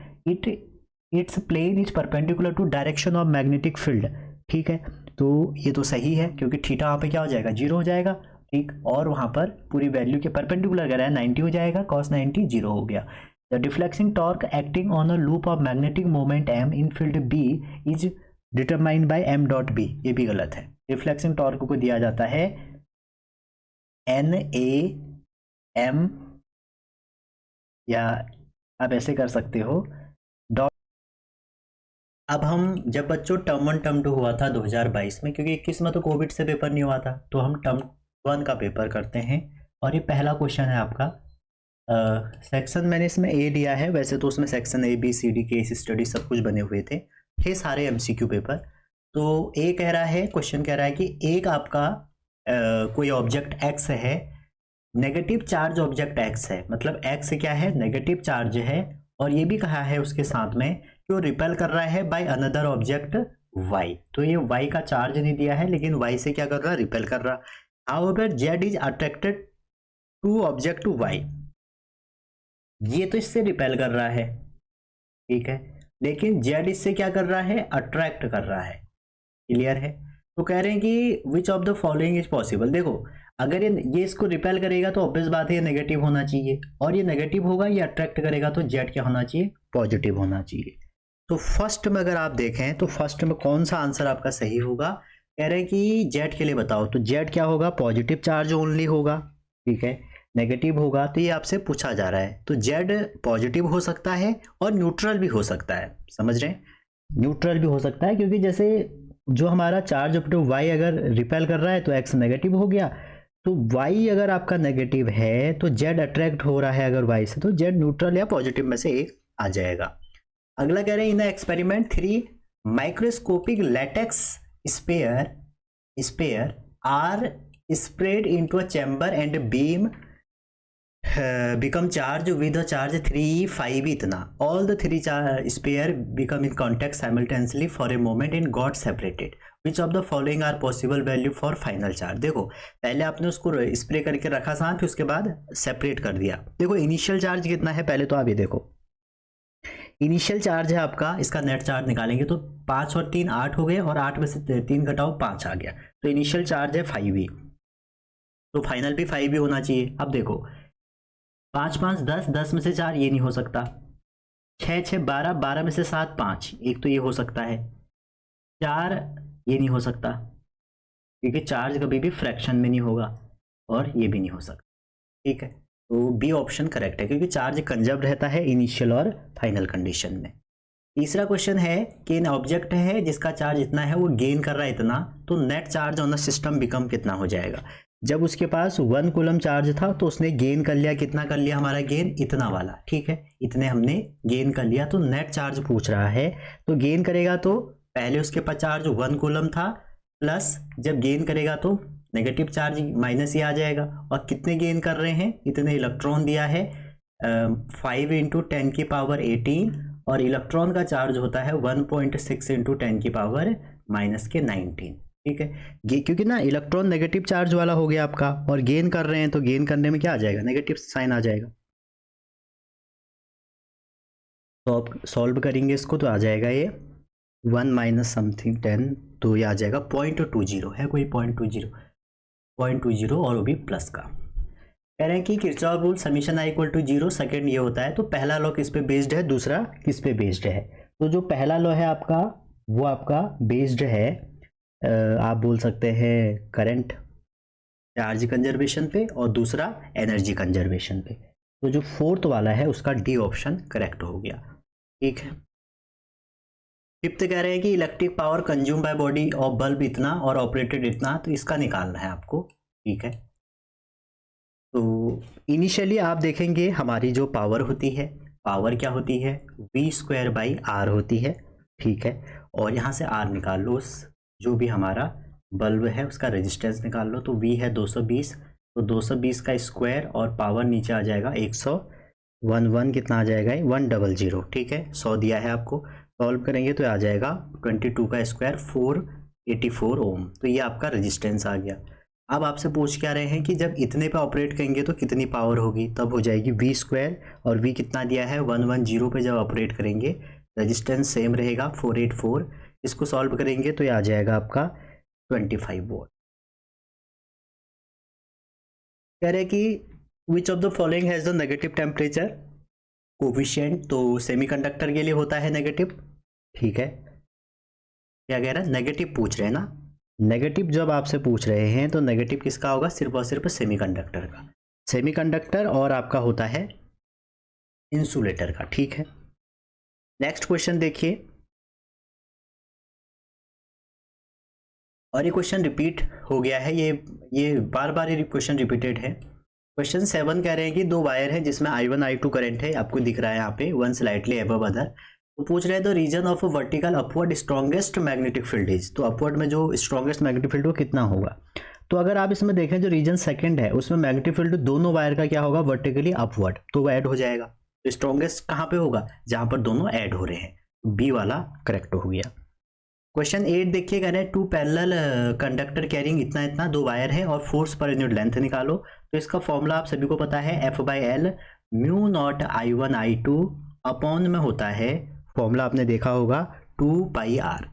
its plane is perpendicular to direction of magnetic field. ठीक है, तो ये तो सही है, क्योंकि थीटा वहाँ पे क्या हो जाएगा, 0 हो जाएगा। ठीक, और वहाँ पर पूरी वैल्यू के परपेंडिकुलर कह रहा है 90 हो जाएगा, cos 90 0 हो गया। The deflecting torque acting on a loop of magnetic moment m in field b is determined by m dot b, ये भी गलत है। डिफ्लेक्टिंग टॉर्क को दिया जाता है NAM, या आप ऐसे कर सकते हो डॉट। अब हम जब बच्चों टर्म 1 टर्म 2 हुआ था 2022 में, क्योंकि 21 में तो कोविड से पेपर नहीं हुआ था, तो हम टर्म 1 का पेपर करते हैं। और ये पहला क्वेश्चन है आपका, सेक्शन मैंने इसमें ए लिया है, वैसे तो उसमें सेक्शन ABCD केस स्टडी सब कुछ बने हुए थे सारे MCQ पेपर। तो ए कह रहा है, क्वेश्चन कह रहा है कि एक आपका कोई ऑब्जेक्ट x है, नेगेटिव चार्ज ऑब्जेक्ट x है, मतलब x क्या है, नेगेटिव चार्ज है, और ये भी कहा है उसके साथ में कि वो रिपेल कर रहा है बाय अनदर ऑब्जेक्ट y। तो ये y का चार्ज नहीं दिया है, लेकिन y से क्या कर रहा है, रिपेल कर रहा। However, Z is attracted to object to Y, ये तो इससे रिपेल कर रहा है, ठीक है, लेकिन Z इससे क्या कर रहा है, अट्रैक्ट कर रहा है। क्लियर है, तो कह रहे हैं कि विच of the following is possible. देखो, अगर ये इसको रिपेल करेगा तो ऑब्वियस बात है ये नेगेटिव होना चाहिए, और ये नेगेटिव होगा, ये अट्रैक्ट करेगा तो Z क्या होना चाहिए, पॉजिटिव होना चाहिए। तो फर्स्ट में अगर आप देखें तो फर्स्ट में कौन सा आंसर आपका सही होगा, कह रहे हैं कि Z के लिए बताओ, तो Z क्या होगा, पॉजिटिव चार्ज ओनली होगा। ठीक है, नेगेटिव होगा, तो ये आपसे पूछा जा रहा है, तो Z पॉजिटिव हो सकता है और न्यूट्रल भी हो सकता है, समझ रहे हैं, न्यूट्रल भी हो सकता है, क्योंकि जैसे जो हमारा चार्ज अप टू Y अगर रिपेल कर रहा है तो X नेगेटिव हो गया, तो Y अगर आपका नेगेटिव है तो Z अट्रैक्ट हो रहा है अगर Y से, तो Z न्यूट्रल या पॉजिटिव में से एक आ जाएगा। अगला कह रहे हैं, in experiment 3 microscopic latex sphere are spread into a chamber and beam become charged with a charge 3, 5 इतना, all the 3 sphere become in contact simultaneously for a moment and got separated. Which of the following are possible value for final charge। देखो, पहले आपने उसको spray करके रखा साथ, फिर उसके बाद सेपरेट कर दिया। देखो इनिशियल चार्ज कितना है, पहले तो आप ये देखो, इनिशियल चार्ज है आपका, इसका नेट चार्ज निकालेंगे तो 5 और 3 8 हो गए, और 8 में से 3 घटाओ 5 आ गया, तो इनिशियल चार्ज है 5 ही, तो फाइनल भी 5 ही होना चाहिए। अब देखो 5 5 10, 10 में से 4 ये नहीं हो सकता, 6 6 12, 12 में से 7 5, एक तो ये हो सकता है, 4 ये नहीं हो सकता, क्योंकि चार्ज कभी भी फ्रैक्शन में नहीं होगा और ये भी नहीं हो सकता, ठीक है। तो बी ऑप्शन करेक्ट है, क्योंकि चार्ज कंजर्व रहता है इनिशियल और फाइनल कंडीशन में। तीसरा क्वेश्चन है कि इन ऑब्जेक्ट है जिसका चार्ज इतना है, वो गेन कर रहा है इतना, तो net charge on the system become कितना हो जाएगा। जब उसके पास 1 कूलम चार्ज था तो उसने गेन कर लिया, कितना कर लिया, हमारा गेन इतना वाला, ठीक है, इतने हमने गेन कर लिया। तो नेट चार्ज पूछ रहा है, तो गेन करेगा तो पहले उसके पास चार्ज 1 कूलम था, प्लस जब गेन करेगा तो नेगेटिव चार्ज माइनस ही आ जाएगा। और कितने गेन कर रहे हैं, इतने इलेक्ट्रॉन दिया है 5 × 10 की पावर 18, और इलेक्ट्रॉन का चार्ज होता है 1.6 × 10 की पावर -19, ठीक है। क्योंकि ना इलेक्ट्रॉन नेगेटिव चार्ज वाला हो गया आपका, और गेन कर रहे हैं तो गेन करने में क्या आ जाएगा, नेगेटिव साइन आ जाएगा। तो आप सॉल्व करेंगे इसको तो आ जाएगा ये 1 माइनस समथिंग 10, तो ये आ जाएगा 0.20 है, कोई 0.20 और वो भी प्लस का। कह रहे हैं कि Kirchhoff rule summation I equal to 0, second ये होता है। तो पहला लॉ किस पे बेस्ड है, दूसरा किस पे बेस्ड है। तो जो पहला लॉ है आपका, वो आपका बेस्ड है आप बोल सकते हैं करंट चार्ज कंजर्वेशन पे, और दूसरा एनर्जी कंजर्वेशन पे। तो जो फोर्थ वाला है उसका डी ऑप्शन करेक्ट हो गया, ठीक है। फिफ्थ कह रहे हैं कि electric power consume by body of bulb इतना और ऑपरेटेड इतना, तो इसका निकालना है आपको, ठीक है। तो इनिशियली आप देखेंगे हमारी जो पावर होती है, पावर क्या होती है, V²/R होती है, ठीक है। और यहाँ से R निकाल लो, उस जो भी हमारा बल्ब है उसका रेजिस्टेंस निकाल लो। तो V है 220, तो 220 का स्क्वायर और पावर नीचे आ जाएगा 111, कितना आ जाएगा 100, ठीक है। 100 दिया है आपको, सॉल्व करेंगे तो आ जाएगा 22 का स्क्वायर 484 ओम। तो ये आपका रेजिस्टेंस आ गया। अब आपसे पूछ क्या रहे हैं कि जब इतने पे ऑपरेट करेंगे तो कितनी पावर होगी, तब हो जाएगी V², और V कितना दिया है 110 पे जब ऑपरेट करेंगे रेजिस्टेंस सेम रहेगा 484। इसको सॉल्व करेंगे तो ये आ जाएगा आपका 25 वोल्ट। कह रहे कि विच of the following has the negative temperature coefficient, तो सेमीकंडक्टर के लिए होता है नेगेटिव, ठीक है। क्या कह रहा है, नेगेटिव पूछ रहे हैं ना, नेगेटिव जब आपसे पूछ रहे हैं तो नेगेटिव किसका होगा, सिर्फ और सिर्फ सेमीकंडक्टर का, सेमीकंडक्टर और आपका होता है इंसुलेटर का, ठीक है। नेक्स्ट क्वेश्चन देखिए, और ये क्वेश्चन रिपीट हो गया है, ये बार बार ये क्वेश्चन रिपीटेड है। क्वेश्चन 7 कह रहे हैं कि दो वायर है जिसमें I1 I2 करंट है, आपको दिख रहा है यहाँ पे, वन स्लाइटली अबव अदर। तो पूछ रहे हैं तो region of vertical upward strongest magnetic field is, तो अपवर्ड में जो स्ट्रॉन्गेस्ट मैग्नेटिक फील्ड वो कितना होगा। तो अगर आप इसमें देखें जो रीजन सेकंड है उसमें मैग्नेटिक फील्ड दोनों वायर का क्या होगा, वर्टिकली अपवर्ड, तो वो ऐड हो जाएगा। तो स्ट्रॉन्गेस्ट कहाँ पे होगा, जहां पर दोनों ऐड हो रहे हैं, बी वाला करेक्ट हो गया। क्वेश्चन 8 देखिए, कह रहे हैं टू पैरेलल कंडक्टर कैरिंग इतना इतना, दो वायर है और फोर्स पर यूनिट लेंथ निकालो। तो इसका फॉर्मूला आप सभी को पता है, F/L μ0 I1 I2 अपॉन में होता है, फॉर्मूला आपने देखा होगा 2πr।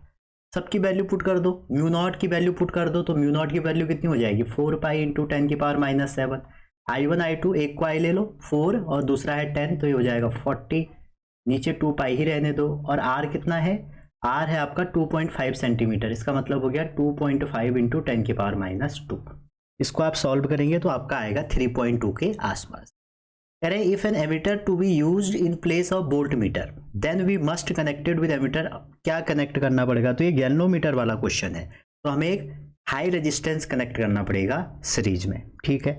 सबकी वैल्यू पुट कर दो, μ0 की वैल्यू पुट कर दो, तो μ0 की वैल्यू कितनी हो जाएगी 4π × 10 की पावर -7। I1 I2 एक को I ले लो 4 और दूसरा है 10, तो ये हो जाएगा 40, नीचे 2π ही रहने दो। और R कितना है, R है आपका 2.5 सेंटीमीटर, इसका मतलब हो गया 2.5 × 10 की पावर -2। इसको आप सॉल्व करेंगे तो आपका आएगा 3.2 के आसपास। कह रहे हैं if an ammeter to be used in place of volt meter then we must connected with ammeter, क्या कनेक्ट करना पड़ेगा, तो ये गैल्वेनोमीटर वाला क्वेश्चन है, तो हमें एक हाई रेजिस्टेंस कनेक्ट करना पड़ेगा सीरीज में, ठीक है।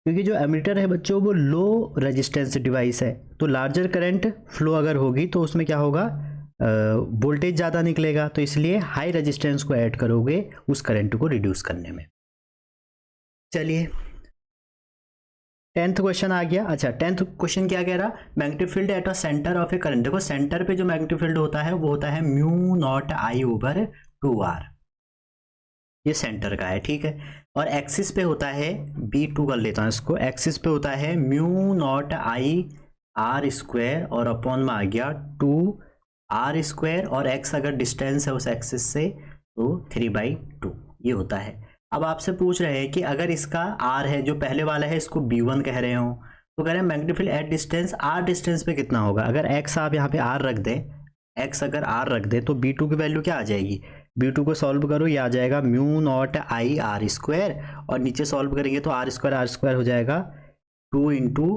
क्योंकि जो एमीटर है बच्चों वो लो रेजिस्टेंस डिवाइस है, तो लार्जर करंट फ्लो अगर होगी तो उसमें क्या होगा, वोल्टेज ज़्यादा निकलेगा, तो इसलिए हाई रेजिस्टेंस को ऐड करोगे उस करंट को रिड्यूस करने में। चलिए 10th क्वेश्चन आ गया। अच्छा 10th क्वेश्चन क्या कह रहा, magnetic field at a centre of a current. देखो सेंटर पे जो मैग्नेटिक फील्ड होता है वो होता है μ0 I/2r, ये सेंटर का है, ठीक है। और एक्सिस पे होता है, B2 कर लेता हूँ इसको, एक्सिस पे होता है μ0 I/r² और अपॉन में आ गया 2r², और x अगर डिस्टेंस है उस एक्सिस से तो 3/2 ये होता है। अब आपसे पूछ रहे हैं कि अगर इसका r है, जो पहले वाला है इसको B1 कह रहे हो, तो कह रहे हैं magnetic field at distance r distance पे कितना होगा। अगर x आप यहाँ पे r रख दें, x अगर r रख दें तो B2 की वैल्यू क्या आ जाएगी, B2 को सॉल्व करो, ये आ जाएगा mu not I R square, और नीचे सॉल्व करेंगे तो आर स्क्वायर हो जाएगा 2 इंटू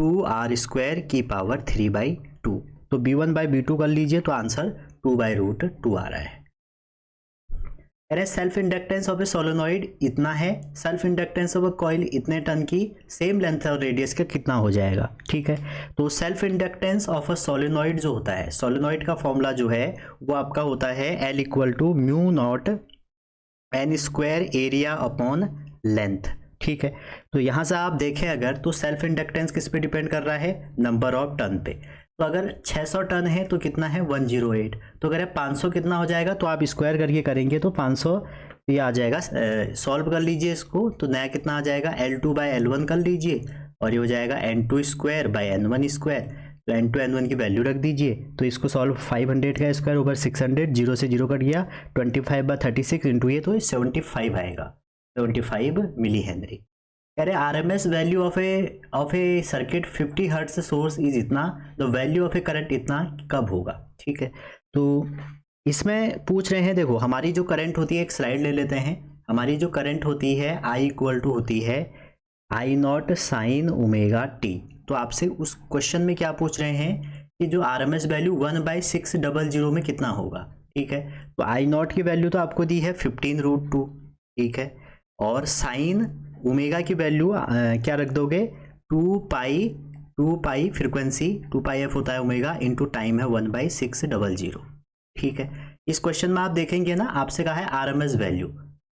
2r² की पावर 3/2। तो B1/B2 कर लीजिए तो आंसर 2/√2 आ रहा है। अरे self inductance of A solenoid इतना है, self inductance of A coil इतने टन की, सेम लेंथ और रेडियस का कितना हो जाएगा। ठीक है, तो self inductance of a solenoid जो होता है, सोलेनॉइड का फॉर्मूला जो है वो आपका होता है L = mu naught n² area upon length. ठीक है, तो यहाँ से आप देखें अगर तो सेल्फ इंडक्टेंस किस पे डिपेंड कर रहा है, नंबर ऑफ टन पे। तो अगर 600 टन है तो कितना है 108, तो अगर 500 कितना हो जाएगा, तो आप स्क्वायर करके करेंगे तो 500 ये आ जाएगा। सॉल्व कर लीजिए इसको, तो नया कितना आ जाएगा L2/L1 कर लीजिए, और ये हो जाएगा N2²/N1²। तो N2 N1 की वैल्यू रख दीजिए, तो इसको सॉल्व 500 का स्क्वायर ओवर 600, 0 से 0 कट गया, 25/36 इंटू ये तो 75 आएगा, 75 मिली हेनरी। कह रहे RMS value of a circuit 50 hertz source is इतना, the value of a current इतना कब होगा। ठीक है, तो इसमें पूछ रहे हैं, देखो हमारी जो करंट होती है, एक स्लाइड ले लेते हैं, हमारी जो करंट होती है I = होती है I0 sin ωt। तो आपसे उस क्वेश्चन में क्या पूछ रहे हैं कि जो RMS वैल्यू 1/600 में कितना होगा। ठीक है, तो I0 की वैल्यू तो आपको दी है 15√2। ठीक है, और साइन ओमेगा की वैल्यू क्या रख दोगे, 2 पाई फ्रीक्वेंसी 2πf होता है ओमेगा, इंटू टाइम है 1/600। ठीक है, इस क्वेश्चन में आप देखेंगे ना, आपसे कहा है RMS वैल्यू।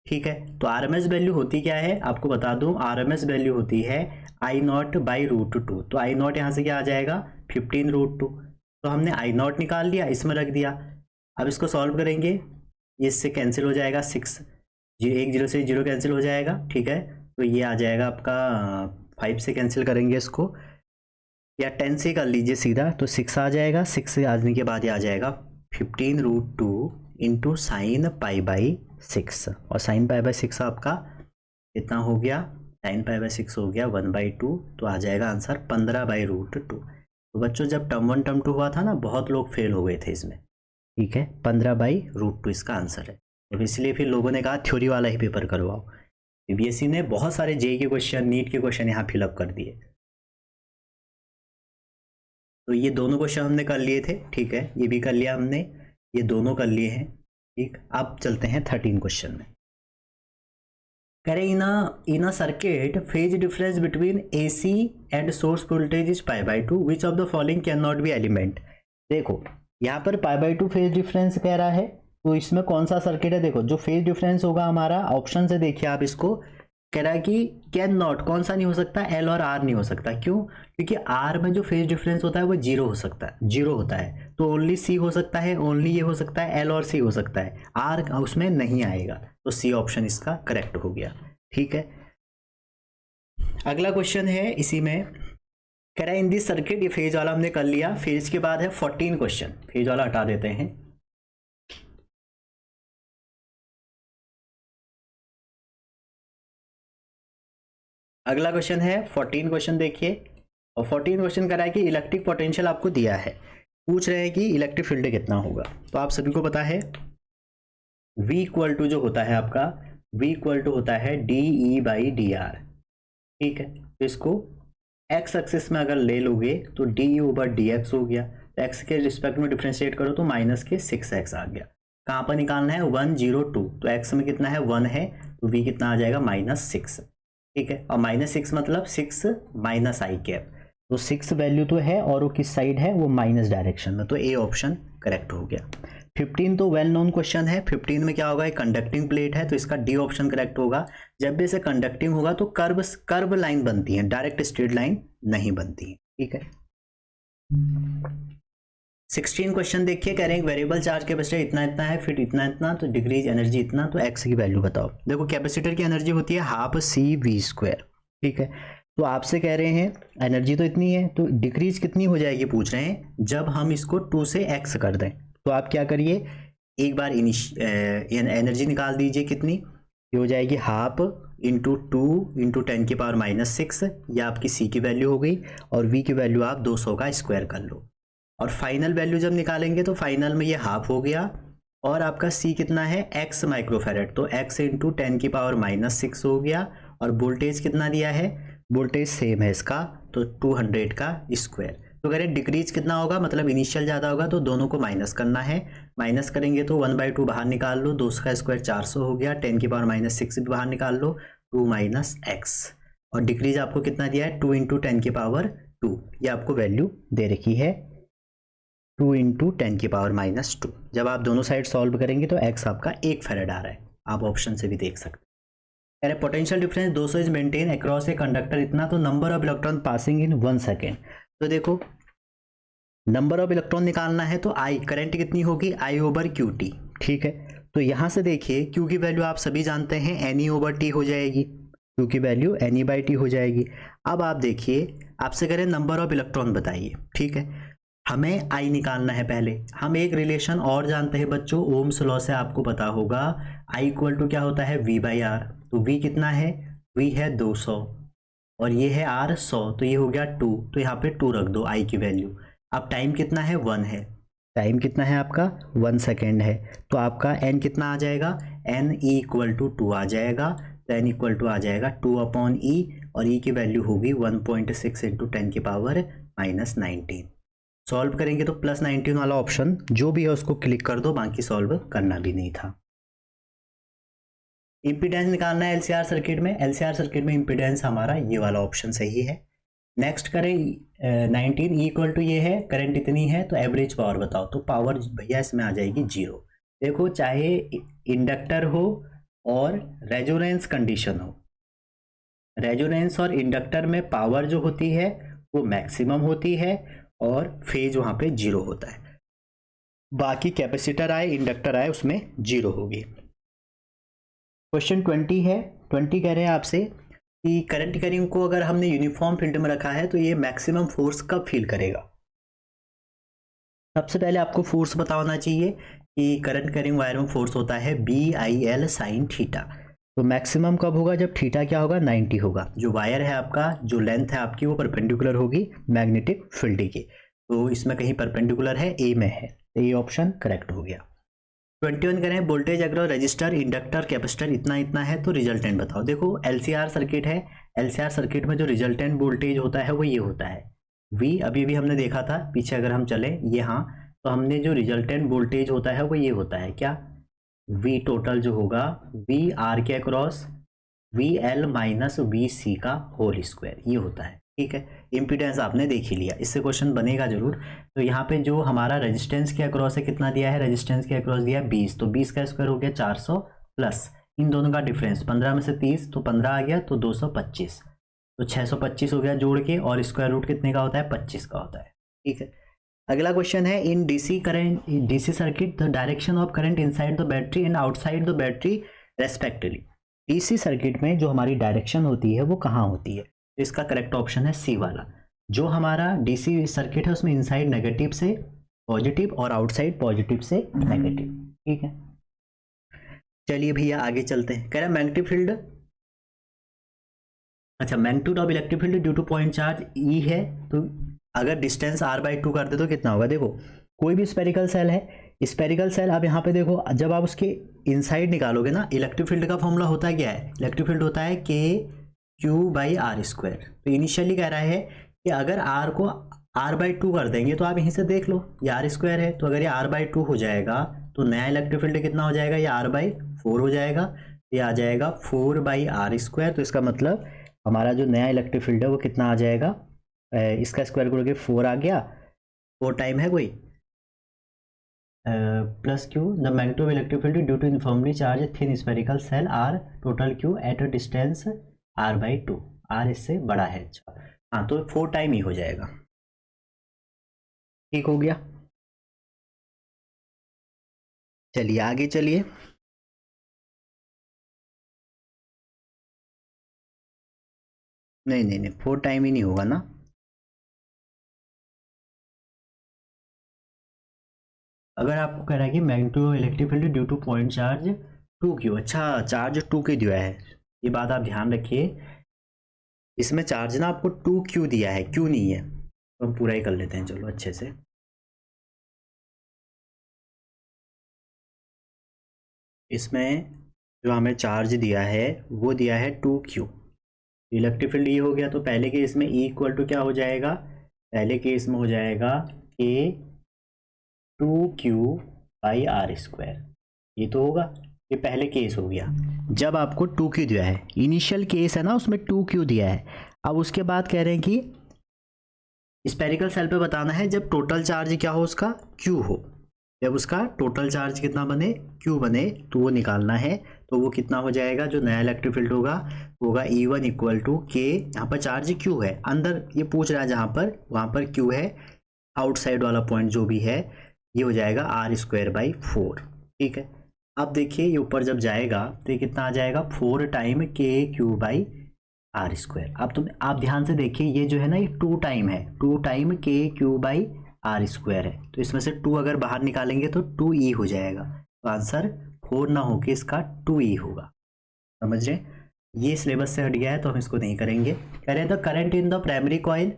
ठीक है, तो RMS वैल्यू होती क्या है, आपको बता दूं, RMS वैल्यू होती है I0/√2। तो I0 यहाँ से क्या आ जाएगा 15√2। तो हमने I0 निकाल लिया, इसमें रख दिया। अब इसको सॉल्व करेंगे, इससे कैंसिल हो जाएगा, 6 1 0 से 0 कैंसिल हो जाएगा। ठीक है, तो ये आ जाएगा आपका 5 से कैंसिल करेंगे इसको, या 10 से कर लीजिए सीधा, तो 6 आ जाएगा। 6 से आने के बाद ये आ जाएगा 15√2 इंटू साइन π/6, और साइन π/6 आपका कितना हो गया, साइन π/6 हो गया 1/2, तो आ जाएगा आंसर 15/√2। तो बच्चों जब टर्म 1 टर्म 2 हुआ था ना, बहुत लोग फेल हो गए थे इसमें। ठीक है, 15/√2 इसका आंसर है। तो इसलिए फिर लोगों ने कहा थ्योरी वाला ही पेपर करवाओ। सीबीएसई ने बहुत सारे जेईई के क्वेश्चन, नीट के क्वेश्चन यहाँ फिलअप कर दिए। तो ये दोनों क्वेश्चन हमने कर लिए थे। ठीक है, ये भी कर लिया हमने, ये दोनों कर लिए हैं। ठीक, अब चलते हैं 13 क्वेश्चन में। कह रहे in a circuit phase difference between AC and source voltage is π/2, which of the following can not be element. देखो यहाँ पर π/2 फेज डिफरेंस कह रहा है, तो इसमें कौन सा सर्किट है, देखो जो फेज डिफरेंस होगा हमारा, ऑप्शन से देखिए आप इसको, कह रहा है कि कैन नॉट, कौन सा नहीं हो सकता, L और R नहीं हो सकता। क्यों, क्योंकि R में जो फेज डिफरेंस होता है वो 0 हो सकता है, 0 होता है, तो ओनली C हो सकता है, ओनली ये हो सकता है, L और C हो सकता है, R उसमें नहीं आएगा, तो C ऑप्शन इसका करेक्ट हो गया। ठीक है, अगला क्वेश्चन है इसी में, कह रहा है इन दिस सर्किट, ये फेज वाला हमने कर लिया, फेज के बाद है 14 क्वेश्चन, फेज वाला हटा देते हैं। अगला क्वेश्चन है 14 क्वेश्चन देखिए, और 14 क्वेश्चन करा है कि इलेक्ट्रिक पोटेंशियल आपको दिया है, पूछ रहे हैं कि इलेक्ट्रिक फील्ड कितना होगा। तो आप सभी को पता है V = जो होता है आपका, V = होता है dE/dr। ठीक है, तो इसको x एक्सिस में अगर ले लोगे तो dE/dx हो गया, तो x के रिस्पेक्ट में डिफ्रेंशिएट करो तो -6x आ गया। कहाँ पर निकालना है 102, तो x में कितना है 1 है, तो V कितना आ जाएगा -6। ठीक है, और -6 मतलब 6 -i², तो 6 वैल्यू तो है और वो किस साइड है, वो माइनस डायरेक्शन में, तो ए ऑप्शन करेक्ट हो गया। 15 तो वेल नोन क्वेश्चन है, 15 में क्या होगा, एक कंडक्टिंग प्लेट है, तो इसका डी ऑप्शन करेक्ट होगा। जब भी इसे कंडक्टिंग होगा तो कर्व लाइन बनती है, डायरेक्ट स्ट्रेट लाइन नहीं बनती है। ठीक है, 16 क्वेश्चन देखिए, कह रहे हैं वेरिएबल चार्ज कैपेसिटर इतना इतना है, फिर इतना इतना, तो डिक्रीज एनर्जी इतना, तो एक्स की वैल्यू बताओ। देखो कैपेसिटर की एनर्जी होती है ½ CV²। ठीक है, तो आपसे कह रहे हैं एनर्जी तो इतनी है, तो डिक्रीज कितनी हो जाएगी पूछ रहे हैं, जब हम इसको 2 से x कर दें। तो आप क्या करिए, एक बार एनर्जी निकाल दीजिए, कितनी, ये हो जाएगी ½ × 2 × 10⁻⁻⁶, यह आपकी c की वैल्यू हो गई, और v की वैल्यू आप 200 का स्क्वायर कर लो। और फाइनल वैल्यू जब निकालेंगे तो फाइनल में ये ½ हो गया, और आपका C कितना है x माइक्रोफेरेड, तो x इंटू 10⁻⁻6 हो गया। और वोल्टेज कितना दिया है, वोल्टेज सेम है इसका, तो 200 का स्क्वायर। तो कह रहे डिक्रीज कितना होगा, मतलब इनिशियल ज़्यादा होगा, तो दोनों को माइनस करना है। माइनस करेंगे तो 1/2 बाहर निकाल लो, 2 का स्क्वायर 400 हो गया, 10⁻⁻6 भी बाहर निकाल लो, 2 माइनस एक्स। और डिक्रीज आपको कितना दिया है, 2 इंटू 10⁻2, ये आपको वैल्यू दे रखी है 2 इंटू 10⁻⁻2। जब आप दोनों साइड सॉल्व करेंगे तो एक्स आपका 1 फैरेड आ रहा है, आप ऑप्शन से भी देख सकते हैं। अरे potential difference 200 is maintain across a conductor इतना, तो number of electron passing in 1 second. तो देखो नंबर ऑफ इलेक्ट्रॉन निकालना है तो आई करंट कितनी होगी, आई ओवर क्यू टी, ठीक है। तो यहाँ से देखिए क्यू की वैल्यू आप सभी जानते हैं एन ई ओवर टी हो जाएगी, क्यू की value N E by T हो जाएगी। अब आप देखिए आपसे करें नंबर ऑफ इलेक्ट्रॉन बताइए, ठीक है, हमें आई निकालना है। पहले हम एक रिलेशन और जानते हैं बच्चों, ओम्स लॉ से आपको पता होगा, आई इक्वल टू क्या होता है, वी बाई आर। तो वी कितना है, वी है 200 और ये है आर 100, तो ये हो गया 2, तो यहाँ पे 2 रख दो आई की वैल्यू। अब टाइम कितना है, 1 है, टाइम कितना है आपका 1 सेकेंड है, तो आपका एन कितना आ जाएगा, एन ई इक्वल टू 2 आ जाएगा। तो एन इक्वल टू आ जाएगा 2/e, और ई की वैल्यू होगी 1.6 इंटू 10⁻⁻19। सॉल्व करेंगे तो +19 वाला ऑप्शन जो भी है उसको क्लिक कर दो, बाकी सॉल्व करना भी नहीं था। इम्पीडेंस निकालना है एलसीआर सर्किट में, एलसीआर सर्किट में इम्पीडेंस हमारा ये वाला ऑप्शन सही है। नेक्स्ट करें 19 इक्वल टू ये है, करंट इतनी है, तो एवरेज पावर बताओ। तो पावर भैया इसमें आ जाएगी 0। देखो चाहे इंडक्टर हो और रेजोनेंस कंडीशन हो, रेजोनेंस और इंडक्टर में पावर जो होती है वो मैक्सिमम होती है और फेज वहां पे 0 होता है। बाकी कैपेसिटर आए इंडक्टर आए उसमें 0 होगी। क्वेश्चन 20 है, 20 कह रहे हैं आपसे कि करंट कैरिंग को अगर हमने यूनिफॉर्म फील्ड में रखा है तो ये मैक्सिमम फोर्स कब फील करेगा। सबसे पहले आपको फोर्स पता होना चाहिए कि करंट कैरिंग वायर में फोर्स होता है BIL sin थीटा। तो मैक्सिमम कब होगा, जब थीटा क्या होगा, 90 होगा। जो वायर है आपका, जो लेंथ है आपकी वो परपेंडिकुलर होगी मैग्नेटिक फील्ड की, तो इसमें कहीं परपेंडिकुलर है, ए में है, तो ये ऑप्शन करेक्ट हो गया। 21 करें, voltage across register inductor capacitor इतना इतना है, तो रिजल्टेंट बताओ। देखो एलसीआर सर्किट है, एलसीआर सर्किट में जो रिजल्टेंट वोल्टेज होता है वो ये होता है V। अभी भी हमने देखा था पीछे, अगर हम चले यहाँ तो हमने जो रिजल्टेंट वोल्टेज होता है वो ये होता है क्या, V टोटल जो होगा V R के अक्रॉस VL माइनस VC का होल स्क्वायर, ये होता है, ठीक है। इम्पीडेंस आपने देख ही लिया, इससे क्वेश्चन बनेगा जरूर। तो यहाँ पे जो हमारा रेजिस्टेंस के अक्रॉस है कितना दिया है, रेजिस्टेंस के अक्रॉस दिया 20, तो 20 का स्क्वायर हो गया 400 प्लस इन दोनों का डिफरेंस 15 में से 30 तो 15 आ गया, तो 225, तो 625 हो गया जोड़ के, और स्क्वायर रूट कितने का होता है, 25 का होता है, ठीक है। अगला क्वेश्चन है, in DC current, DC circuit the direction of current inside the battery and outside the battery respectively. DC circuit में जो हमारी डायरेक्शन होती है वो कहाँ होती है, तो इसका करेक्ट ऑप्शन है सी वाला। जो हमारा डीसी सर्किट है उसमें इनसाइड नेगेटिव से पॉजिटिव और आउटसाइड पॉजिटिव से नेगेटिव, ठीक है। चलिए भैया आगे चलते हैं। कह रहा है मैग्नेटिक फील्ड, अच्छा magnitude of electric field due to point charge E है, तो अगर डिस्टेंस r/2 कर दे तो कितना होगा। देखो कोई भी स्पेरिकल सेल है, स्पेरिकल सेल, आप यहाँ पे देखो जब आप उसके इनसाइड निकालोगे ना, इलेक्ट्रिक फील्ड का फॉर्मूला होता है क्या है, इलेक्ट्रिक फील्ड होता है KQ/r²। तो इनिशियली कह रहा है कि अगर r को r/2 कर देंगे तो आप यहीं से देख लो ये r² है, तो अगर ये r/2 हो जाएगा तो नया इलेक्ट्रिक फील्ड कितना हो जाएगा, ये r/4 हो जाएगा, ये आ जाएगा 4/r²। तो इसका मतलब हमारा जो नया इलेक्ट्रिक फील्ड है वो कितना आ जाएगा, इसका स्क्वायर करोगे 4 आ गया, 4 टाइम है कोई plus Q the magnitude of electric field due to uniformly charge thin spherical shell R total Q at a distance r/2, r इससे बड़ा है। अच्छा हाँ, तो 4 टाइम ही हो जाएगा, ठीक हो गया। चलिए आगे चलिए। नहीं नहीं नहीं 4 टाइम ही नहीं होगा ना, अगर आपको कह रहा है कि magnitude of electric field due to point charge 2Q, अच्छा चार्ज 2 के दिया है, ये बात आप ध्यान रखिए, इसमें चार्ज ना आपको 2Q दिया है, Q नहीं है, तो हम पूरा ही कर लेते हैं चलो अच्छे से। इसमें जो हमें चार्ज दिया है वो दिया है 2q। इलेक्ट्रिक फील्ड ये हो गया, तो पहले केस में E इक्वल टू क्या हो जाएगा, पहले केस में हो जाएगा K 2q by are square. ये तो होगा, ये पहले केस हो गया जब आपको 2q दिया है, इनिशियल केस है ना उसमें 2q दिया है। अब उसके बाद कह रहे हैं कि स्पेरिकल सेल पे बताना है जब टोटल चार्ज क्या हो उसका q हो, जब उसका टोटल चार्ज कितना बने q बने तो वो निकालना है। तो वो कितना हो जाएगा, जो नया इलेक्ट्रिक फील्ड होगा E1 इक्वल टू के, यहाँ पर चार्ज q है अंदर, ये पूछ रहा है जहाँ पर वहाँ पर q है, आउटसाइड वाला पॉइंट जो भी है ये हो जाएगा आर स्क्वायर बाई 4। ठीक है, अब देखिए ये ऊपर जब जाएगा तो ये कितना आ जाएगा 4 टाइम के क्यू बाई आर स्क्वायर। अब आप ध्यान से देखिए ये जो है ना ये 2 टाइम है, 2 टाइम के क्यू बाई आर स्क्वायर है, तो इसमें से 2 अगर बाहर निकालेंगे तो 2e हो जाएगा, तो आंसर 4 ना होके इसका 2e होगा। समझ रहे, ये सिलेबस से हट गया है तो हम इसको नहीं करेंगे। कह रहे हैं the current in the primary coil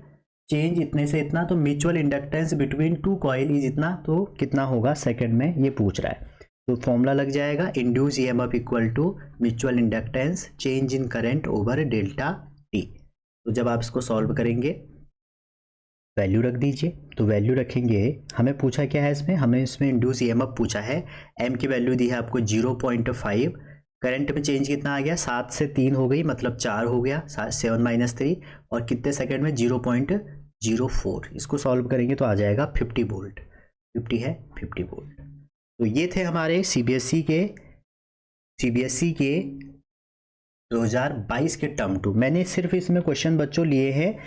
change इतने से इतना, तो mutual inductance between 2 coil is इतना, तो कितना होगा सेकंड में ये पूछ रहा है। तो फॉर्मूला लग जाएगा induce EMF equal to mutual inductance change in current over delta T. तो जब आप इसको सॉल्व करेंगे वैल्यू रख दीजिए, तो वैल्यू रखेंगे, हमें पूछा क्या है इसमें, हमें इसमें इंड्यूस ईएमएफ पूछा है, एम की वैल्यू दी है आपको 0.5, करंट में चेंज कितना आ गया 7 से 3 हो गई मतलब 4 हो गया, 7 माइनस 3 और कितने सेकंड में 0.04। इसको सॉल्व करेंगे तो आ जाएगा 50 वोल्ट, 50 है 50 वोल्ट। तो ये थे हमारे सीबीएसई के 2022 के टर्म 2। मैंने सिर्फ इसमें क्वेश्चन बच्चों लिए हैं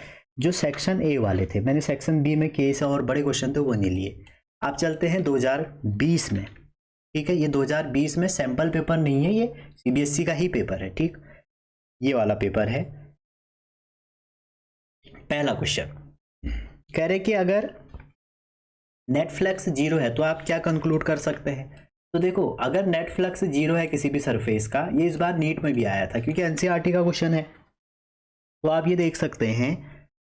जो सेक्शन ए वाले थे, मैंने सेक्शन बी में केस और बड़े क्वेश्चन थे वो नहीं लिए। आप चलते हैं 2020 में। ठीक है, ये 2020 में सैंपल पेपर नहीं है, ये सीबीएसई का ही पेपर है। ठीक, ये वाला पेपर है। पहला क्वेश्चन कह रहे कि अगर नेट फ्लक्स 0 है तो आप क्या कंक्लूड कर सकते हैं। तो देखो अगर नेट फ्लक्स 0 है किसी भी सरफेस का, ये इस बार नीट में भी आया था क्योंकि एनसीईआरटी का क्वेश्चन है, तो आप ये देख सकते हैं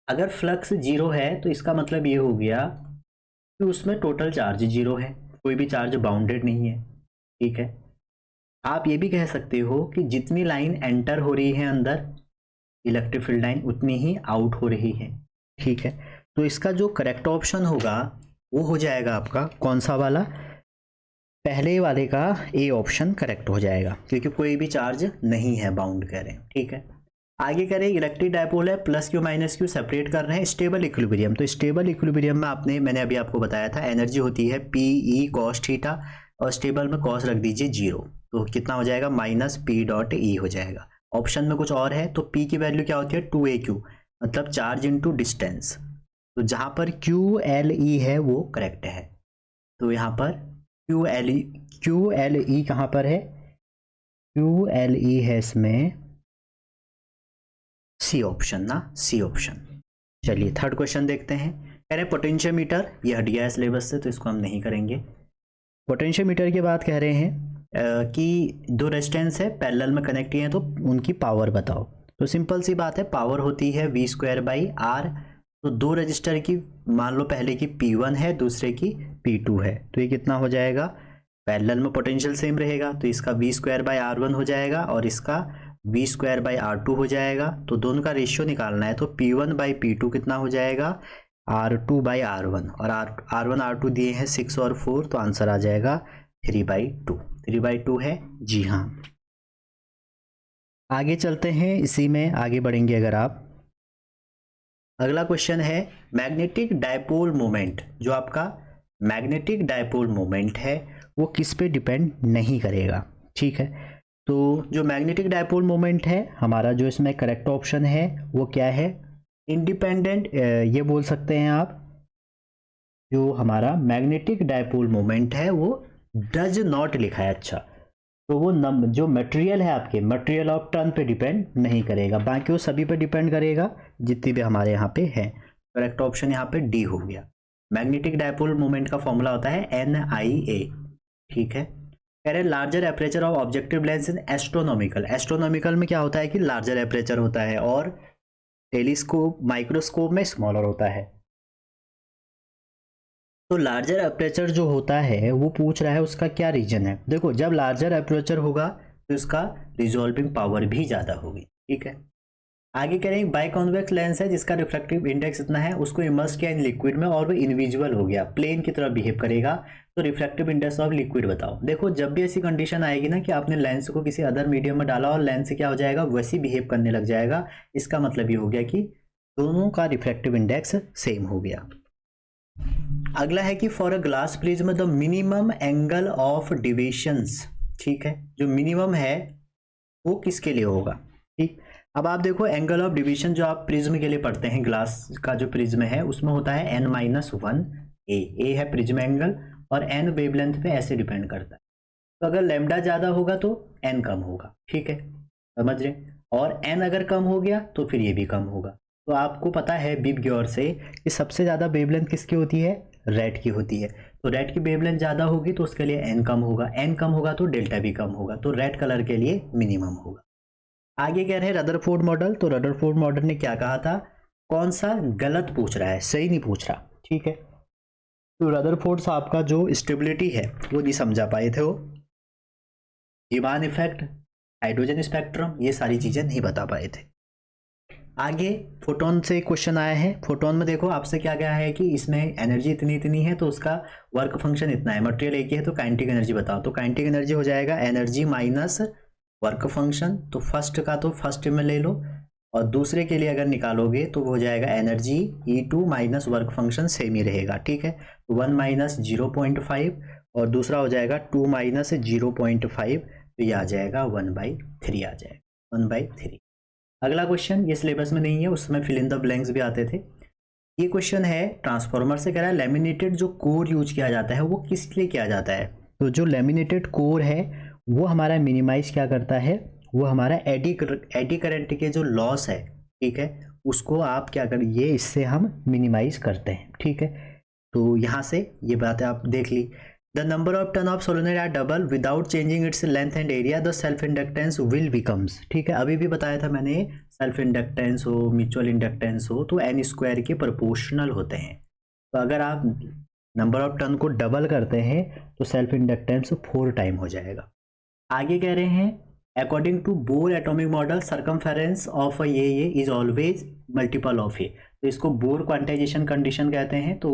अगर फ्लक्स 0 है तो इसका मतलब ये हो गया कि उसमें टोटल चार्ज 0 है, कोई भी चार्ज बाउंडेड नहीं है। ठीक है, आप ये भी कह सकते हो कि जितनी लाइन एंटर हो रही है अंदर इलेक्ट्रिक फील्ड लाइन उतनी ही आउट हो रही है। ठीक है, तो इसका जो करेक्ट ऑप्शन होगा वो हो जाएगा आपका कौन सा वाला, पहले वाले का ए ऑप्शन करेक्ट हो जाएगा क्योंकि कोई भी चार्ज नहीं है बाउंड कर रहे हैं। ठीक है, आगे करें इलेक्ट्रिक डायपोल है, plus Q minus Q separate कर रहे हैं, स्टेबल इक्विलिब्रियम। तो स्टेबल इक्विलिब्रियम में मैंने अभी आपको बताया था एनर्जी होती है पी ई कॉस थीटा और स्टेबल में कॉस रख दीजिए 0, तो कितना हो जाएगा माइनस पी डॉट ई हो जाएगा। ऑप्शन में कुछ और है, तो पी की वैल्यू क्या होती है 2AQ मतलब चार्ज इनटू डिस्टेंस, तो जहां पर QLE है वो करेक्ट है। तो यहाँ पर QLE कहाँ पर है, QLE है इसमें सी ऑप्शन ना, सी ऑप्शन। चलिए थर्ड क्वेश्चन देखते हैं। कह रहे पोटेंशियोमीटर, ये हट गया है सिलेबस से तो इसको हम नहीं करेंगे। पोटेंशियोमीटर की बात कह रहे हैं कि दो रेजिस्टेंस है पैरेलल में कनेक्ट किए हैं तो उनकी पावर बताओ। तो सिंपल सी बात है, पावर होती है V²/R। तो दो रजिस्टर की मान लो पहले की P1 है दूसरे की P2 है, तो ये कितना हो जाएगा, पैरेलल में पोटेंशियल सेम रहेगा तो इसका V²/R1 हो जाएगा और इसका V²/R2 हो जाएगा। तो दोनों का रेशियो निकालना है, तो P1/P2 कितना हो जाएगा R2/R1 और R1 R2 दिए हैं 6 और 4, तो आंसर आ जाएगा 3/2। 3/2 है जी हाँ। आगे चलते हैं, इसी में आगे बढ़ेंगे अगर आप। अगला क्वेश्चन है मैग्नेटिक डायपोल मोमेंट। जो आपका मैग्नेटिक डायपोल मोमेंट है वो किस पे डिपेंड नहीं करेगा। ठीक है, तो जो मैग्नेटिक डायपोल मोमेंट है हमारा, जो इसमें करेक्ट ऑप्शन है वो क्या है, इंडिपेंडेंट, ये बोल सकते हैं आप, जो हमारा मैग्नेटिक डायपोल मोमेंट है वो डज नॉट लिखा है। अच्छा, तो वो जो मटेरियल है आपके मटेरियल ऑफ टर्न पे डिपेंड नहीं करेगा, बाकी वो सभी पे डिपेंड करेगा जितनी भी हमारे यहाँ पे है। करेक्ट ऑप्शन यहाँ पे डी हो गया। मैग्नेटिक डायपोल मोमेंट का फॉर्मूला होता है NIA। ठीक है, कह रहे larger aperture of objective lens in astronomical. Astronomical में क्या होता है कि लार्जर एपरेचर होता है और टेलीस्कोप माइक्रोस्कोप में स्मॉलर होता है। तो लार्जर एपर्चर जो होता है वो पूछ रहा है उसका क्या रीजन है। देखो जब लार्जर एपर्चर होगा तो इसका रिजॉल्विंग पावर भी ज़्यादा होगी, ठीक है। आगे कह रहे हैं बाई कॉन्वेक्स लेंस है जिसका रिफ्रैक्टिव इंडेक्स इतना है, उसको इमर्स किया इन लिक्विड में और वो इनविजिबल हो गया, प्लेन की तरह बिहेव करेगा, तो रिफ्रैक्टिव इंडेक्स ऑफ लिक्विड बताओ। देखो जब भी ऐसी कंडीशन आएगी ना कि आपने लेंस को किसी अदर मीडियम में डाला और लेंस क्या हो जाएगा, वैसी बिहेव करने लग जाएगा, इसका मतलब ये हो गया कि दोनों का रिफ्रैक्टिव इंडेक्स सेम हो गया। अगला है कि for a glass prism the minimum angle of deviations, ठीक है, जो मिनिमम है वो किसके लिए होगा, ठीक। अब आप देखो एंगल ऑफ डिवीजन जो आप प्रिज्म के लिए पढ़ते हैं, ग्लास का जो प्रिज्म है उसमें होता है n-1 ए है प्रिज्म एंगल और n वेवलेंथ पे ऐसे डिपेंड करता है। तो अगर लैम्डा ज़्यादा होगा तो n कम होगा, ठीक है, समझ रहे। और n अगर कम हो गया तो फिर ये भी कम होगा। तो आपको पता है बिब ग्योर से कि सबसे ज़्यादा वेवलेंथ किसकी होती है, रेड की होती है। तो रेड की वेवलेंथ ज़्यादा होगी तो उसके लिए n कम होगा, n कम होगा तो डेल्टा भी कम होगा, तो रेड कलर के लिए मिनिमम होगा। आगे कह रहे हैं रदरफोर्ड मॉडल, तो रदरफोर्ड मॉडल ने क्या कहा था, कौन सा गलत पूछ रहा है, सही नहीं पूछ रहा, ठीक है। तो रदरफोर्ड साहब का जो स्टेबिलिटी है वो नहीं समझा पाए थे, वो ईमान इफेक्ट, हाइड्रोजन स्पेक्ट्रम, ये सारी चीजें नहीं बता पाए थे। आगे फोटोन से क्वेश्चन आया है। फोटोन में देखो आपसे क्या क्या है कि इसमें एनर्जी इतनी इतनी है तो उसका वर्क फंक्शन इतना है, मटेरियल एक ही है तो काइनेटिक एनर्जी बताओ। तो काइनेटिक एनर्जी हो जाएगा एनर्जी माइनस वर्क फंक्शन, तो फर्स्ट का तो फर्स्ट में ले लो और दूसरे के लिए अगर निकालोगे तो वो हो जाएगा energy E2 minus work function same ही रहेगा, ठीक है। 1 माइनस 0.5 और दूसरा हो जाएगा 2 माइनस 0.5, तो ये आ जाएगा 1/3 आ जाएगा, 1/3। अगला क्वेश्चन ये सिलेबस में नहीं है, उसमें फिल इन द ब्लैंक्स भी आते थे। ये क्वेश्चन है ट्रांसफॉर्मर से, कह रहा है लेमिनेटेड जो कोर यूज किया जाता है वो किस लिए किया जाता है। तो जो लेमिनेटेड कोर है वो हमारा मिनिमाइज क्या करता है, वो हमारा एडी करंट के जो लॉस है, ठीक है, उसको आप क्या कर, ये इससे हम मिनिमाइज करते हैं, ठीक है। तो यहाँ से ये बातें आप देख ली। The number of turn of solenoid are double without changing its length and area the self inductance will becomes, ठीक है। अभी भी बताया था मैंने, सेल्फ इंडक्टेंस हो म्यूचुअल इंडक्टेंस हो तो n स्क्वायर के प्रोपोर्शनल होते हैं। तो अगर आप नंबर ऑफ टर्न को डबल करते हैं तो सेल्फ इंडक्टेंस 4 टाइम हो जाएगा। आगे कह रहे हैं according to Bohr atomic model circumference of ये is always multiple of A, तो इसको बोर क्वांटाइजेशन कंडीशन कहते हैं। तो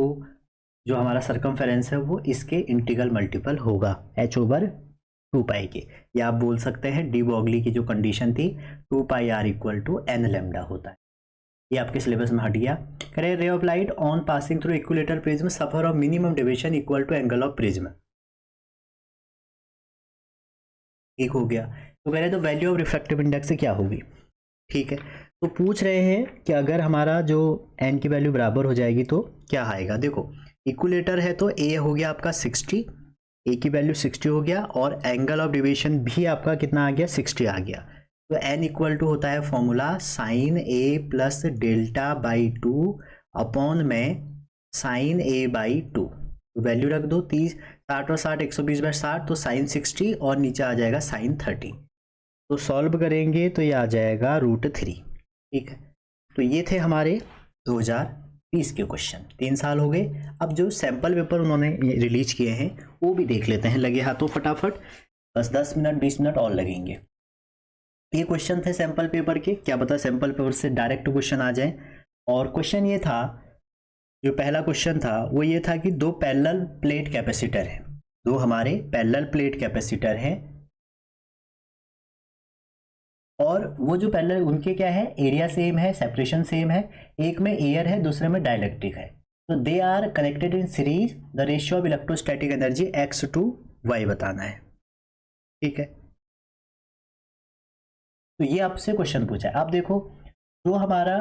जो हमारा सरकमफेरेंस है वो इसके इंटीग्रल मल्टीपल होगा h/2 पाई के, या आप बोल सकते हैं डी ब्रोगली की जो कंडीशन थी 2 pi r equal to n lambda होता है। ये आपके सिलेबस में हट गया। कह रहे ray of light on passing through equilateral prism suffer of minimum deviation equal to angle of prism, ठीक हो गया। तो कह रहे तो वैल्यू ऑफ रिफ्रैक्टिव इंडेक्स से क्या होगी, ठीक है। तो पूछ रहे हैं कि अगर हमारा जो n की वैल्यू बराबर हो जाएगी तो क्या आएगा। देखो इक्विलेटर है तो a हो गया आपका 60, a की वैल्यू 60 हो गया और एंगल ऑफ डिविएशन भी आपका कितना आ गया, 60 आ गया। तो n इक्वल टू होता है formula sine a plus delta by 2 upon में साइन a बाई 2, वैल्यू रख दो 30, 60 और 60 120/60, तो साइन 60 और नीचे आ जाएगा साइन 30। तो सॉल्व करेंगे तो ये आ जाएगा √3, ठीक है। तो ये थे हमारे 2020 के क्वेश्चन, 3 साल हो गए। अब जो सैंपल पेपर उन्होंने रिलीज किए हैं वो भी देख लेते हैं, लगे हाथों फटाफट, बस 10 मिनट 20 मिनट और लगेंगे। ये क्वेश्चन थे सैंपल पेपर के, क्या पता सैंपल पेपर से डायरेक्ट क्वेश्चन आ जाए। और क्वेश्चन ये था, जो पहला क्वेश्चन था वो ये था कि 2 पैरेलल प्लेट कैपेसिटर हैं, 2 हमारे पैरेलल प्लेट कैपेसिटर हैं और वो जो पैरेलल उनके क्या है, एरिया सेम है, सेपरेशन सेम है, एक में एयर है दूसरे में डाइलेक्ट्रिक है। तो they are connected in series, the ratio of electrostatic energy x/y बताना है, ठीक है। तो ये आपसे क्वेश्चन पूछा है। आप देखो जो हमारा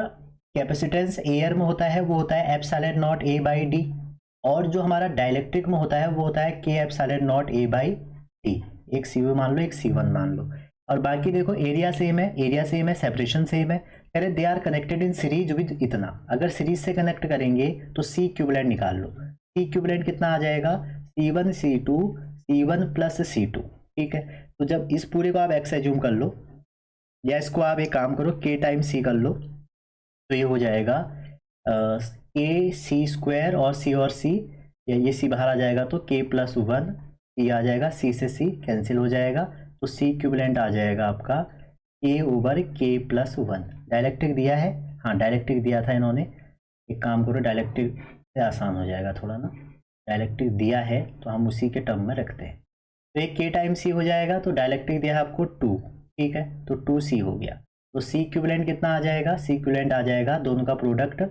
कैपेसिटेंस एयर में होता है वो होता है ε0 a/d, और जो हमारा डाइलेक्ट्रिक में होता है वो होता है k ε0 a/d, एक C2 मान लो एक C1 मान लो। और बाकी देखो एरिया सेम है, एरिया सेम है, सेपरेशन सेम है। कह रहे they are connected in series with इतना, अगर सीरीज से कनेक्ट करेंगे तो C इक्विवेलेंट निकाल लो। C इक्विवेलेंट कितना आ जाएगा, C1 C2 C1 plus C2, ठीक है। तो जब इस पूरे को आप x एज्यूम कर लो, या इसको आप एक काम करो k टाइम C कर लो, तो ये हो जाएगा k C² और C ये सी बाहर आ जाएगा तो K+1 ये आ जाएगा, सी से सी कैंसिल हो जाएगा, तो सी इक्विवेलेंट आ जाएगा आपका K/K+1। डायलेक्ट्रिक दिया है, हाँ डायलेक्ट्रिक दिया था इन्होंने, एक काम करो डायलेक्ट्रिक से आसान हो जाएगा थोड़ा ना, डायलेक्ट्रिक दिया है तो हम उसी के टर्म में रखते हैं। तो एक K टाइम C हो जाएगा, तो डायलेक्ट्रिक दिया है आपको 2, ठीक है, तो 2C हो गया। तो C इक्विवेलेंट कितना आ जाएगा, C इक्विवेलेंट आ जाएगा दोनों का प्रोडक्ट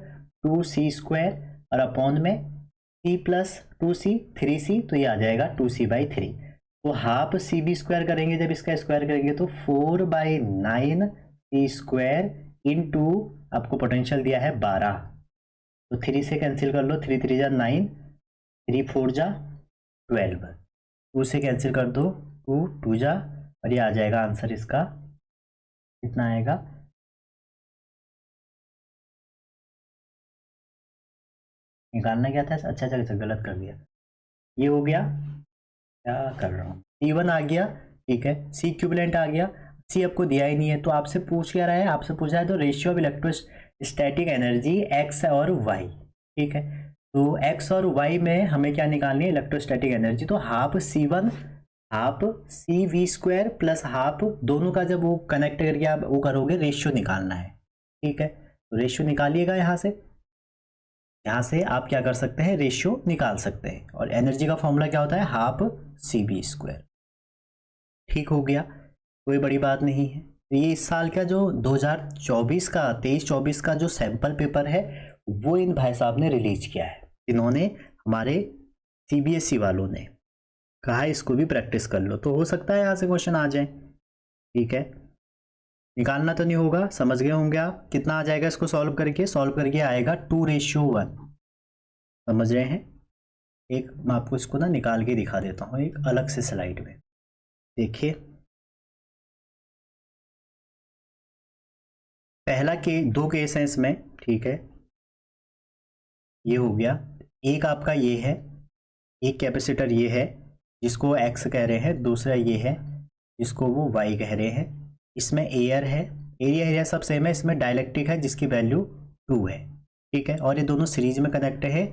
2C² और अपॉन में C+2C 3C, तो ये आ जाएगा 2C/3। तो हाफ CB² करेंगे जब इसका स्क्वायर करेंगे तो 4/9C² इंटू आपको पोटेंशियल दिया है 12, तो 3 से कैंसिल कर लो, 3 3 जा 9, 3 4 जा 12, 2 से कैंसिल कर दो, 2 2 जा, और ये आ जाएगा आंसर इसका कितना आएगा, निकालना क्या था, अच्छा अच्छा गलत कर दिया, ये हो गया, क्या कर रहा हूँ, C1 आ गया, ठीक है, C इक्विवेलेंट आ गया, C आपको दिया ही नहीं है, तो आपसे पूछ क्या रहा है, आपसे पूछा है तो ratio of electrostatic energy X और Y, ठीक है, तो X और Y में हमें क्या निकालनी है, इलेक्ट्रोस्टैटिक एनर्जी, तो half C1 half CV² plus half दोनों का जब वो कनेक्ट करके आप वो करोगे रेशियो निकालना है, ठीक है, तो रेशियो निकालिएगा यहाँ से आप क्या कर सकते हैं, रेशियो निकाल सकते हैं, और एनर्जी का फॉर्मूला क्या होता है, हाफ CB², ठीक हो गया, कोई बड़ी बात नहीं है। तो ये इस साल का जो 2024 का 23-24 का जो सैंपल पेपर है वो इन भाई साहब ने रिलीज किया है, इन्होंने हमारे CBSE वालों ने कहा इसको भी प्रैक्टिस कर लो, तो हो सकता है यहाँ से क्वेश्चन आ जाए, ठीक है, निकालना तो नहीं होगा, समझ गए होंगे आप, कितना आ जाएगा इसको सॉल्व करके आएगा 2:1, समझ रहे हैं। एक मैं आपको इसको ना निकाल के दिखा देता हूँ एक अलग से स्लाइड में, देखिए पहला के 2 केस हैं इसमें, ठीक है, ये हो गया, एक आपका ये है, एक कैपेसिटर ये है जिसको X कह रहे हैं, दूसरा ये है जिसको वो Y कह रहे हैं, इसमें एयर है, एरिया सब सेम है, इसमें डाइलेक्ट्रिक है जिसकी वैल्यू 2 है, ठीक है, और ये दोनों सीरीज में कनेक्ट है,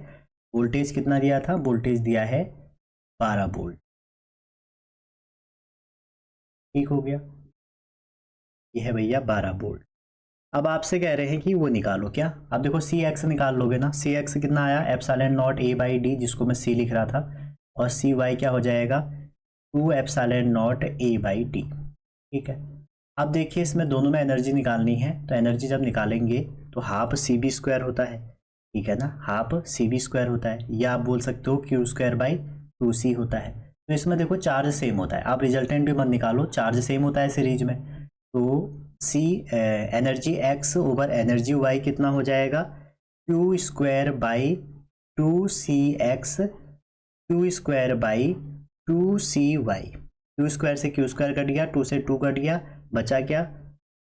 वोल्टेज कितना दिया था, वोल्टेज दिया है 12 वोल्ट, ठीक हो गया, ये है भैया 12 वोल्ट। अब आपसे कह रहे हैं कि वो निकालो, क्या आप देखो CX निकाल लोगे ना, CX कितना आया, ε0 A/d जिसको मैं C लिख रहा था, और CY क्या हो जाएगा 2ε0 A/d, ठीक है। अब देखिए इसमें दोनों में एनर्जी निकालनी है, तो एनर्जी जब निकालेंगे तो हाफ CB² होता है, ठीक है ना, हाफ CB² होता है, या आप बोल सकते हो Q²/2C होता है। तो इसमें देखो चार्ज सेम होता है, आप रिजल्टेंट भी मत निकालो, चार्ज सेम होता है सीरीज में, तो energy X over energy Y कितना हो जाएगा, Q²/2CX Q²/2CY, Q² से Q² कट गया, 2 से 2 कट गया, बचा क्या,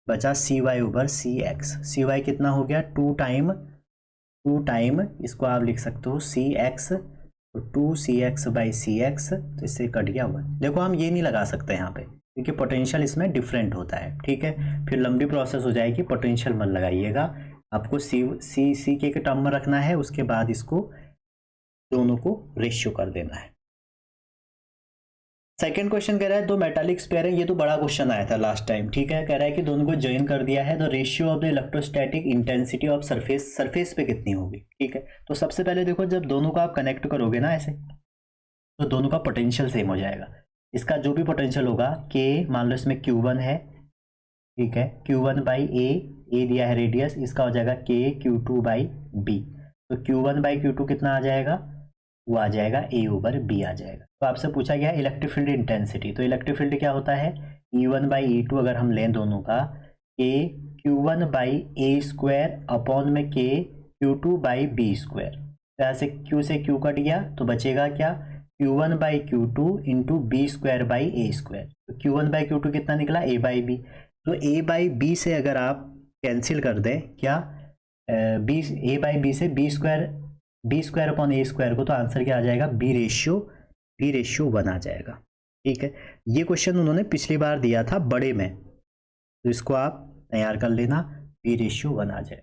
बचा CY ओवर CX, CY कितना हो गया 2 टाइम इसको आप लिख सकते हो CX, तो 2CX/CX, तो इससे कट गया 1। देखो हम ये नहीं लगा सकते यहाँ पे क्योंकि पोटेंशियल इसमें डिफरेंट होता है, ठीक है, फिर लंबी प्रोसेस हो जाएगी, पोटेंशियल मत लगाइएगा, आपको सी के टर्म में रखना है, उसके बाद इसको दोनों को रेशियो कर देना है। सेकंड क्वेश्चन कह रहा है दो मेटालिक स्पेयर है, ये तो बड़ा क्वेश्चन आया था लास्ट टाइम, ठीक है, कह रहा है कि दोनों को ज्वाइन कर दिया है, तो ratio of the electrostatic intensity of surface पे कितनी होगी, ठीक है। तो सबसे पहले देखो जब दोनों को आप कनेक्ट करोगे ना ऐसे, तो दोनों का पोटेंशियल सेम हो जाएगा, इसका जो भी पोटेंशियल होगा K, मान लो इसमें Q1 है, ठीक है, Q1/A दिया है रेडियस, इसका हो जाएगा K Q2/B, तो Q1/Q2 कितना आ जाएगा, वो आ जाएगा A ओवर B आ जाएगा। तो आपसे पूछा गया इलेक्ट्रिक फील्ड इंटेंसिटी, तो इलेक्ट्रिक फील्ड क्या होता है E1/E2, अगर हम लें दोनों का K Q1/A² अपॉन में K Q2/B², तो यहाँ से Q से Q कट गया, तो बचेगा क्या Q1/Q2 इंटू B²/A², तो Q1/Q2 कितना निकला A/B, तो A/B से अगर आप कैंसिल कर दें क्या A/B से B² अपॉन A² को, तो आंसर क्या आ जाएगा B रेशियो 1 आ जाएगा, ठीक है। ये क्वेश्चन उन्होंने पिछली बार दिया था बड़े में, तो इसको आप तैयार कर लेना, B रेशियो 1 आ जाएगा।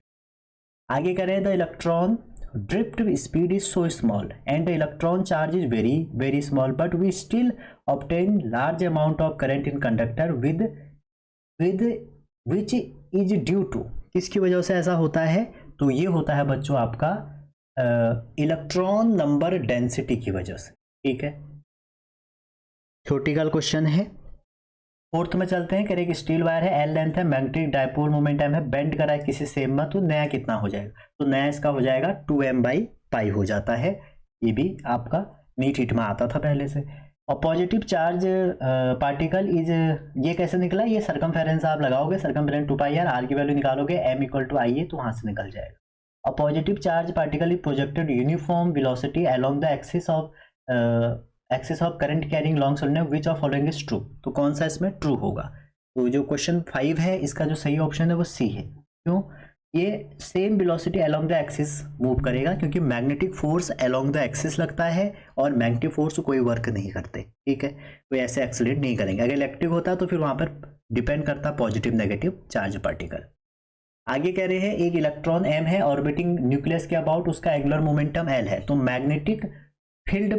आगे करें the electron drift speed is so small and the electron charge is very small, but we still obtain large amount of current in conductor with which is due to, किसकी वजह से ऐसा होता है? तो ये होता है बच्चों आपका इलेक्ट्रॉन नंबर डेंसिटी की वजह से। ठीक है, थ्योरेटिकल क्वेश्चन है। फोर्थ में चलते हैं। कह रहे कि स्टील वायर है, एल लेंथ है, मैग्नेटिक डायपोल मोमेंट m है, बेंड करा है किसी सेम में, तो नया कितना हो जाएगा? तो नया इसका हो जाएगा 2m/π हो जाता है। ये भी आपका नीट हिट में आता था पहले से। और पॉजिटिव चार्ज पार्टिकल इज, ये कैसे निकला? ये सर्कमफेरेंस आप लगाओगे, सर्कमफेरेंस 2πr, r की वैल्यू निकालोगे m = IA, तो वहां से निकल जाएगा। और positive charge particle is projected uniform velocity along the axis of current carrying long solenoid, which of following is true? तो कौन सा इसमें ट्रू होगा? तो जो क्वेश्चन 5 है इसका जो सही ऑप्शन है वो सी है। क्यों? ये same velocity along the axis move करेगा, क्योंकि magnetic force along the axis लगता है और मैग्नेटिक फोर्स कोई वर्क नहीं करते। ठीक है, कोई ऐसे एक्सीलरेट नहीं करेंगे। अगर इलेक्ट्रिक होता तो फिर वहां पर डिपेंड करता पॉजिटिव नेगेटिव चार्ज पार्टिकल। आगे कह रहे हैं एक इलेक्ट्रॉन m है ऑर्बिटिंग न्यूक्लियस के अबाउट, उसका एंगुलर मोमेंटम l है, तो magnetic field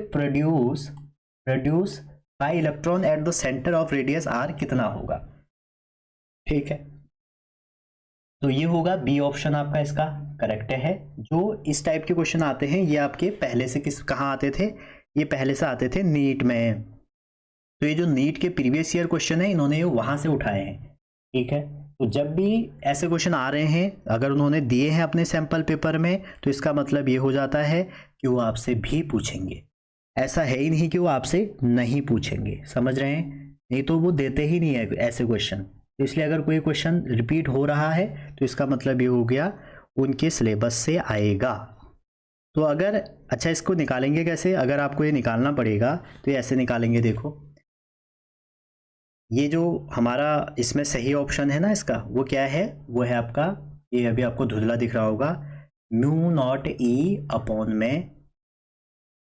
produce by electron at the centre of radius r कितना होगा? ठीक है, तो ये होगा बी ऑप्शन आपका इसका करेक्ट है। जो इस टाइप के क्वेश्चन आते हैं ये आपके पहले से कहाँ आते थे? ये पहले से आते थे नीट में। तो ये जो नीट के प्रीवियस ईयर क्वेश्चन है इन्होंने ये वहां से उठाए हैं। ठीक है, तो जब भी ऐसे क्वेश्चन आ रहे हैं, अगर उन्होंने दिए हैं अपने सैंपल पेपर में, तो इसका मतलब ये हो जाता है कि वो आपसे भी पूछेंगे। ऐसा है ही नहीं कि वो आपसे नहीं पूछेंगे, समझ रहे हैं? नहीं तो वो देते ही नहीं है ऐसे क्वेश्चन। तो इसलिए अगर कोई क्वेश्चन रिपीट हो रहा है तो इसका मतलब ये हो गया उनके सिलेबस से आएगा। तो अगर अच्छा इसको निकालेंगे कैसे? अगर आपको ये निकालना पड़ेगा तो ये ऐसे निकालेंगे। देखो ये जो हमारा इसमें सही ऑप्शन है ना इसका, वो क्या है? वो है आपका, ये अभी आपको धुंधला दिख रहा होगा, μ0e/में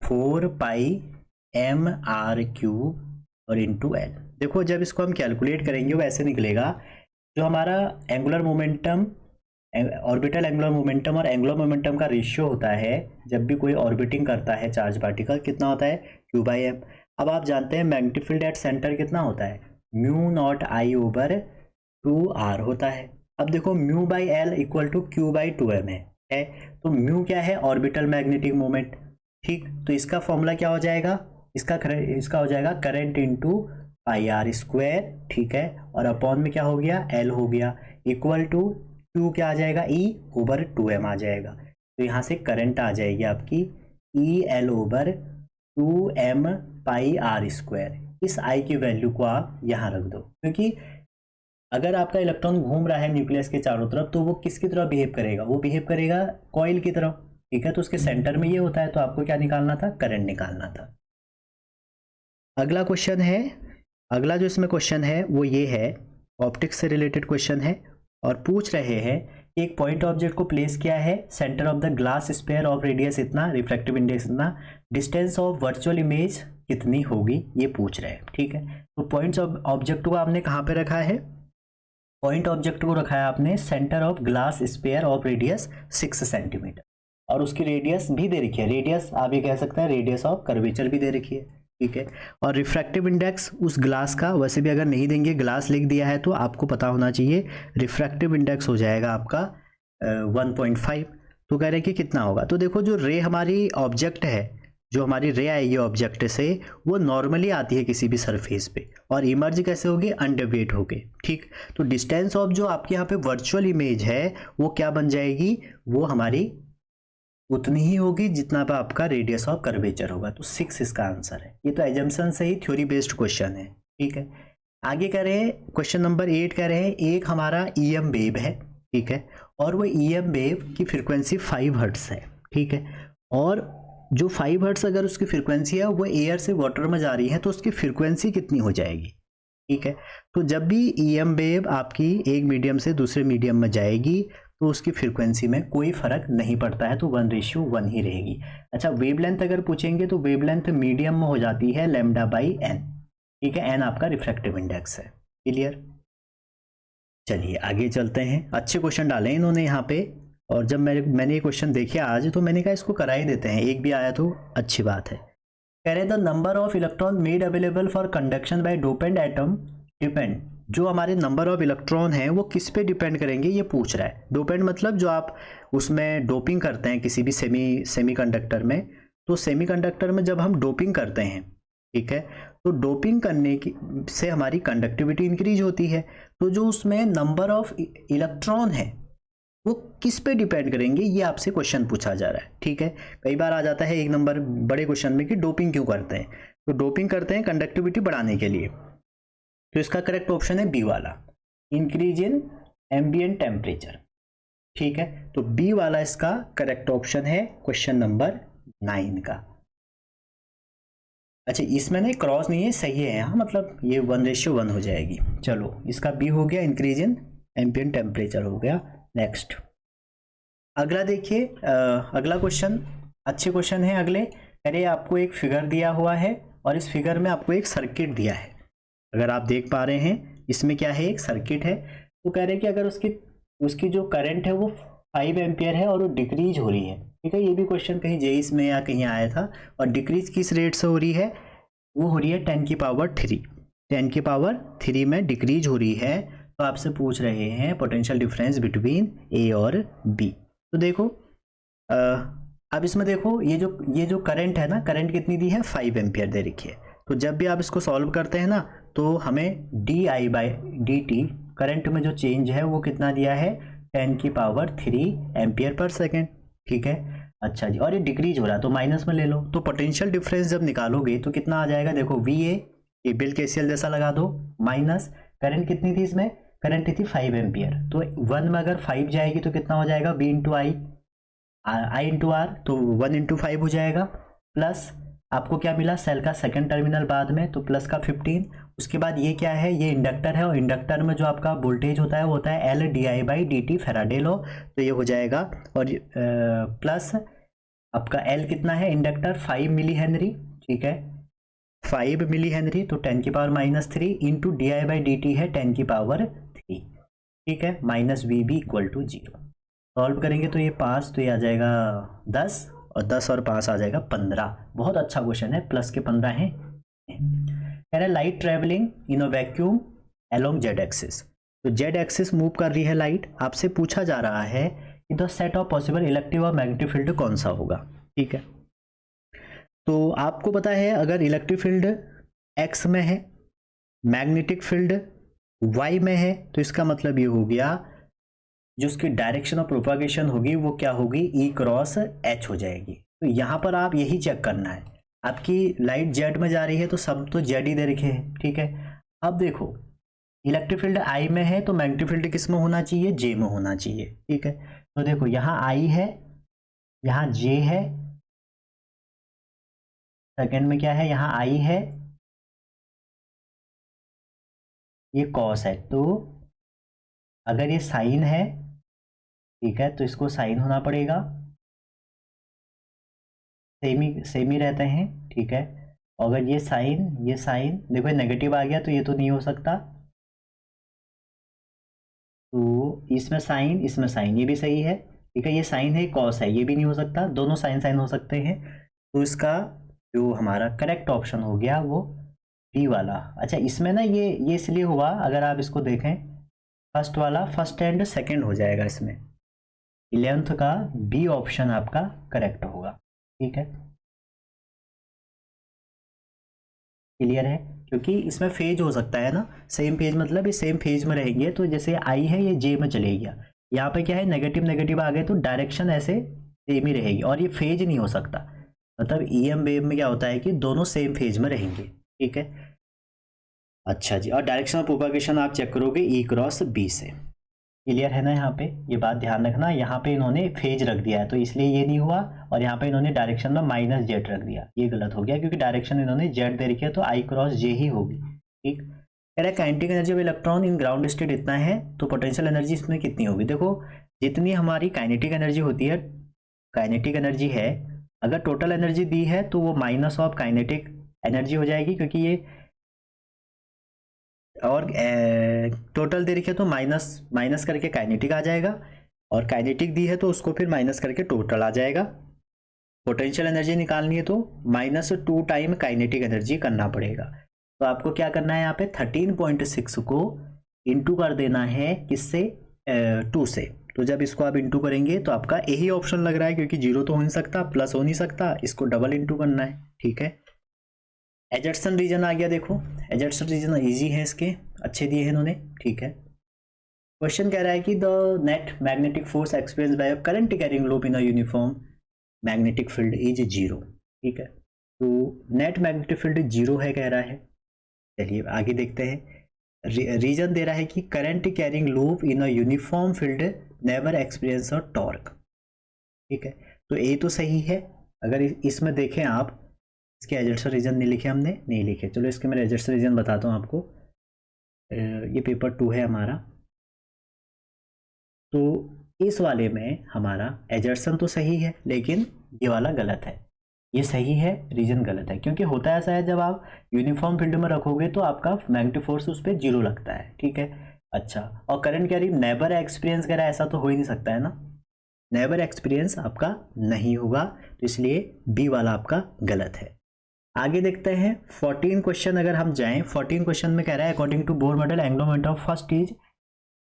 4πmr³ और इंटू l। देखो जब इसको हम कैलकुलेट करेंगे वो ऐसे निकलेगा, जो हमारा angular momentum, orbital angular momentum और एंगुलर मोमेंटम का रेशियो होता है जब भी कोई ऑर्बिटिंग करता है चार्ज पार्टिकल, कितना होता है? q/m। अब आप जानते हैं मैग्नेटिक फील्ड एट सेंटर कितना होता है? μ0I/2r होता है। अब देखो μ/l = q/2m है, तो म्यू क्या है? Orbital magnetic moment. ठीक, तो इसका फॉर्मूला क्या हो जाएगा? इसका हो जाएगा करंट इंटू πr²। ठीक है, और अपॉन में क्या हो गया? l हो गया, इक्वल टू q क्या आ जाएगा? E/2m आ जाएगा। तो यहाँ से करंट आ जाएगी आपकी EL/2m πr²। इस I की वैल्यू को आप यहाँ रख दो, क्योंकि अगर आपका इलेक्ट्रॉन घूम रहा है न्यूक्लियस के चारों तरफ तो वो किसकी तरह बिहेव करेगा? वो बिहेव करेगा कॉइल की तरफ। ठीक है, तो उसके सेंटर में ये होता है, तो आपको क्या निकालना था? करंट निकालना था। अगला क्वेश्चन है, अगला जो इसमें क्वेश्चन है वो ये है, ऑप्टिक्स से रिलेटेड क्वेश्चन है और पूछ रहे हैं एक पॉइंट ऑब्जेक्ट को प्लेस किया है centre of the glass sphere of radius इतना, रिफ्रैक्टिव इंडेक्स इतना, डिस्टेंस ऑफ वर्चुअल इमेज कितनी होगी, ये पूछ रहे हैं। ठीक है, तो पॉइंट्स ऑब्जेक्ट को आपने कहाँ पे रखा है? पॉइंट ऑब्जेक्ट को रखा है आपने centre of glass sphere of radius 6 centimetre, और उसकी रेडियस भी दे रखी है। रेडियस आप ये कह सकते हैं रेडियस ऑफ कर्वेचर भी दे रखी है। ठीक है, और रिफ्रैक्टिव इंडेक्स उस ग्लास का, वैसे भी अगर नहीं देंगे, ग्लास लिख दिया है तो आपको पता होना चाहिए रिफ्रैक्टिव इंडेक्स हो जाएगा आपका 1.5। तो कह रहे हैं कि कितना होगा? तो देखो जो रे हमारी ऑब्जेक्ट है, जो हमारी रे आएगी ऑब्जेक्ट से, वो नॉर्मली आती है किसी भी सरफेस पे और इमर्ज कैसे होगी? अंडरवेट होके। ठीक, तो डिस्टेंस ऑफ जो आपके यहाँ पे वर्चुअल इमेज है वो क्या बन जाएगी? वो हमारी उतनी ही होगी जितना पे आपका रेडियस ऑफ कर्वेचर होगा। तो 6 इसका आंसर है। ये तो एजम्पशन से ही थ्योरी बेस्ड क्वेश्चन है। ठीक है, आगे कह रहे हैं क्वेश्चन नंबर 8 कह रहे हैं एक हमारा EM वेव है। ठीक है, और वो EM वेव की फ्रिक्वेंसी 5 हर्ट्ज है। ठीक है, और जो 5 हर्ट्ज अगर उसकी फ्रिक्वेंसी है वो एयर से वाटर में जा रही है तो उसकी फ्रिक्वेंसी कितनी हो जाएगी? ठीक है, तो जब भी EM वेव आपकी एक मीडियम से दूसरे मीडियम में जाएगी तो उसकी फ्रिक्वेंसी में कोई फर्क नहीं पड़ता है, तो 1:1 ही रहेगी। अच्छा, वेवलेंथ अगर पूछेंगे तो वेवलेंथ मीडियम में हो जाती है λ/n। ठीक है, n आपका रिफ्रैक्टिव इंडेक्स है। क्लियर? चलिए आगे चलते हैं। अच्छे क्वेश्चन डाले इन्होंने यहाँ पे और जब मैंने ये क्वेश्चन देखे आज तो मैंने कहा इसको करा ही देते हैं, एक भी आया तो अच्छी बात है। कह रहे the number of electron made available for conduction by dopant atom depend, जो हमारे नंबर ऑफ इलेक्ट्रॉन हैं वो किस पे डिपेंड करेंगे ये पूछ रहा है। डोपेंट मतलब जो आप उसमें डोपिंग करते हैं किसी भी सेमीकंडक्टर में, तो सेमीकंडक्टर में जब हम डोपिंग करते हैं, ठीक है, तो डोपिंग करने की से हमारी कंडक्टिविटी इंक्रीज होती है, तो जो उसमें नंबर ऑफ इलेक्ट्रॉन है वो किस पे डिपेंड करेंगे ये आपसे क्वेश्चन पूछा जा रहा है। ठीक है, कई बार आ जाता है एक नंबर बड़े क्वेश्चन में कि डोपिंग क्यों करते हैं, तो डोपिंग करते हैं कंडक्टिविटी बढ़ाने के लिए, तो इसका करेक्ट ऑप्शन है बी वाला, इंक्रीज इन एम्बिएंट टेम्परेचर। ठीक है, तो बी वाला इसका करेक्ट ऑप्शन है क्वेश्चन नंबर 9 का। अच्छा, इसमें ना क्रॉस नहीं है, सही है यहाँ, मतलब ये 1:1 हो जाएगी। चलो, इसका बी हो गया, इंक्रीज इन एम्बिएंट टेम्परेचर हो गया। नेक्स्ट अगला देखिए, अगला क्वेश्चन अच्छे क्वेश्चन है अगले। अरे आपको एक फिगर दिया हुआ है और इस फिगर में आपको एक सर्किट दिया है, अगर आप देख पा रहे हैं इसमें क्या है, एक सर्किट है। तो कह रहे हैं कि अगर उसकी जो करंट है वो 5 एम्पियर है और वो डिक्रीज हो रही है। ठीक है, ये भी क्वेश्चन कहीं जेईस में या कहीं आया था। और डिक्रीज किस रेट से हो रही है, वो हो रही है 10 की पावर 3, 10 की पावर 3 में डिक्रीज हो रही है। तो आपसे पूछ रहे हैं पोटेंशियल डिफरेंस बिटवीन ए और बी। तो देखो अब इसमें देखो ये जो करंट है ना, करंट कितनी दी है, 5 एम्पियर दे रखी है। तो जब भी आप इसको सॉल्व करते हैं ना, तो हमें di/dt करंट में जो चेंज है वो कितना दिया है, 10 की पावर 3 एम्पियर पर सेकेंड। ठीक है, अच्छा जी, और ये डिक्रीज हो रहा है तो माइनस में ले लो। तो पोटेंशियल डिफरेंस जब निकालोगे तो कितना आ जाएगा, देखो VA, ये बिल KCL जैसा लगा दो, माइनस करंट कितनी थी इसमें, करंट थी 5 एम्पियर, तो 1 में अगर 5 जाएगी तो कितना हो जाएगा, V into I into R, तो 1 इंटू 5 हो जाएगा, प्लस आपको क्या मिला, सेल का सेकंड टर्मिनल बाद में, तो प्लस का 15। उसके बाद ये क्या है, ये इंडक्टर है, और इंडक्टर में जो आपका वोल्टेज होता है वो होता है LdI/dt फैराडे लॉ, तो ये हो जाएगा। और प्लस आपका L कितना है, इंडक्टर 5 मिली हेनरी, ठीक है, 5 मिली हेनरी, तो 10 की पावर -3 इंटू di/dt है 10 की पावर 3। ठीक है, minus VB equal to 0। Solve करेंगे तो ये 5, तो ये आ जाएगा 10, और 10 और 5 आ जाएगा 15। बहुत अच्छा क्वेश्चन है, प्लस के 15 हैं। कह रहा है light travelling in a vacuum along Z axis, तो जेड एक्सिस मूव कर रही है लाइट। आपसे पूछा जा रहा है कि the set of possible electric और मैग्नेटिक फील्ड कौन सा होगा। ठीक है, तो आपको पता है अगर इलेक्ट्रिक फील्ड एक्स में है, मैग्नेटिक फील्ड वाई में है, तो इसका मतलब ये हो गया जो उसकी डायरेक्शन ऑफ प्रोपागेशन होगी वो क्या होगी, E क्रॉस H हो जाएगी। तो यहाँ पर आप यही चेक करना है, आपकी लाइट जेड में जा रही है तो सब तो जेड ही दे रखे हैं। ठीक है, अब देखो इलेक्ट्रिक फील्ड I में है तो मैग्नेटिक फील्ड किस में होना चाहिए, J में होना चाहिए। ठीक है, तो देखो यहाँ I है, यहाँ J है, सेकेंड में क्या है, यहाँ I है, ये कॉस है, तो अगर ये साइन है, ठीक है, तो इसको साइन होना पड़ेगा, सेम ही रहते हैं। ठीक है, अगर ये साइन देखो नेगेटिव आ गया तो ये तो नहीं हो सकता, तो इसमें साइन ये भी सही है। ठीक है, ये साइन है, कॉस है, ये भी नहीं हो सकता, दोनों साइन हो सकते हैं। तो इसका जो हमारा करेक्ट ऑप्शन हो गया वो बी वाला। अच्छा, इसमें ना ये इसलिए हुआ, अगर आप इसको देखें फर्स्ट वाला फर्स्ट एंड सेकंड हो जाएगा, इसमें 11th का बी ऑप्शन आपका करेक्ट होगा। ठीक है, क्लियर है, क्योंकि इसमें फेज हो सकता है ना, सेम फेज मतलब ये सेम फेज में रहेंगे, तो जैसे आई है ये जे में चले गया, यहाँ पे क्या है नेगेटिव नेगेटिव आ गए तो डायरेक्शन ऐसे सेम ही रहेगी, और ये फेज नहीं हो सकता, मतलब EM वेव में क्या होता है कि दोनों सेम फेज में रहेंगे। ठीक है, अच्छा जी, और डायरेक्शन ऑफ प्रोपागेशन आप चेक करोगे E क्रॉस B से। क्लियर है ना, यहाँ पे ये बात ध्यान रखना, यहाँ पे इन्होंने फेज रख दिया है तो इसलिए ये नहीं हुआ, और यहाँ पे इन्होंने डायरेक्शन में -z रख दिया, ये गलत हो गया, क्योंकि डायरेक्शन इन्होंने z दे रखी है तो I क्रॉस J ही होगी। ठीक, कह रहा है kinetic energy of electron in ground state इतना है, तो पोटेंशियल एनर्जी इसमें कितनी होगी। देखो जितनी हमारी काइनेटिक एनर्जी होती है, काइनेटिक एनर्जी है, अगर टोटल एनर्जी दी है तो वो माइनस ऑफ काइनेटिक एनर्जी हो जाएगी, क्योंकि ये और टोटल दे रखी है तो माइनस करके काइनेटिक आ जाएगा, और काइनेटिक दी है तो उसको फिर माइनस करके टोटल आ जाएगा। पोटेंशियल एनर्जी निकालनी है तो -2 टाइम काइनेटिक एनर्जी करना पड़ेगा। तो आपको क्या करना है, यहाँ पे 13.6 को इंटू कर देना है किससे, 2 से। तो जब इसको आप इंटू करेंगे तो आपका यही ऑप्शन लग रहा है, क्योंकि जीरो तो हो नहीं सकता, प्लस हो नहीं सकता, इसको डबल इंटू करना है। ठीक है, एजर्सन रीजन आ गया। देखो एजर्सन रीजन इजी है, इसके अच्छे दिए हैं इन्होंने। ठीक है, क्वेश्चन कह रहा है कि the net magnetic force experience by a current carrying loop in a uniform magnetic field is 0। ठीक है, तो नेट मैग्नेटिक फील्ड 0 है कह रहा है। चलिए आगे देखते हैं। रीजन दे रहा है कि current carrying loop in a uniform field never experience a torque. ठीक है, तो ये तो सही है। अगर इसमें देखें आप, इसके एजर्सन रीजन नहीं लिखे हमने, नहीं लिखे। चलो इसके मैं एजर्सन रीजन बताता हूँ आपको। ये पेपर 2 है हमारा, तो इस वाले में हमारा एजर्सन तो सही है लेकिन ये वाला गलत है। ये सही है, रीजन गलत है, क्योंकि होता ऐसा है जब आप यूनिफॉर्म फील्ड में रखोगे तो आपका मैग्नेटिक फोर्स उस पर 0 लगता है। ठीक है, अच्छा, और करंट कैरिंग नेवर एक्सपीरियंस करा, ऐसा तो हो ही नहीं सकता है ना, नेवर एक्सपीरियंस आपका नहीं होगा, तो इसलिए बी वाला आपका गलत है। आगे देखते हैं 14 क्वेश्चन। अगर हम जाएं 14 क्वेश्चन में कह रहा है according to Bohr model angular momentum of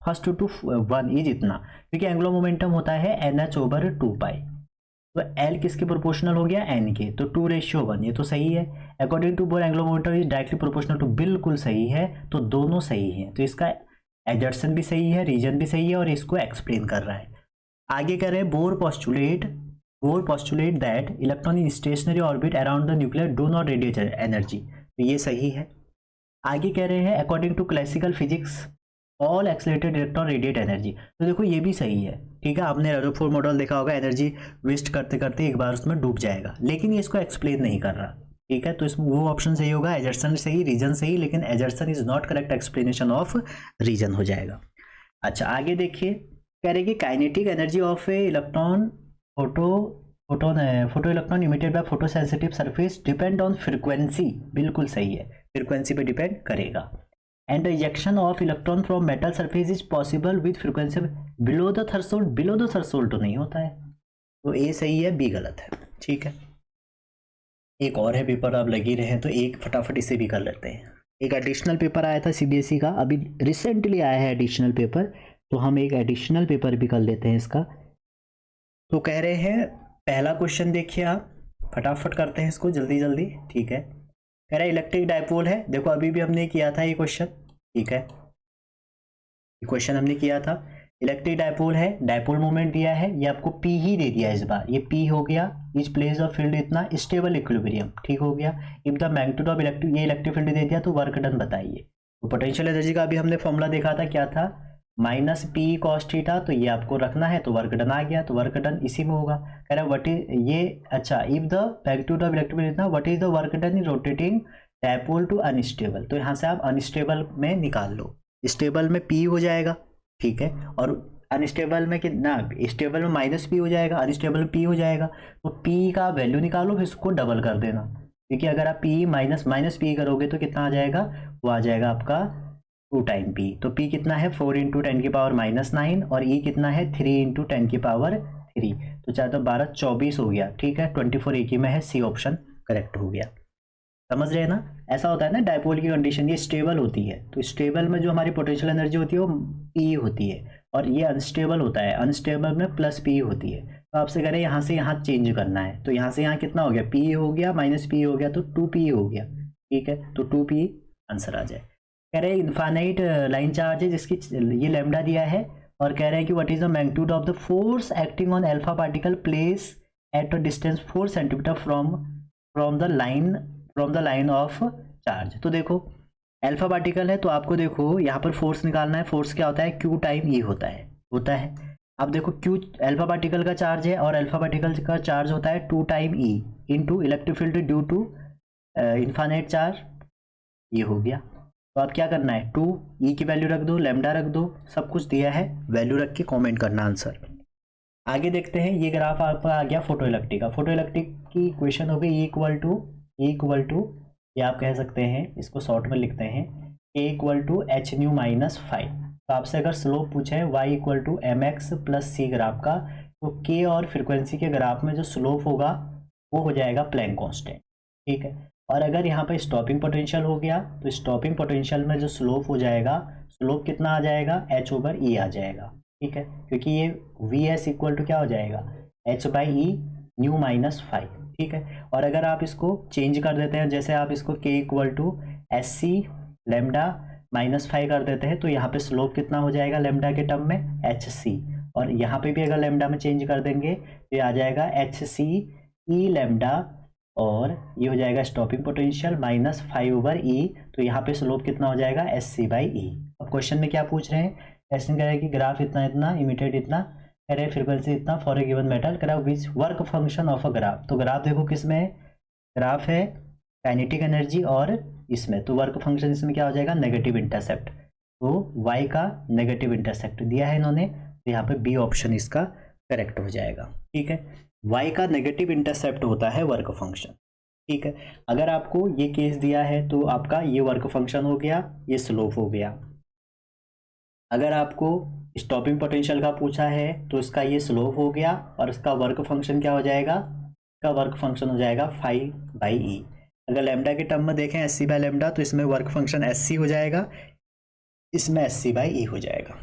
first to 1 is इतना, क्योंकि एंगुलर मोमेंटम होता है NH/2π। तो L किसके प्रोपोर्शनल हो गया, N के, तो 2:1, ये तो सही है। According to Bohr angular momentum is directly proportional to, बिल्कुल सही है, तो दोनों सही है। तो इसका एजर्सन भी सही है, रीजन भी सही है, और इसको एक्सप्लेन कर रहा है। आगे कह रहे हैं Bohr postulate that electron in stationary orbit around the nuclear do not radiate energy, तो ये सही है। आगे कह रहे हैं according to classical physics all accelerated electron radiate energy, तो देखो ये भी सही है। ठीक है, आपने रदरफोर्ड मॉडल देखा होगा, एनर्जी वेस्ट करते करते एक बार उसमें डूब जाएगा, लेकिन ये इसको एक्सप्लेन नहीं कर रहा। ठीक है, तो इसमें वो ऑप्शन सही होगा, एजर्सन सही, रीजन सही, लेकिन assertion is not correct explanation of reason हो जाएगा। अच्छा आगे देखिए, कह रहे कि kinetic energy of a electron photo electron emitted by photo sensitive surface depend on frequency, बिल्कुल सही है, फ्रीक्वेंसी पे डिपेंड करेगा। And the ejection of electron from metal surface is possible with frequency below the threshold तो नहीं होता है, तो ए सही है, बी गलत है। ठीक है, एक और है पेपर, आप लगे रहे तो एक फटाफट इसे भी कर लेते हैं। एक एडिशनल पेपर आया था CBSE का, अभी रिसेंटली आया है एडिशनल पेपर, तो हम एक एडिशनल पेपर भी कर लेते हैं इसका। तो कह रहे हैं पहला क्वेश्चन देखिए आप, फटाफट करते हैं इसको जल्दी जल्दी। ठीक है, कह रहा है इलेक्ट्रिक डायपोल है, देखो अभी भी हमने किया था ये क्वेश्चन। ठीक है, ये क्वेश्चन हमने किया था, इलेक्ट्रिक डायपोल है, डायपोल मोमेंट दिया है, ये आपको P ही दे दिया इस बार, ये P हो गया, इस प्लेस ऑफ फील्ड इतना स्टेबल इक्विलिब्रियम। ठीक हो गया, if the magnitude of electric, ये इलेक्ट्रिक फील्ड दे दिया, तो वर्क डन बताइए। तो पोटेंशियल एनर्जी का अभी हमने फॉर्मूला देखा था, क्या था, -P cos थीटा, तो ये आपको रखना है, तो वर्क डन आ गया, तो वर्क डन इसी में होगा। कह रहा है व्हाट इज ये, अच्छा, if the magnitude of electric field इतना, what is the work done in rotating dipole to unstable, तो यहाँ से आप अनस्टेबल में निकाल लो, स्टेबल में P हो जाएगा। ठीक है, और अनस्टेबल में कितना, स्टेबल में -P हो जाएगा, अनस्टेबल में P हो जाएगा, तो P का वैल्यू निकालो, फिर उसको डबल कर देना, क्योंकि अगर आप P माइनस P करोगे तो कितना आ जाएगा, वो आ जाएगा आपका 2 टाइम P। तो P कितना है, 4 × 10⁻⁹, और E कितना है, 3 × 10⁻3, तो चाहे तो 12 24 हो गया। ठीक है, 24 एक ही में है, C ऑप्शन करेक्ट हो गया। समझ रहे हैं ना, ऐसा होता है ना, डायपोल की कंडीशन ये स्टेबल होती है, तो स्टेबल में जो हमारी पोटेंशियल एनर्जी होती है वो P होती है, और ये अनस्टेबल होता है, अनस्टेबल में +P होती है। तो आपसे कह रहे हैं यहाँ से यहाँ चेंज करना है, तो यहाँ से यहाँ कितना हो गया, P हो गया, -P हो गया, तो 2P हो गया। ठीक है, तो 2P आंसर आ जाए। कह रहे हैं इनफाइनाइट लाइन चार्ज है जिसकी ये लैम्डा दिया है, और कह रहे हैं कि what is the magnitude of the force acting on alpha particle place at a distance 4 centimetre from the line of charge. तो देखो अल्फा पार्टिकल है, तो आपको देखो यहाँ पर फोर्स निकालना है, फोर्स क्या होता है, Q टाइम E होता है। अब देखो Q अल्फा पार्टिकल का चार्ज है, और अल्फा पार्टिकल का चार्ज होता है 2 time E into electric field due to infinite charge, ये हो गया। तो आप क्या करना है, 2 E की वैल्यू रख दो, लैम्डा रख दो, सब कुछ दिया है, वैल्यू रख के कॉमेंट करना आंसर। आगे देखते हैं, ये ग्राफ आपका आ गया फोटो इलेक्ट्रिक का। फोटो इलेक्ट्रिक की इक्वेशन हो गई E इक्वल टू, ये आप कह सकते हैं, इसको शॉर्ट में लिखते हैं, A = h⁻⁵, तो आपसे अगर स्लोप पूछे y equal to m x plus c graph का, तो k और फ्रीक्वेंसी के ग्राफ में जो स्लोप होगा वो हो जाएगा प्लैंक कांस्टेंट, ठीक है। और अगर यहाँ पर स्टॉपिंग पोटेंशियल हो गया तो स्टॉपिंग पोटेंशियल में जो स्लोप हो जाएगा, स्लोप कितना आ जाएगा, h ओवर e आ जाएगा, ठीक है, क्योंकि ये वी एस इक्वल टू क्या हो जाएगा, h by E new minus 5, ठीक है। और अगर आप इसको चेंज कर देते हैं, जैसे आप इसको k equal to s c lambda minus 5 कर देते हैं, तो यहाँ पे स्लोप कितना हो जाएगा लेमडा के टर्म में, एच सी, और यहाँ पे भी अगर लेमडा में चेंज कर देंगे तो ये आ जाएगा एच सी ई लेमडा, और ये हो जाएगा स्टॉपिंग पोटेंशियल माइनस 5 ओवर ई, तो यहाँ पे स्लोप कितना हो जाएगा, एस सी बाई ई। अब क्वेश्चन में क्या पूछ रहे हैं, क्वेश्चन कह रहे हैं कि ग्राफ इतना इतना, इमिटेड इतना, कह रहे फ्रीक्वेंसी इतना फॉर ए गिवन मेटल, कह रहा which work function of a graph. तो ग्राफ देखो किस में है, ग्राफ है काइनेटिक एनर्जी और इसमें, तो वर्क फंक्शन इसमें क्या हो जाएगा, नेगेटिव इंटरसेप्ट, तो y का नेगेटिव इंटरसेप्ट दिया है इन्होंने, तो यहाँ पे बी ऑप्शन इसका करेक्ट हो जाएगा, ठीक है। y का नेगेटिव इंटरसेप्ट होता है वर्क फंक्शन, ठीक है। अगर आपको ये केस दिया है तो आपका ये वर्क फंक्शन हो गया, ये स्लोप हो गया। अगर आपको स्टॉपिंग पोटेंशियल का पूछा है तो इसका ये स्लोप हो गया, और इसका वर्क फंक्शन क्या हो जाएगा, इसका वर्क फंक्शन हो जाएगा 5 बाई ई। अगर लैम्डा के टर्म में देखें एस सी बाई लैम्डा, तो इसमें वर्क फंक्शन एस सी हो जाएगा, इसमें एस सी बाई ई हो जाएगा।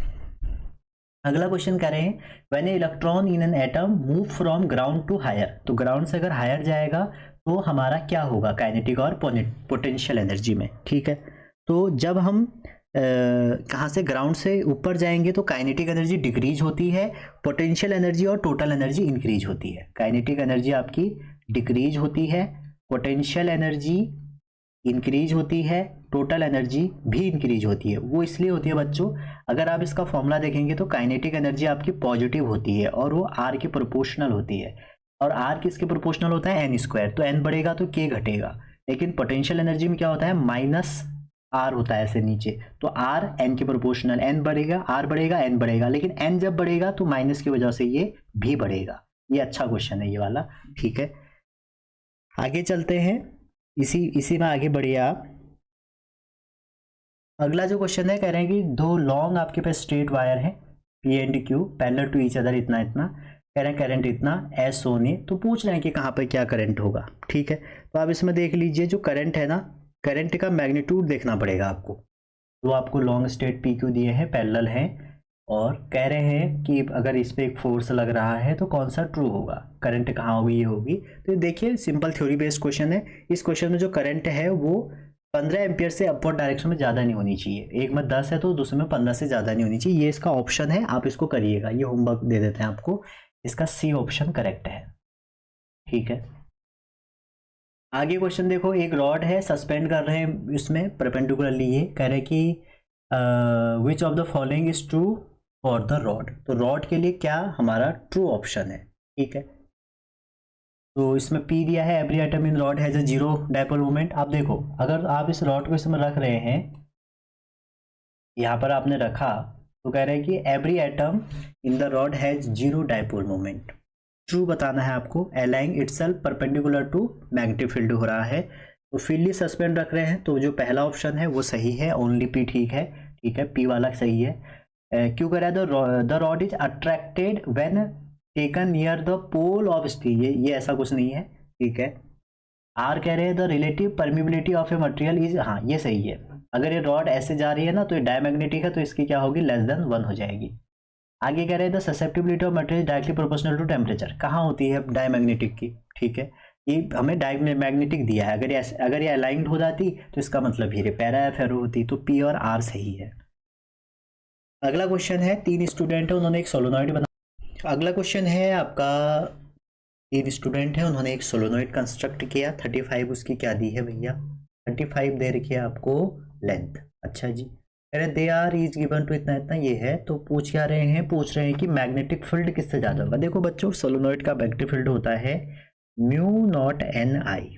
अगला क्वेश्चन कह रहे हैं when a electron in an atom move from ground to higher, तो ग्राउंड से अगर हायर जाएगा तो हमारा क्या होगा, काइनेटिक और पोटेंशियल एनर्जी में, ठीक है। तो जब हम कहाँ से, ग्राउंड से ऊपर जाएंगे तो काइनेटिक एनर्जी डिक्रीज होती है, पोटेंशियल एनर्जी और टोटल एनर्जी इंक्रीज होती है। काइनेटिक एनर्जी आपकी डिक्रीज होती है, पोटेंशियल एनर्जी इंक्रीज होती है, टोटल एनर्जी भी इंक्रीज होती है। वो इसलिए होती है बच्चों, अगर आप इसका फॉर्मूला देखेंगे तो काइनेटिक एनर्जी आपकी पॉजिटिव होती है और वो आर के प्रोपोर्शनल होती है, और आर किसके प्रोपोर्शनल होता है, एन स्क्वायर, तो एन बढ़ेगा तो के घटेगा। लेकिन पोटेंशियल एनर्जी में क्या होता है, माइनस आर होता है ऐसे नीचे, तो आर एन के प्रोपोर्शनल, एन बढ़ेगा आर बढ़ेगा एन बढ़ेगा, लेकिन एन जब बढ़ेगा तो माइनस की वजह से ये भी बढ़ेगा। ये अच्छा क्वेश्चन है ये वाला, ठीक है। आगे चलते हैं, इसी में आगे बढ़िए आप। अगला जो क्वेश्चन है, कह रहे हैं कि दो लॉन्ग आपके पास स्ट्रेट वायर है P and Q parallel to each other, इतना इतना, कह रहे हैं करंट इतना एस होने, तो पूछ रहे हैं कि कहाँ पर क्या करंट होगा, ठीक है। तो आप इसमें देख लीजिए, जो करंट है ना, करंट का मैग्नीट्यूड देखना पड़ेगा आपको। तो आपको लॉन्ग स्ट्रेट पी क्यू दिए हैं, पैरेलल हैं, और कह रहे हैं कि अगर इस पर एक फोर्स लग रहा है तो कौन सा ट्रू होगा, करंट कहाँ होगी, ये होगी। तो देखिए सिंपल थ्योरी बेस्ड क्वेश्चन है। इस क्वेश्चन में जो करंट है वो 15 एम्पियर से अपवर्ड डायरेक्शन में ज़्यादा नहीं होनी चाहिए, एक में 10 है तो दूसरे में 15 से ज़्यादा नहीं होनी चाहिए। ये इसका ऑप्शन है, आप इसको करिएगा, ये होमवर्क दे देते हैं आपको। इसका सी ऑप्शन करेक्ट है, ठीक है। आगे क्वेश्चन देखो, एक रॉड है, सस्पेंड कर रहे हैं इसमें परपेंडिकुलरली, ये कह रहे हैं कि विच of the following is true for the rod, तो रॉड के लिए क्या हमारा ट्रू ऑप्शन है, ठीक है। तो इसमें P दिया है, every atom in rod has a zero dipole moment. आप देखो, अगर आप इस रॉड को इसमें रख रहे हैं, यहाँ पर आपने रखा, तो कह रहे हैं कि every atom in the rod has zero dipole moment. True बताना है आपको, aligning itself perpendicular to magnetic field हो रहा है, तो फील्ड सस्पेंड रख रहे हैं, तो जो पहला ऑप्शन है वो सही है, ओनली P ठीक है, ठीक है, P वाला सही है। क्यों कह रहा है, the rod is attracted when taken near the pole of steel, ये ऐसा कुछ नहीं है, ठीक है। आर कह रहे हैं the relative permeability of a material is, हाँ ये सही है। अगर ये रॉड ऐसे जा रही है ना तो ये डायमैग्नेटिक है, तो इसकी क्या होगी, लेस देन 1 हो जाएगी। आगे कह रहे हैं the susceptibility of material directly proportional to temperature, कहाँ होती है डायमैग्नेटिक की, ठीक है। ये हमें डायमैग्नेटिक दिया है, अगर ये अलाइंड हो जाती तो इसका मतलब ये पैरा या फेरो होती, तो P और R सही है। अगला क्वेश्चन है, 3 स्टूडेंट है, उन्होंने एक सोलोनॉइड बना। अगला क्वेश्चन है आपका, 3 स्टूडेंट है, उन्होंने एक सोलोनॉइड कंस्ट्रक्ट किया, 35 उसकी क्या दी है भैया, 35 दे रखी है आपको लेंथ, अच्छा जी। अरे they are is given to इतना इतना, ये है, तो पूछ क्या रहे हैं, पूछ रहे हैं कि मैग्नेटिक फील्ड किससे ज़्यादा होगा। देखो बच्चों, सोलोनॉइड का मैग्नेटिक फील्ड होता है म्यू नॉट एन आई,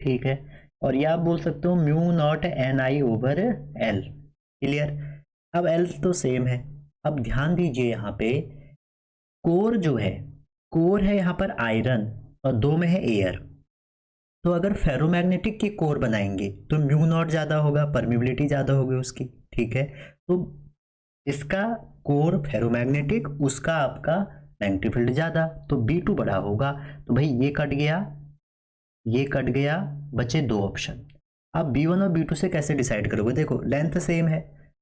ठीक है, और ये आप बोल सकते हो mu not an I over L, clear. अब एल तो सेम है। अब ध्यान दीजिए, यहाँ पे कोर जो है, कोर है यहाँ पर आयरन और 2 में है एयर, तो अगर फेरोमैग्नेटिक की कोर बनाएंगे तो म्यू नॉट ज़्यादा होगा, परमिबिलिटी ज़्यादा होगी उसकी, ठीक है। तो इसका कोर फेरोमैग्नेटिक, उसका आपका मैग्नेटिक फील्ड ज़्यादा, तो B2 बड़ा होगा। तो भाई ये कट गया, ये कट गया, बचे दो ऑप्शन। अब B1 और B2 से कैसे डिसाइड करोगे? देखो लेंथ सेम है,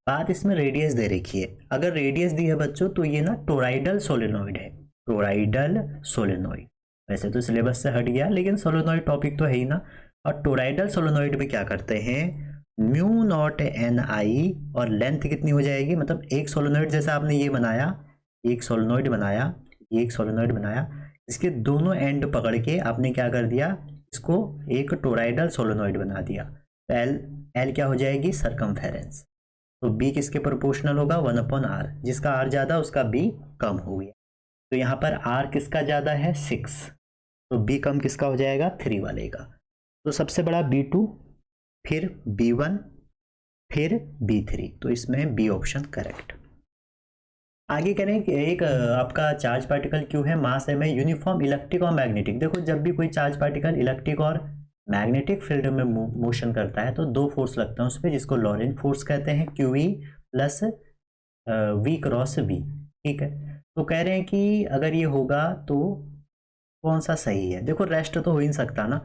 बात इसमें रेडियस दे रखी है। अगर रेडियस दी है बच्चों तो ये ना टोराइडल सोलेनोइड है, टोराइडल सोलेनोइड। वैसे तो सिलेबस से हट गया लेकिन सोलेनोइड टॉपिक तो है ही ना। और टोराइडल सोलेनोइड में क्या करते हैं, म्यू नॉट एन आई, और लेंथ कितनी हो जाएगी, मतलब एक सोलेनोइड जैसा आपने ये बनाया, एक सोलेनोइड बनाया, एक सोलेनोइड बनाया, इसके दोनों एंड पकड़ के आपने क्या कर दिया, इसको एक टोराइडल सोलेनोइड बना दिया। तो एल क्या हो जाएगी, सरकमफेरेंस। तो बी किसके प्रोपोर्शनल होगा, 1/r। जिसका आर ज्यादा उसका बी कम हो गया। तो यहाँ पर आर किसका ज्यादा है, 6, तो बी कम किसका हो जाएगा, 3 वाले का। तो सबसे बड़ा B2, फिर B1, फिर B3, तो इसमें बी ऑप्शन करेक्ट। आगे करें कि एक आपका चार्ज पार्टिकल क्यों है, मास है, यूनिफॉर्म इलेक्ट्रिक और मैग्नेटिक। देखो जब भी कोई चार्ज पार्टिकल इलेक्ट्रिक और मैग्नेटिक फील्ड में मोशन करता है तो दो फोर्स लगता है उस पर, जिसको लॉरेंट फोर्स कहते हैं, QE plus V cross V। ठीक है, तो कह रहे हैं कि अगर ये होगा तो कौन सा सही है। देखो रेस्ट तो हो ही नहीं सकता ना,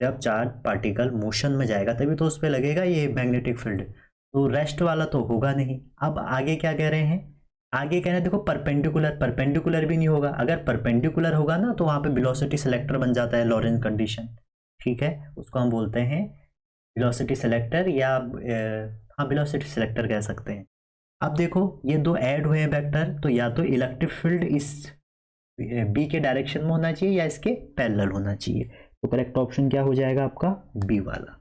जब चार्ज पार्टिकल मोशन में जाएगा तभी तो उस पर लगेगा ये मैग्नेटिक फील्ड, तो रेस्ट वाला तो होगा नहीं। अब आगे क्या कह रहे हैं, आगे कह रहे हैं देखो परपेंडिकुलर, परपेंडिकुलर भी नहीं होगा। अगर परपेंडिकुलर होगा ना तो वहां पे वेलोसिटी सेलेक्टर बन जाता है, लॉरेंट कंडीशन। ठीक है, उसको हम बोलते हैं वेलोसिटी सेलेक्टर, या हाँ वेलोसिटी सेलेक्टर कह सकते हैं। अब देखो ये दो ऐड हुए हैं वेक्टर, तो या तो इलेक्ट्रिक फील्ड इस बी के डायरेक्शन में होना चाहिए या इसके पैरेलल होना चाहिए। तो करेक्ट ऑप्शन क्या हो जाएगा आपका, बी वाला।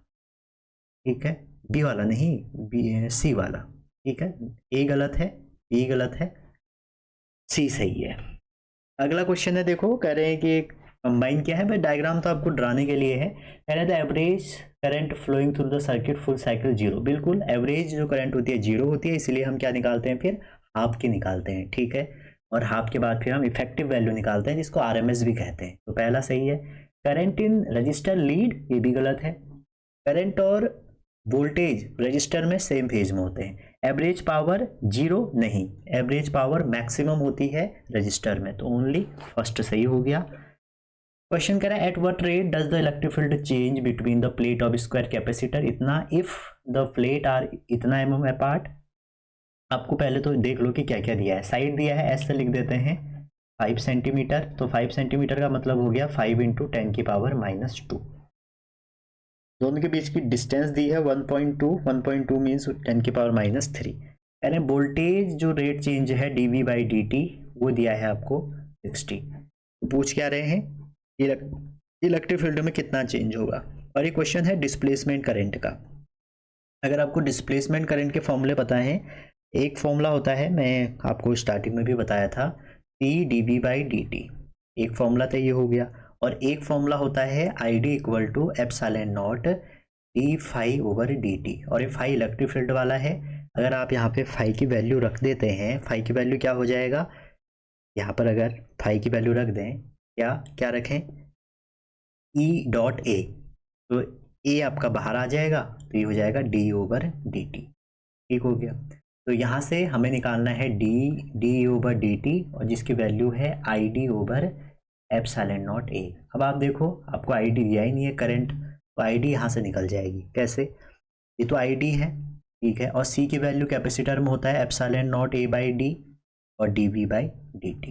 ठीक है, बी वाला नहीं, बी सी वाला। ठीक है, ए गलत है, बी गलत है, सी सही है। अगला क्वेश्चन है, देखो कह रहे हैं कि कंबाइन क्या है, भाई डायग्राम तो आपको डराने के लिए है। कह रहे थे average current flowing through the circuit full cycle 0। बिल्कुल, एवरेज जो करंट होती है 0 होती है, इसलिए हम क्या निकालते हैं, फिर हाफ की निकालते हैं। ठीक है, और हाफ के बाद फिर हम इफेक्टिव वैल्यू निकालते हैं, जिसको RMS भी कहते हैं। तो पहला सही है। करंट इन रजिस्टर लीड, ये भी गलत है। करंट और वोल्टेज रजिस्टर में सेम फेज में होते हैं। एवरेज पावर 0 नहीं, एवरेज पावर मैक्सिमम होती है रजिस्टर में, तो ओनली फर्स्ट सही हो गया। क्वेश्चन कह रहा है at what rate does the electric field change between the plate of square capacitor इतना इफ द प्लेट आर इतना mm अपार्ट। आपको पहले तो देख लो कि क्या क्या दिया है। साइड दिया है, एस से लिख देते हैं 5 सेंटीमीटर, तो 5 सेंटीमीटर का मतलब हो गया 5 × 10⁻⁻²। दोनों के बीच की डिस्टेंस दी है 1.2, 1.2 मीन्स 10⁻³ यानी वोल्टेज जो रेट चेंज है dV/dt वो दिया है आपको 60। तो पूछ क्या रहे हैं, इलेक्ट्रिक फील्ड में कितना चेंज होगा। और ये क्वेश्चन है डिस्प्लेसमेंट करंट का। अगर आपको डिस्प्लेसमेंट करंट के फॉर्मूले पता है, एक फॉर्मूला होता है, मैं आपको स्टार्टिंग में भी बताया था, P/dV/dt, एक फॉर्मूला तो ये हो गया। और एक फॉर्मूला होता है ID = ε0 dφ/dt, और ये फाई इलेक्ट्रिक फील्ड वाला है। अगर आप यहाँ पे फाई की वैल्यू रख देते हैं, फाई की वैल्यू क्या हो जाएगा, यहाँ पर अगर फाई की वैल्यू रख दें, क्या रखें, E.A, तो ए आपका बाहर आ जाएगा, तो ये हो जाएगा d/dt। ठीक हो गया, तो यहाँ से हमें निकालना है d/dt, और जिसकी वैल्यू है ID/ε0A। अब आप देखो आपको ID दिया ही नहीं है करंट, तो ID यहाँ से निकल जाएगी। कैसे, ये तो ID है, ठीक है, और C की वैल्यू कैपेसिटर में होता है ε0A/d और dV/dt।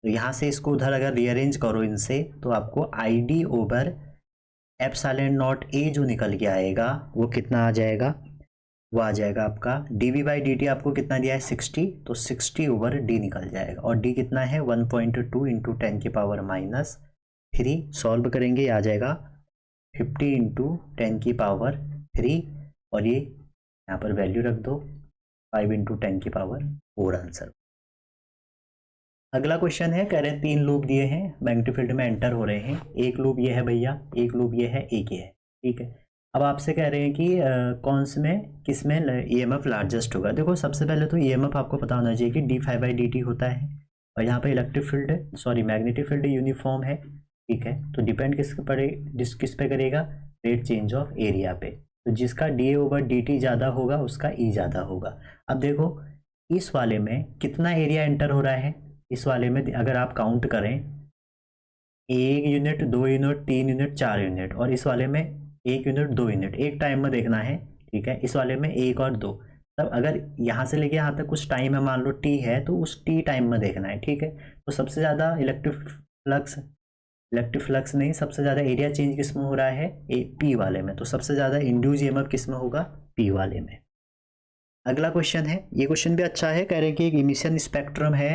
तो यहाँ से इसको उधर अगर रीअरेंज करो इनसे, तो आपको ID/ε0A जो निकल के आएगा वो कितना आ जाएगा, वो आ जाएगा आपका dV/dt। आपको कितना दिया है 60, तो 60/d निकल जाएगा, और d कितना है 1.2 × 10⁻³ सॉल्व करेंगे, आ जाएगा 50 × 10⁻³ और ये यहाँ पर वैल्यू रख दो 5 × 10⁻⁴ आंसर। अगला क्वेश्चन है, कह रहे हैं 3 लूप दिए हैं, मैग्नेटिक फील्ड में एंटर हो रहे हैं। एक लूप ये है भैया, एक लूप ये है, एक ये है। ठीक है, अब आपसे कह रहे हैं कि कौन से में किस में EMF लार्जेस्ट होगा। देखो सबसे पहले तो EMF आपको पता होना चाहिए कि dφ/dt होता है, और यहाँ पे electric field magnetic field uniform है। ठीक है, तो डिपेंड किस पे करेगा, रेट चेंज ऑफ एरिया पे। तो जिसका dA/dt ज़्यादा होगा उसका E ज़्यादा होगा। अब देखो इस वाले में कितना एरिया एंटर हो रहा है, इस वाले में अगर आप काउंट करें 1 यूनिट 2 यूनिट 3 यूनिट 4 यूनिट, और इस वाले में 1 यूनिट 2 यूनिट, एक टाइम में देखना है, ठीक है। इस वाले में 1 और 2, तब अगर यहाँ से लेके यहाँ तक कुछ टाइम है, मान लो टी है, तो उस टी टाइम में देखना है, ठीक है। तो सबसे ज़्यादा इलेक्ट्रिक फ्लक्स नहीं, सबसे ज़्यादा एरिया चेंज किस में हो रहा है, पी वाले में। तो सबसे ज़्यादा इंड्यूस ईएमएफ किस में होगा, पी वाले में। अगला क्वेश्चन है, ये क्वेश्चन भी अच्छा है, कह रहे हैं कि एक इमिशन स्पेक्ट्रम है,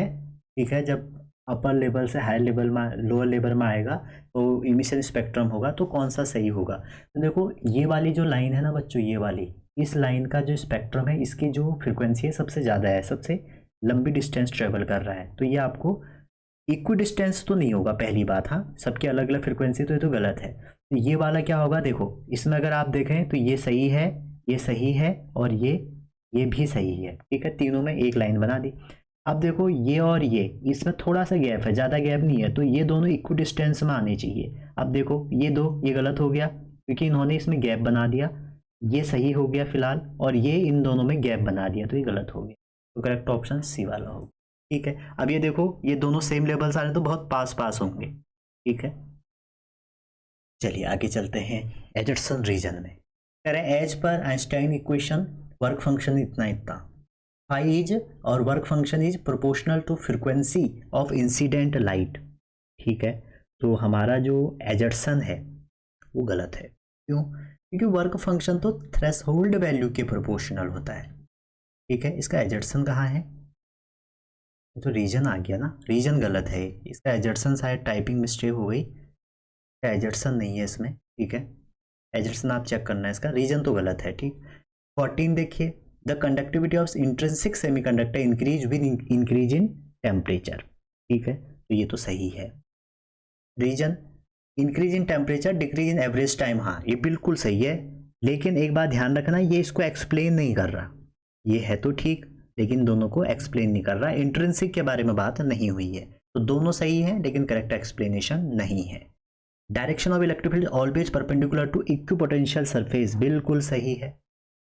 ठीक है। जब अपर लेवल से हायर लेवल में लोअर लेवल में आएगा तो इमिशन स्पेक्ट्रम होगा, तो कौन सा सही होगा। तो देखो ये वाली जो लाइन है ना बच्चों, ये वाली, इस लाइन का जो स्पेक्ट्रम है, इसकी जो फ्रिक्वेंसी है सबसे ज़्यादा है, सबसे लंबी डिस्टेंस ट्रेवल कर रहा है। तो ये आपको इक्वी डिस्टेंस तो नहीं होगा, पहली बात, हाँ सबकी अलग अलग फ्रिक्वेंसी, तो ये तो गलत है। तो ये वाला क्या होगा, देखो इसमें अगर आप देखें तो ये सही है, ये सही है, और ये भी सही है, ठीक है। तीनों में एक लाइन बना दी। अब देखो ये और ये, इसमें थोड़ा सा गैप है, ज़्यादा गैप नहीं है, तो ये दोनों इक्वी डिस्टेंस में आने चाहिए। अब देखो ये दो, ये गलत हो गया क्योंकि इन्होंने इसमें गैप बना दिया। ये सही हो गया फिलहाल, और ये इन दोनों में गैप बना दिया, तो ये गलत हो गया। तो करेक्ट ऑप्शन सी वाला होगा, ठीक है। अब ये देखो ये दोनों सेम लेवल्स आ रहे हैं, तो बहुत पास पास होंगे, ठीक है। चलिए आगे चलते हैं एजर्सन रीजन में। कह रहे हैं as per Einstein equation work function इतना इतना, फाई इज और work function is proportional to frequency of incident light, ठीक है। तो हमारा जो एजर्सन है वो गलत है, क्यों, क्योंकि वर्क फंक्शन तो थ्रेशोल्ड वैल्यू के प्रोपोर्शनल होता है, ठीक है। इसका एजर्सन कहाँ है, तो रीजन आ गया ना, रीजन गलत है, इसका एजर्सन शायद टाइपिंग मिस्टेक हो गई, एजर्सन नहीं है इसमें, ठीक है। एजर्सन आप चेक करना है, इसका रीजन तो गलत है, ठीक। 14 देखिए, the conductivity of intrinsic semiconductor increase with increase in temperature, ठीक है। तो ये तो सही है। Reason increase in temperature decrease in average time, हाँ ये बिल्कुल सही है, लेकिन एक बात ध्यान रखना, ये इसको एक्सप्लेन नहीं कर रहा, ये है तो ठीक, लेकिन दोनों को एक्सप्लेन नहीं कर रहा, इंट्रिंसिक के बारे में बात नहीं हुई है। तो दोनों सही है, लेकिन करेक्ट एक्सप्लेनेशन नहीं है। Direction of electric field always perpendicular to equipotential surface, बिल्कुल सही है।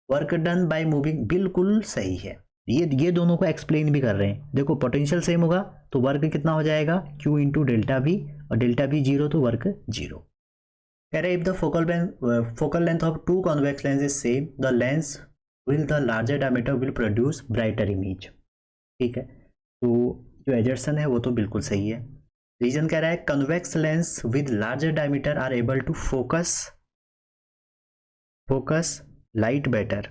वर्क डन बाय मूविंग, बिल्कुल सही है। ये दोनों को एक्सप्लेन भी कर रहे हैं। देखो पोटेंशियल सेम होगा तो वर्क कितना हो जाएगा, Q इंटू डेल्टा वी, और डेल्टा वी जीरो तो वर्क जीरो। कह रहे if the focal length of two convex lens is same, the lens will the larger diameter will produce brighter image, ठीक है। तो जो एजर्सन है वो तो बिल्कुल सही है। रीजन कह रहा है convex lens with larger diameter are able to focus light better,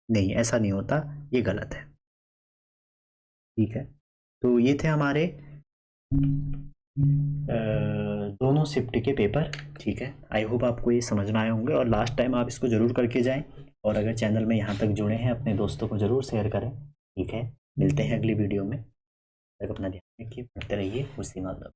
नहीं ऐसा नहीं होता, ये गलत है, ठीक है। तो ये थे हमारे दोनों शिफ्ट के पेपर, ठीक है। आई होप आपको ये समझ में आए होंगे, और लास्ट टाइम आप इसको ज़रूर करके जाएं, और अगर चैनल में यहाँ तक जुड़े हैं अपने दोस्तों को ज़रूर शेयर करें, ठीक है। मिलते हैं अगली वीडियो में, तक अपना ध्यान रखिए, पढ़ते रहिए, खुशी मतलब।